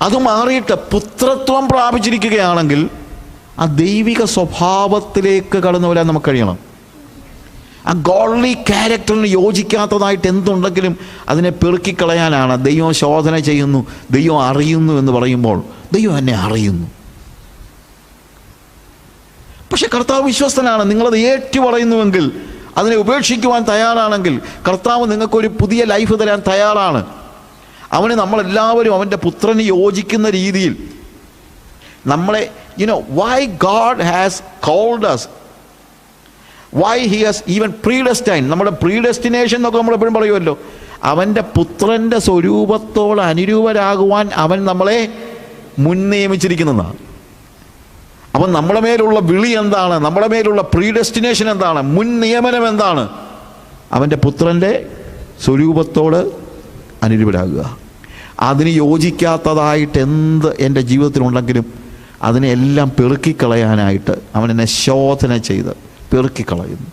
അത് മാറിയിട്ട് പുത്രത്വം പ്രാപിച്ചിരിക്കുകയാണെങ്കിൽ ആ ദൈവിക സ്വഭാവത്തിലേക്ക് കടന്നു വരാൻ നമുക്ക് കഴിയണം. ആ ഗോഡ്ലി ക്യാരക്ടറിന് യോജിക്കാത്തതായിട്ട് എന്തുണ്ടെങ്കിലും അതിനെ പെറുക്കിക്കളയാനാണ് ദൈവം ശോധന ചെയ്യുന്നു. ദൈവം അറിയുന്നു എന്ന് പറയുമ്പോൾ ദൈവം എന്നെ അറിയുന്നു. പക്ഷെ കർത്താവ് വിശ്വസ്തനാണ്. നിങ്ങളത് ഏറ്റുപറയുന്നുവെങ്കിൽ, അതിനെ ഉപേക്ഷിക്കുവാൻ തയ്യാറാണെങ്കിൽ കർത്താവ് നിങ്ങൾക്കൊരു പുതിയ ലൈഫ് തരാൻ തയ്യാറാണ്. അവന് നമ്മളെല്ലാവരും അവൻ്റെ പുത്രന് യോജിക്കുന്ന രീതിയിൽ നമ്മളെ why God has called us, why he has even predestined. നമ്മുടെ പ്രീഡെസ്റ്റിനേഷൻ എന്നൊക്കെ നമ്മൾ എപ്പോഴും പറയുമല്ലോ. അവൻ്റെ പുത്രൻ്റെ സ്വരൂപത്തോട് അനുരൂപരാകുവാൻ അവൻ നമ്മളെ മുൻ നിയമിച്ചിരിക്കുന്നതാണ്. അപ്പം നമ്മുടെ മേലുള്ള വിളി എന്താണ്? നമ്മുടെ മേലുള്ള പ്രീഡെസ്റ്റിനേഷൻ എന്താണ്? മുൻ നിയമനം എന്താണ്? അവൻ്റെ പുത്രൻ്റെ സ്വരൂപത്തോട് അനുരൂപരാകുക. അതിന് യോജിക്കാത്തതായിട്ട് എന്ത് എൻ്റെ ജീവിതത്തിലുണ്ടെങ്കിലും അതിനെല്ലാം പെറുക്കിക്കളയാനായിട്ട് അവൻ എന്നെ ശോധന ചെയ്ത് പെറുക്കിക്കളയുന്നു.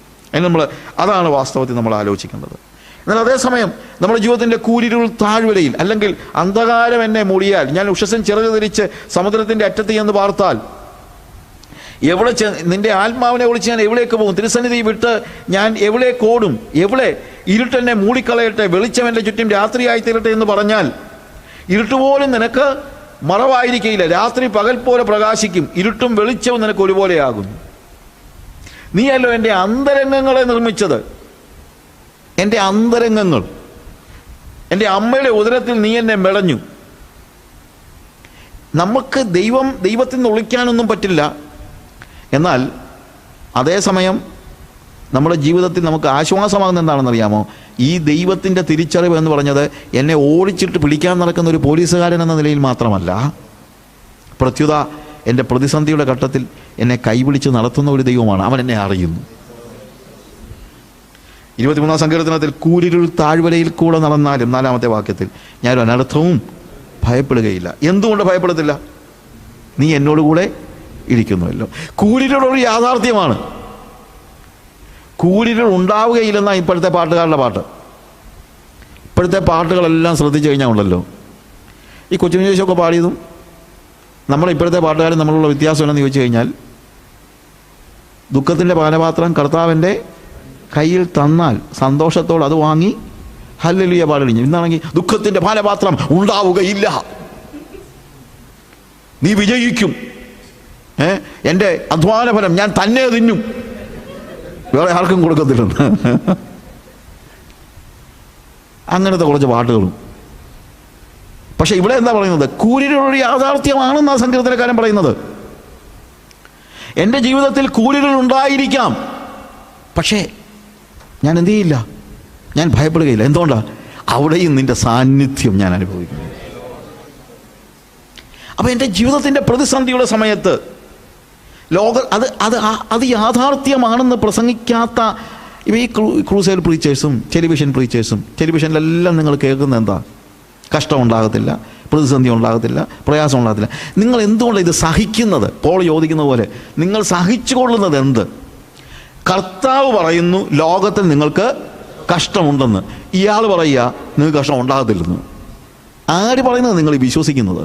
അതാണ് വാസ്തവത്തിൽ നമ്മൾ ആലോചിക്കേണ്ടത്. എന്നാൽ അതേസമയം നമ്മുടെ ജീവിതത്തിൻ്റെ കൂരിരുൾ താഴ്വരയിൽ അല്ലെങ്കിൽ അന്ധകാരം എന്നെ മൂടിയാൽ, ഞാൻ ഉഷസ്സൻ ചിറക് ധരിച്ച് സമുദ്രത്തിൻ്റെ അറ്റത്ത് ചെന്ന് പാർത്താൽ, എവിടെ നിന്റെ ആത്മാവിനെ വിളിച്ച് ഞാൻ എവിടേക്ക് പോകും? തിരുസന്നിധി വിട്ട് ഞാൻ എവിടേക്ക് ഓടും? എവിടെ ഇരുട്ടെന്നെ മൂടിക്കളയട്ടെ, വെളിച്ചം എൻ്റെ ചുറ്റും രാത്രിയായി തീരട്ടെ എന്ന് പറഞ്ഞാൽ, ഇരുട്ടുപോലും നിനക്ക് മറവായിരിക്കില്ല. രാത്രി പകൽ പോലെ പ്രകാശിക്കും, ഇരുട്ടും വെളിച്ചവും നിനക്ക് ഒരുപോലെയാകും. നീയല്ലോ എൻ്റെ അന്തരംഗങ്ങളെ നിർമ്മിച്ചത്. എൻ്റെ അന്തരംഗങ്ങൾ, എൻ്റെ അമ്മയുടെ ഉദരത്തിൽ നീ എന്നെ മെടഞ്ഞു. നമുക്ക് ദൈവത്തിൽ നിന്ന് ഒളിക്കാനൊന്നും പറ്റില്ല. എന്നാൽ അതേസമയം നമ്മുടെ ജീവിതത്തിൽ നമുക്ക് ആശ്വാസമാകുന്ന എന്താണെന്നറിയാമോ? ഈ ദൈവത്തിൻ്റെ തിരിച്ചറിവ് എന്ന് പറഞ്ഞത് എന്നെ ഓടിച്ചിട്ട് പിടിക്കാൻ നടക്കുന്ന ഒരു പോലീസുകാരൻ എന്ന നിലയിൽ മാത്രമല്ല, പ്രത്യുത എൻ്റെ പ്രതിസന്ധിയുടെ ഘട്ടത്തിൽ എന്നെ കൈപിടിച്ച് നടത്തുന്ന ഒരു ദൈവമാണ്. അവൻ എന്നെ അറിയുന്നു. 23-ാം സങ്കീർത്തനത്തിൽ കൂരിരുൾ താഴ്വരയിൽ കൂടെ നടന്നാലും 4-ാമത്തെ വാക്യത്തിൽ ഞാനൊരു അനർത്ഥവും ഭയപ്പെടുകയില്ല. എന്തുകൊണ്ട് ഭയപ്പെടത്തില്ല? നീ എന്നോടുകൂടെ ഇരിക്കുന്നുവല്ലോ. കൂരിരുളൊരു യാഥാർത്ഥ്യമാണ്. കൂരിരുൾ ഉണ്ടാവുകയില്ലെന്നാണ് ഇപ്പോഴത്തെ പാട്ടുകാരുടെ പാട്ട്. ഇപ്പോഴത്തെ പാട്ടുകളെല്ലാം ശ്രദ്ധിച്ചു കഴിഞ്ഞാൽ ഉണ്ടല്ലോ, ഈ കൊച്ചുമിശേഷമൊക്കെ പാടിയതും നമ്മുടെ ഇപ്പോഴത്തെ പാട്ടുകാരും നമ്മളുള്ള വ്യത്യാസം എന്നു ചോദിച്ചു കഴിഞ്ഞാൽ, ദുഃഖത്തിൻ്റെ പാനപാത്രം കർത്താവിൻ്റെ കയ്യിൽ തന്നാൽ സന്തോഷത്തോടെ അത് വാങ്ങി ഹല്ലേലൂയ പാടലിഞ്ഞു. ഇന്നാണെങ്കിൽ ദുഃഖത്തിൻ്റെ പാനപാത്രം ഉണ്ടാവുകയില്ല, നീ വിജയിക്കും, എൻ്റെ അധ്വാനഫലം ഞാൻ തന്നെ തിന്നും, വേറെ ആർക്കും കൊടുക്കത്തില്ലെന്ന്. അങ്ങനത്തെ കുറച്ച് പാട്ടുകളും. പക്ഷെ ഇവിടെ എന്താ പറയുന്നത്? കൂരിരുളൊരു യാഥാർത്ഥ്യമാണെന്നാണ് സങ്കീർത്തനക്കാരൻ പറയുന്നത്. എൻ്റെ ജീവിതത്തിൽ കൂരിരുൾ ഉണ്ടായിരിക്കാം, പക്ഷേ ഞാൻ എന്ത് ചെയ്യില്ല, ഞാൻ ഭയപ്പെടുകയില്ല. എന്തുകൊണ്ടാണ്? അവിടെയും നിൻ്റെ സാന്നിധ്യം ഞാൻ അനുഭവിക്കുന്നു. അപ്പം എൻ്റെ ജീവിതത്തിൻ്റെ പ്രതിസന്ധിയുടെ സമയത്ത് അത് യാഥാർത്ഥ്യമാണെന്ന് പ്രസംഗിക്കാത്ത ഈ ക്രൂസൈഡ് പ്രീച്ചേഴ്സും ടെലിവിഷനിലെല്ലാം നിങ്ങൾ കേൾക്കുന്നത് എന്താ? കഷ്ടം ഉണ്ടാകത്തില്ല, പ്രതിസന്ധി ഉണ്ടാകത്തില്ല, പ്രയാസം ഉണ്ടാകത്തില്ല. നിങ്ങൾ എന്തുകൊണ്ടാണ് ഇത് സഹിക്കുന്നത്? പോൾ ചോദിക്കുന്ന പോലെ നിങ്ങൾ സഹിച്ചുകൊള്ളുന്നത് എന്ത്? കർത്താവ് പറയുന്നു ലോകത്തിൽ നിങ്ങൾക്ക് കഷ്ടമുണ്ടെന്ന്, ഇയാൾ പറയുക നിങ്ങൾക്ക് കഷ്ടം ഉണ്ടാകത്തില്ലെന്ന്. ആര് പറയുന്നത്? നിങ്ങൾ വിശ്വസിക്കുന്നത്.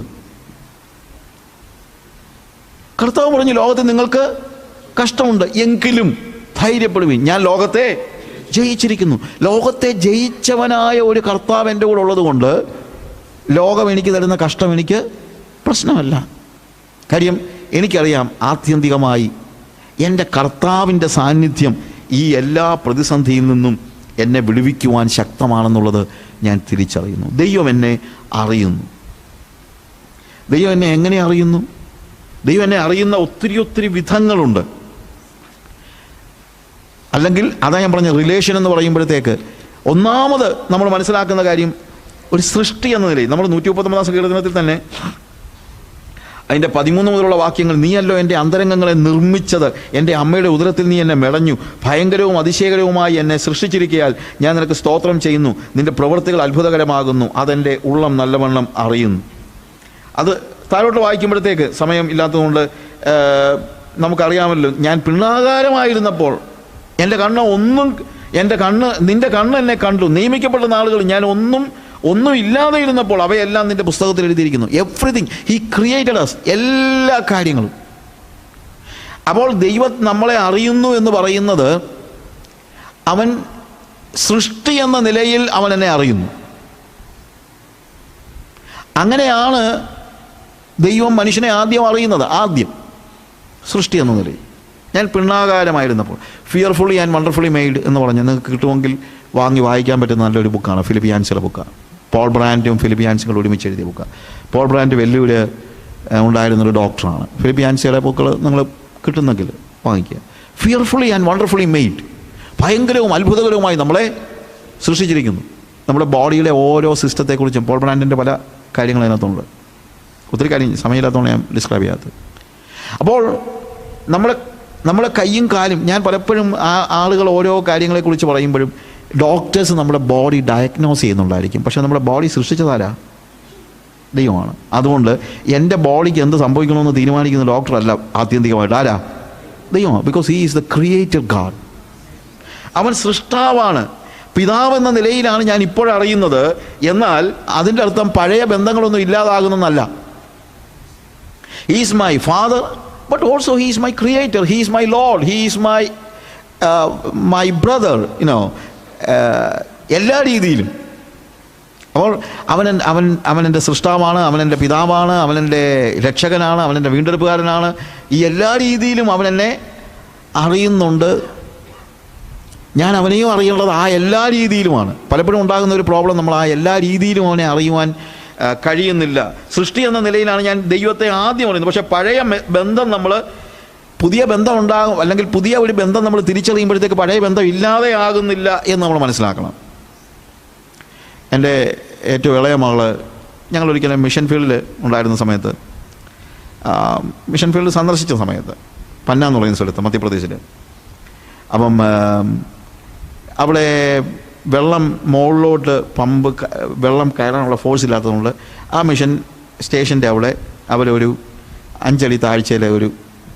കർത്താവ് പറഞ്ഞു ലോകത്തിൽ നിങ്ങൾക്ക് കഷ്ടമുണ്ട്, എങ്കിലും ധൈര്യപ്പെടുവിൻ, ഞാൻ ലോകത്തെ ജയിച്ചിരിക്കുന്നു. ലോകത്തെ ജയിച്ചവനായ ഒരു കർത്താവ് എൻ്റെ കൂടെ ഉള്ളത് കൊണ്ട് ലോകം എനിക്ക് തരുന്ന കഷ്ടം എനിക്ക് പ്രശ്നമല്ല. കാര്യം എനിക്കറിയാം, ആത്യന്തികമായി എൻ്റെ കർത്താവിൻ്റെ സാന്നിധ്യം ഈ എല്ലാ പ്രതിസന്ധിയിൽ നിന്നും എന്നെ വിടുവിക്കുവാൻ ശക്തമാണെന്നുള്ളത് ഞാൻ തിരിച്ചറിയുന്നു. ദൈവം എന്നെ അറിയുന്നു. ദൈവം എന്നെ എങ്ങനെ അറിയുന്നു? ദൈവം എന്നെ അറിയുന്ന ഒത്തിരി വിധങ്ങളുണ്ട്. അല്ലെങ്കിൽ അതാ ഞാൻ പറഞ്ഞ റിലേഷൻ എന്ന് പറയുമ്പോഴത്തേക്ക് ഒന്നാമത് നമ്മൾ മനസ്സിലാക്കുന്ന കാര്യം, ഒരു സൃഷ്ടി എന്ന നിലയിൽ നമ്മൾ 139-ാം സങ്കീർത്തനത്തിൽ തന്നെ അതിൻ്റെ 13 മുതലുള്ള വാക്യങ്ങൾ, നീയല്ലോ എൻ്റെ അന്തരംഗങ്ങളെ നിർമ്മിച്ചത്, എൻ്റെ അമ്മയുടെ ഉദരത്തിൽ നീ എന്നെ മെടഞ്ഞു, ഭയങ്കരവും അതിശയകരവുമായി എന്നെ സൃഷ്ടിച്ചിരിക്കയാൽ ഞാൻ നിനക്ക് സ്തോത്രം ചെയ്യുന്നു, നിൻ്റെ പ്രവൃത്തികൾ അത്ഭുതകരമാകുന്നു, അതെൻ്റെ ഉള്ളം നല്ലവണ്ണം അറിയുന്നു. അത് താഴോട്ട് വായിക്കുമ്പോഴത്തേക്ക് സമയം ഇല്ലാത്തതുകൊണ്ട് നമുക്കറിയാമല്ലോ, ഞാൻ പിണ്ണാകാരമായിരുന്നപ്പോൾ നിന്റെ കണ്ണ് എന്നെ കണ്ടു, നിയമിക്കപ്പെട്ട നാളുകൾ ഞാൻ ഒന്നും ഇല്ലാതെ ഇരുന്നപ്പോൾ അവയെല്ലാം നിന്റെ പുസ്തകത്തിൽ എഴുതിയിരിക്കുന്നു. എവ്രിതിങ് ഹി ക്രിയേറ്റഡ് അസ്, എല്ലാ കാര്യങ്ങളും. അപ്പോൾ ദൈവം നമ്മളെ അറിയുന്നു എന്ന് പറയുന്നത്, അവൻ സൃഷ്ടി എന്ന നിലയിൽ അവൻ എന്നെ അറിയുന്നു. അങ്ങനെയാണ് ദൈവം മനുഷ്യനെ ആദ്യം അറിയുന്നത്. ആദ്യം സൃഷ്ടി എന്ന നിലയിൽ. ഞാൻ പിണ്ണാകാരമായിരുന്നപ്പോൾ, ഫിയർഫുള്ളി ആൻഡ് വണ്ടർഫുള്ളി മെയ്ഡ് എന്ന് പറഞ്ഞ് നിങ്ങൾക്ക് കിട്ടുമെങ്കിൽ വാങ്ങി വായിക്കാൻ പറ്റുന്ന നല്ലൊരു ബുക്കാണ്, ഫിലിപ്പിയാൻസിലെ ബുക്കാണ്. പോൾ ബ്രാൻഡും ഫിലിപ്പ് യാൻസിയും കൂടെ ഒരുമിച്ച് എഴുതിയ ബുക്കാണ്. പോൾ ബ്രാൻഡ് വെല്ലൂർ ഉണ്ടായിരുന്നൊരു ഡോക്ടറാണ്. ഫിലിപ്പ് യാൻസിയുടെ ബുക്കുകൾ നിങ്ങൾ കിട്ടുന്നെങ്കിൽ വാങ്ങിക്കുക. ഫിയർഫുള്ളി ആൻഡ് വണ്ടർഫുള്ളി മെയ്ഡ്, ഭയങ്കരവും അത്ഭുതകരവുമായി നമ്മളെ സൃഷ്ടിച്ചിരിക്കുന്നു. നമ്മുടെ ബോഡിയിലെ ഓരോ സിസ്റ്റത്തെക്കുറിച്ചും പോൾ ബ്രാൻഡിൻ്റെ പല കാര്യങ്ങൾ അതിനകത്തുണ്ട്. ഒത്തിരി കാര്യം സമയമില്ലാത്തതുകൊണ്ട് ഞാൻ ഡിസ്ക്രൈബ് ചെയ്യാത്തത്. അപ്പോൾ നമ്മളെ കയ്യും കാലും, ഞാൻ പലപ്പോഴും ആളുകൾ ഓരോ കാര്യങ്ങളെക്കുറിച്ച് പറയുമ്പോഴും ഡോക്ടേഴ്സ് നമ്മുടെ ബോഡി ഡയഗ്നോസ് ചെയ്യുന്നുണ്ടായിരിക്കും, പക്ഷേ നമ്മുടെ ബോഡി സൃഷ്ടിച്ചതാരാ? ദൈവമാണ്. അതുകൊണ്ട് എൻ്റെ ബോഡിക്ക് എന്ത് സംഭവിക്കണമെന്ന് തീരുമാനിക്കുന്ന ഡോക്ടറല്ല ആത്യന്തികമായിട്ട്, ആരാ? ദൈവമാണ്. Because he is the creator God. അവൻ സൃഷ്ടാവാണ്. പിതാവെന്ന നിലയിലാണ് ഞാൻ ഇപ്പോഴറിയുന്നത്. എന്നാൽ അതിൻ്റെ അർത്ഥം പഴയ ബന്ധങ്ങളൊന്നും ഇല്ലാതാകുന്നതല്ല. He is my father, but also he is my creator, he is my Lord, he is my brother, എല്ലാ രീതിയിലും. അപ്പോൾ അവൻ എൻ്റെ സൃഷ്ടാവാണ്, അവൻ എൻ്റെ പിതാവാണ്, അവൻ എൻ്റെ രക്ഷകനാണ്, അവൻ എൻ്റെ വീണ്ടെടുപ്പുകാരനാണ്. ഈ എല്ലാ രീതിയിലും അവൻ എന്നെ അറിയുന്നുണ്ട്. ഞാൻ അവനെയും അറിയേണ്ടത് ആ എല്ലാ രീതിയിലുമാണ്. പലപ്പോഴും ഉണ്ടാകുന്ന ഒരു പ്രോബ്ലം, നമ്മൾ ആ എല്ലാ രീതിയിലും അവനെ അറിയുവാൻ കഴിയുന്നില്ല. സൃഷ്ടി എന്ന നിലയിലാണ് ഞാൻ ദൈവത്തെ ആദ്യം അറിയുന്നത്. പക്ഷേ പഴയ ബന്ധം, നമ്മൾ പുതിയ ബന്ധം ഉണ്ടാകും, അല്ലെങ്കിൽ പുതിയ ഒരു ബന്ധം നമ്മൾ തിരിച്ചറിയുമ്പോഴത്തേക്ക് പഴയ ബന്ധം ഇല്ലാതെ ആകുന്നില്ല എന്ന് നമ്മൾ മനസ്സിലാക്കണം. എൻ്റെ ഏറ്റവും ഇളയ മകള്, ഞങ്ങളൊരിക്കലും മിഷൻ ഫീൽഡിൽ ഉണ്ടായിരുന്ന സമയത്ത്, മിഷൻ ഫീൽഡ് സന്ദർശിച്ച സമയത്ത്, പന്ന എന്ന് പറയുന്ന സ്ഥലത്ത് മധ്യപ്രദേശിൽ, അപ്പം അവിടെ വെള്ളം മുകളിലോട്ട് വെള്ളം കയറാനുള്ള ഫോഴ്സ് ഇല്ലാത്തതുകൊണ്ട് ആ മിഷൻ സ്റ്റേഷൻ്റെ അവിടെ അവരൊരു 5 അടി താഴ്ചയിൽ ഒരു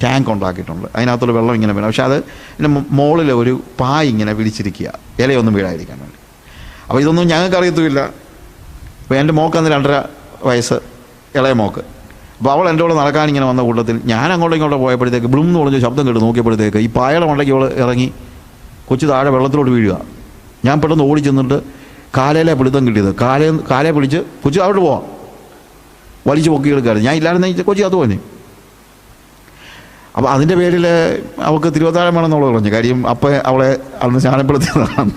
ടാങ്ക് ഉണ്ടാക്കിയിട്ടുണ്ട്. അതിനകത്തുള്ള വെള്ളം ഇങ്ങനെ വീണു. പക്ഷേ അത് ഇതിൻ്റെ മുകളിൽ ഒരു പായ് ഇങ്ങനെ വിളിച്ചിരിക്കുക, ഇലയൊന്നും വീഴാതിരിക്കാൻ വേണ്ടി. അപ്പോൾ ഇതൊന്നും ഞങ്ങൾക്ക് അറിയത്തുമില്ല. അപ്പോൾ എൻ്റെ മോക്ക് അന്ന് 2.5 വയസ്സ്, ഇളയ മോക്ക്. അപ്പോൾ അവൾ എൻ്റെ കൂടെ നടക്കാൻ ഇങ്ങനെ വന്ന കൂട്ടത്തിൽ ഞാൻ അങ്ങോട്ടും ഇങ്ങോട്ട് പോയപ്പോഴത്തേക്ക് ബ്ലും എന്ന് പറഞ്ഞ ശബ്ദം കേട്ട് നോക്കിയപ്പോഴത്തേക്ക് ഈ പായയുടെ മണ്ടയ്ക്ക് അവൾ ഇറങ്ങി കൊച്ചു താഴെ വെള്ളത്തിലോട്ട് വീഴുക. ഞാൻ പെട്ടെന്ന് ഓടി ചെന്നിട്ട് കാലയിലെ പിടുത്തം കിട്ടിയത്, കാലയെ പിടിച്ച് കൊച്ചു അവിടെ പോവാം വലിച്ചു പൊക്കിയെടുക്കായിരുന്നു. ഞാൻ ഇല്ലായിരുന്നെങ്കിൽ കൊച്ചി അത് പോയി. അപ്പോൾ അതിൻ്റെ പേരിൽ അവൾക്ക് തിരുവത്താഴം വേണമെന്നുള്ളത് പറഞ്ഞു. കാര്യം അപ്പം അവളെ അന്ന് സ്നാനപ്പെടുത്തിയതാണ്.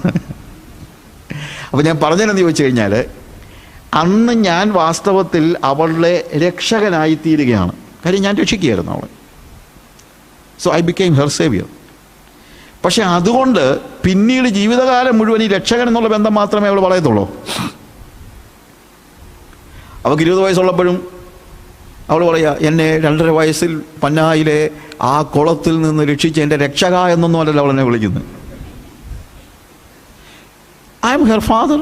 അപ്പോൾ ഞാൻ പറഞ്ഞതെന്ന് ചോദിച്ചു കഴിഞ്ഞാൽ, അന്ന് ഞാൻ വാസ്തവത്തിൽ അവളുടെ രക്ഷകനായിത്തീരുകയാണ്. കാര്യം ഞാൻ രക്ഷിക്കുകയായിരുന്നു അവളെ. So I became her saviour. പക്ഷെ അതുകൊണ്ട് പിന്നീട് ജീവിതകാലം മുഴുവൻ ഈ രക്ഷകൻ എന്നുള്ള ബന്ധം മാത്രമേ അവൾ പറയത്തുള്ളൂ. അവൾക്ക് 20 വയസ്സുള്ളപ്പോഴും അവൾ പറയുക, എന്നെ 2.5 വയസ്സിൽ പന്നായിലെ ആ കുളത്തിൽ നിന്ന് രക്ഷിച്ച് എൻ്റെ രക്ഷക എന്നൊന്നും അല്ലല്ലോ അവൾ എന്നെ വിളിക്കുന്നത്. I M her father.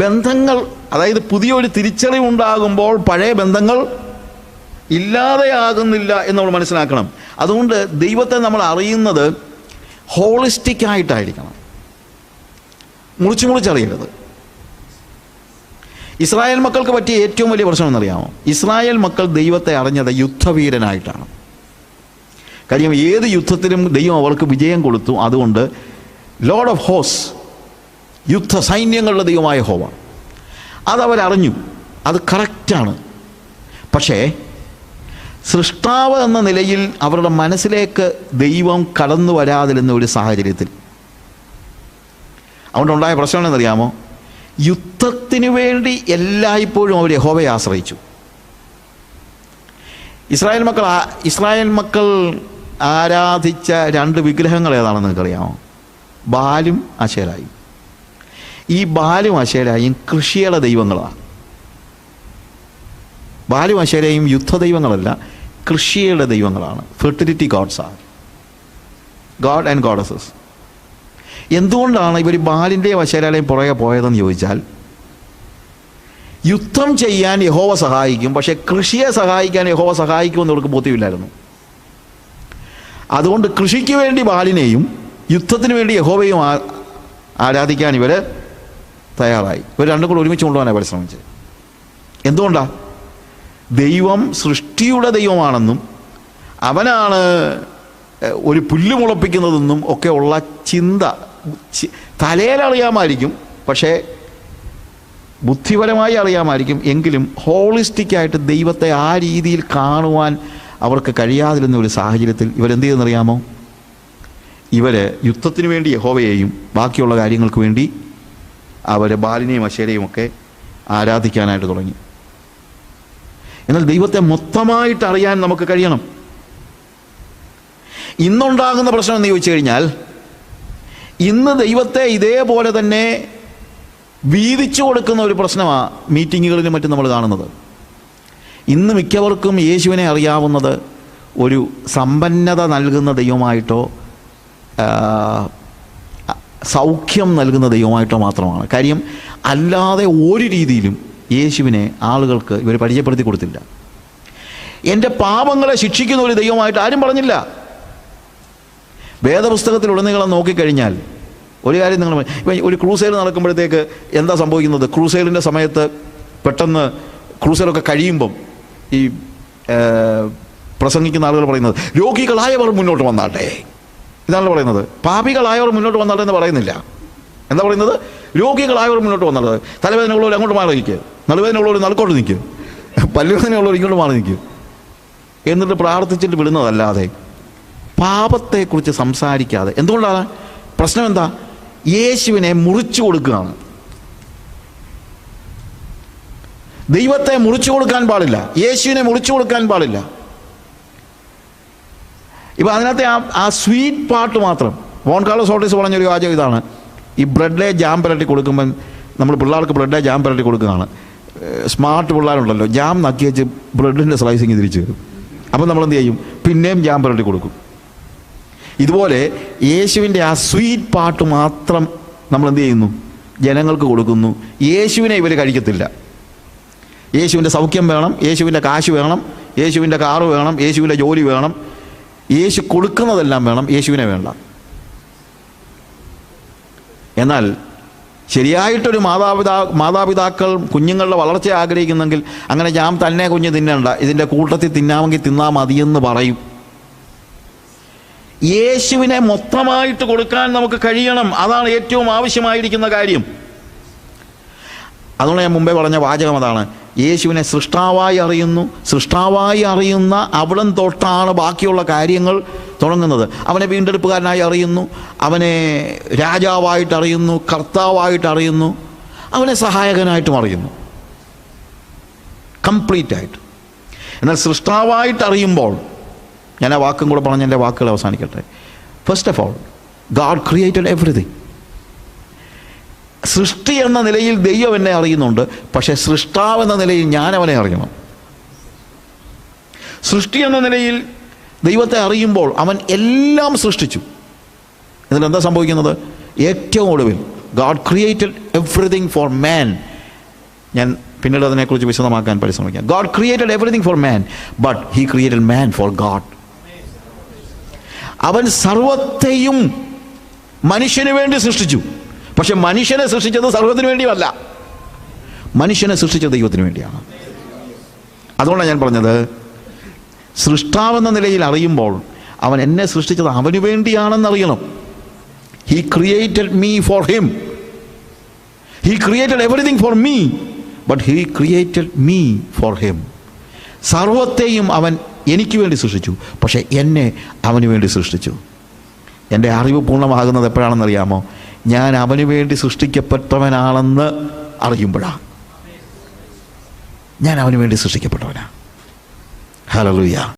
ബന്ധങ്ങൾ, അതായത് പുതിയൊരു തിരിച്ചറിവുണ്ടാകുമ്പോൾ പഴയ ബന്ധങ്ങൾ ഇല്ലാതെയാകുന്നില്ല എന്ന് നമ്മൾ മനസ്സിലാക്കണം. അതുകൊണ്ട് ദൈവത്തെ നമ്മൾ അറിയുന്നത് ഹോളിസ്റ്റിക് ആയിട്ടായിരിക്കണം, മുറിച്ചറിയരുത്. ഇസ്രായേൽ മക്കൾക്ക് പറ്റിയ ഏറ്റവും വലിയ പ്രശ്നം എന്നറിയാമോ? ഇസ്രായേൽ മക്കൾ ദൈവത്തെ അറിഞ്ഞത് യുദ്ധവീരനായിട്ടാണ്. കാര്യം ഏത് യുദ്ധത്തിലും ദൈവം അവർക്ക് വിജയം കൊടുത്തു. അതുകൊണ്ട് ലോർഡ് ഓഫ് ഹോസ്, യുദ്ധ സൈന്യങ്ങളുടെ ദൈവമായ യഹോവ, അതവരറിഞ്ഞു. അത് കറക്റ്റാണ്. പക്ഷേ സൃഷ്ടാവ് എന്ന നിലയിൽ അവരുടെ മനസ്സിലേക്ക് ദൈവം കടന്നു വരാതിരുന്ന ഒരു സാഹചര്യത്തിൽ അതുകൊണ്ടുണ്ടായ പ്രശ്നം എന്നറിയാമോ? യുദ്ധത്തിനു വേണ്ടി എല്ലായ്പ്പോഴും അവർ യഹോവയെ ആശ്രയിച്ചു. ഇസ്രായേൽ മക്കൾ ആരാധിച്ച 2 വിഗ്രഹങ്ങൾ ഏതാണെന്ന് നിങ്ങൾക്കറിയാമോ? ബാലും അശേരായും. ഈ ബാലും അശേരായും കൃഷിയുടെ ദൈവങ്ങളാണ്. ബാലും അശേരയും യുദ്ധദൈവങ്ങളല്ല, കൃഷിയുടെ ദൈവങ്ങളാണ്. ഫെർട്ടിലിറ്റി ഗോഡ്സാണ്, ഗോഡ് ആൻഡ് ഗോഡസസ്. എന്തുകൊണ്ടാണ് ഇവർ ബാലിൻ്റെയും അശേരയുടെയും പുറകെ പോയതെന്ന് ചോദിച്ചാൽ, യുദ്ധം ചെയ്യാൻ യഹോവ സഹായിക്കും, പക്ഷേ കൃഷിയെ സഹായിക്കാൻ യഹോവ സഹായിക്കുമെന്ന് ഇവർക്ക് ബോധ്യമില്ലായിരുന്നു. അതുകൊണ്ട് കൃഷിക്ക് വേണ്ടി ബാലിനെയും യുദ്ധത്തിന് വേണ്ടി യഹോവയും ആരാധിക്കാൻ ഇവർ തയ്യാറായി. ഇവർ രണ്ടും കൂടെ ഒരുമിച്ച് കൊണ്ടുപോകാനാണ് പരിശ്രമിച്ചത്. എന്തുകൊണ്ടാണ്? ദൈവം സൃഷ്ടിയുടെ ദൈവമാണെന്നും അവനാണ് ഒരു പുല്ല് മുളപ്പിക്കുന്നതെന്നും ഒക്കെ ഉള്ള ചിന്ത തലയിലറിയാമായിരിക്കും, പക്ഷേ ബുദ്ധിപരമായി അറിയാമായിരിക്കും. എങ്കിലും ഹോളിസ്റ്റിക്കായിട്ട് ദൈവത്തെ ആ രീതിയിൽ കാണുവാൻ അവർക്ക് കഴിയാതിരുന്ന ഒരു സാഹചര്യത്തിൽ ഇവരെന്ത് ചെയ്തെന്നറിയാമോ? ഇവർ യുദ്ധത്തിന് വേണ്ടി യഹോവയെയും ബാക്കിയുള്ള കാര്യങ്ങൾക്ക് വേണ്ടി അവർ ബാലിനെയും അശേരയും ഒക്കെ ആരാധിക്കാനായിട്ട് തുടങ്ങി. എന്നാൽ ദൈവത്തെ മൊത്തമായിട്ട് അറിയാൻ നമുക്ക് കഴിയണം. ഇന്നുണ്ടാകുന്ന പ്രശ്നം എന്ന് ചോദിച്ചു കഴിഞ്ഞാൽ, ഇന്ന് ദൈവത്തെ ഇതേപോലെ തന്നെ വീതിച്ചു കൊടുക്കുന്ന ഒരു പ്രശ്നമാണ് മീറ്റിങ്ങുകളിലും മറ്റും നമ്മൾ കാണുന്നത്. ഇന്ന് മിക്കവർക്കും യേശുവിനെ അറിയാവുന്നത് ഒരു സമ്പന്നത നൽകുന്ന ദൈവമായിട്ടോ സൗഖ്യം നൽകുന്ന ദൈവമായിട്ടോ മാത്രമാണ്. കാര്യം അല്ലാതെ ഒരു രീതിയിലും യേശുവിനെ ആളുകൾക്ക് ഇവർ പരിചയപ്പെടുത്തി കൊടുത്തില്ല. എൻ്റെ പാപങ്ങളെ ശിക്ഷിക്കുന്ന ഒരു ദൈവമായിട്ട് ആരും പറഞ്ഞില്ല. വേദപുസ്തകത്തിലുടനീളം നോക്കിക്കഴിഞ്ഞാൽ ഒരു കാര്യം നിങ്ങൾ, ഇപ്പം ഒരു ക്രൂസൈഡ് നടക്കുമ്പോഴത്തേക്ക് എന്താ സംഭവിക്കുന്നത്? ക്രൂസൈഡിൻ്റെ സമയത്ത് പെട്ടെന്ന് ക്രൂസൈഡൊക്കെ കഴിയുമ്പം ഈ പ്രസംഗിക്കുന്ന ആളുകൾ പറയുന്നത് രോഗികളായവർ മുന്നോട്ട് വന്നാട്ടെ, ഇതാണല്ലോ പറയുന്നത്. പാപികളായവർ മുന്നോട്ട് വന്നാട്ടെ എന്ന് പറയുന്നില്ല. എന്താ പറയുന്നത്? രോഗികളായവർ മുന്നോട്ട് വന്നാട്ടെ. തലവേദനയുള്ളവർ അങ്ങോട്ട് മാറി നിൽക്കുക, നടുവേദനയുള്ളവർ നടുക്കോട്ട് നിൽക്കുക, പല്ലുവേദനയുള്ളവർ ഇങ്ങോട്ട് മാറി നിൽക്കുക എന്നിട്ട് പ്രാർത്ഥിച്ചിട്ട് വിടുന്നതല്ലാതെ പാപത്തെക്കുറിച്ച് സംസാരിക്കാതെ. എന്തുകൊണ്ടാണ്? പ്രശ്നം എന്താ? യേശുവിനെ മുറിച്ചു കൊടുക്കുകയാണ്. ദൈവത്തെ മുറിച്ചു കൊടുക്കാൻ പാടില്ല, യേശുവിനെ മുറിച്ചു കൊടുക്കാൻ പാടില്ല. ഇപ്പം അതിനകത്തെ ആ സ്വീറ്റ് പാർട്ട് മാത്രം. വോൺ കാർലോസ് ഓർട്ടിസ് പറഞ്ഞൊരു വാചകം ഇതാണ്: ഈ ബ്രെഡിലെ ജാം പുരട്ടി കൊടുക്കുമ്പം, നമ്മൾ പിള്ളേർക്ക് ബ്രെഡിലെ ജാം പുരട്ടി കൊടുക്കുകയാണ്. സ്മാർട്ട് പിള്ളേരുണ്ടല്ലോ, ജാം നക്കി വെച്ച് ബ്രെഡിൻ്റെ സ്ലൈസിങ് തിരിച്ചു വരും. അപ്പം നമ്മളെന്ത് ചെയ്യും? പിന്നെയും ജാം പുരട്ടി കൊടുക്കും. ഇതുപോലെ യേശുവിൻ്റെ ആ സ്വീറ്റ് പാർട്ട് മാത്രം നമ്മളെന്ത് ചെയ്യുന്നു? ജനങ്ങൾക്ക് കൊടുക്കുന്നു. യേശുവിനെ ഇവർ കഴിക്കത്തില്ല. യേശുവിൻ്റെ സൗഖ്യം വേണം, യേശുവിൻ്റെ കാശ് വേണം, യേശുവിൻ്റെ കാറ് വേണം, യേശുവിൻ്റെ ജോലി വേണം, യേശു കൊടുക്കുന്നതെല്ലാം വേണം, യേശുവിനെ വേണ്ട. എന്നാൽ ശരിയായിട്ടൊരു മാതാപിതാക്കൾ കുഞ്ഞുങ്ങളുടെ വളർച്ച ആഗ്രഹിക്കുന്നെങ്കിൽ അങ്ങനെ ജാം തന്നെ കുഞ്ഞ് തിന്നണ്ട, ഇതിൻ്റെ കൂട്ടത്തിൽ തിന്നാമെങ്കിൽ തിന്നാൽ മതിയെന്ന് പറയും. യേശുവിനെ മൊത്തമായിട്ട് കൊടുക്കാൻ നമുക്ക് കഴിയണം. അതാണ് ഏറ്റവും ആവശ്യമായിരിക്കുന്ന കാര്യം. അതുകൊണ്ട് ഞാൻ മുമ്പേ പറഞ്ഞ വാചകം അതാണ്: യേശുവിനെ സൃഷ്ടാവായി അറിയുന്നു. സൃഷ്ടാവായി അറിയുന്ന അവിടം തൊട്ടാണ് ബാക്കിയുള്ള കാര്യങ്ങൾ തുടങ്ങുന്നത്. അവനെ വീണ്ടെടുപ്പുകാരനായി അറിയുന്നു, അവനെ രാജാവായിട്ട് അറിയുന്നു, കർത്താവായിട്ട് അറിയുന്നു, അവനെ സഹായകനായിട്ടും അറിയുന്നു, കംപ്ലീറ്റ് ആയിട്ട്. എന്നാൽ സൃഷ്ടാവായിട്ട് അറിയുമ്പോൾ, ഞാൻ ആ വാക്കും കൂടെ പറഞ്ഞ് എൻ്റെ വാക്കുകൾ അവസാനിക്കട്ടെ. First of all, God created everything. സൃഷ്ടി എന്ന നിലയിൽ ദൈവം എന്നെ അറിയുന്നുണ്ട്, പക്ഷേ സൃഷ്ടാവെന്ന നിലയിൽ ഞാൻ അവനെ അറിയണം. സൃഷ്ടി എന്ന നിലയിൽ ദൈവത്തെ അറിയുമ്പോൾ അവൻ എല്ലാം സൃഷ്ടിച്ചു. എന്നിട്ട് എന്താ സംഭവിക്കുന്നത്? ഏറ്റവും ഒടുവിൽ God created everything for man. ഞാൻ പിന്നീട് അതിനെക്കുറിച്ച് വിശദമാക്കാൻ പരിശ്രമിക്കാം. God created everything for man, but he created man for God. അവൻ സർവത്തെയും മനുഷ്യന് വേണ്ടി സൃഷ്ടിച്ചു. പക്ഷെ മനുഷ്യനെ സൃഷ്ടിച്ചത് സർവ്വത്തിന് വേണ്ടിയല്ല, മനുഷ്യനെ സൃഷ്ടിച്ചത് ദൈവത്തിന് വേണ്ടിയാണ്. അതുകൊണ്ടാണ് ഞാൻ പറഞ്ഞത്, സൃഷ്ടാവെന്ന നിലയിൽ അറിയുമ്പോൾ അവൻ എന്നെ സൃഷ്ടിച്ചത് അവന് വേണ്ടിയാണെന്നറിയണം. He created me for him. He created everything for me, but he created me for him. സർവത്തെയും അവൻ എനിക്ക് വേണ്ടി സൃഷ്ടിച്ചു, പക്ഷേ എന്നെ അവന് വേണ്ടി സൃഷ്ടിച്ചു. എൻ്റെ അറിവ് പൂർണ്ണമാകുന്നത് എപ്പോഴാണെന്നറിയാമോ? ഞാൻ അവന് വേണ്ടി സൃഷ്ടിക്കപ്പെട്ടവനാണെന്ന് അറിയുമ്പോഴാണ്. ഞാൻ അവന് വേണ്ടി സൃഷ്ടിക്കപ്പെട്ടവനാണ്. ഹല്ലേലൂയ.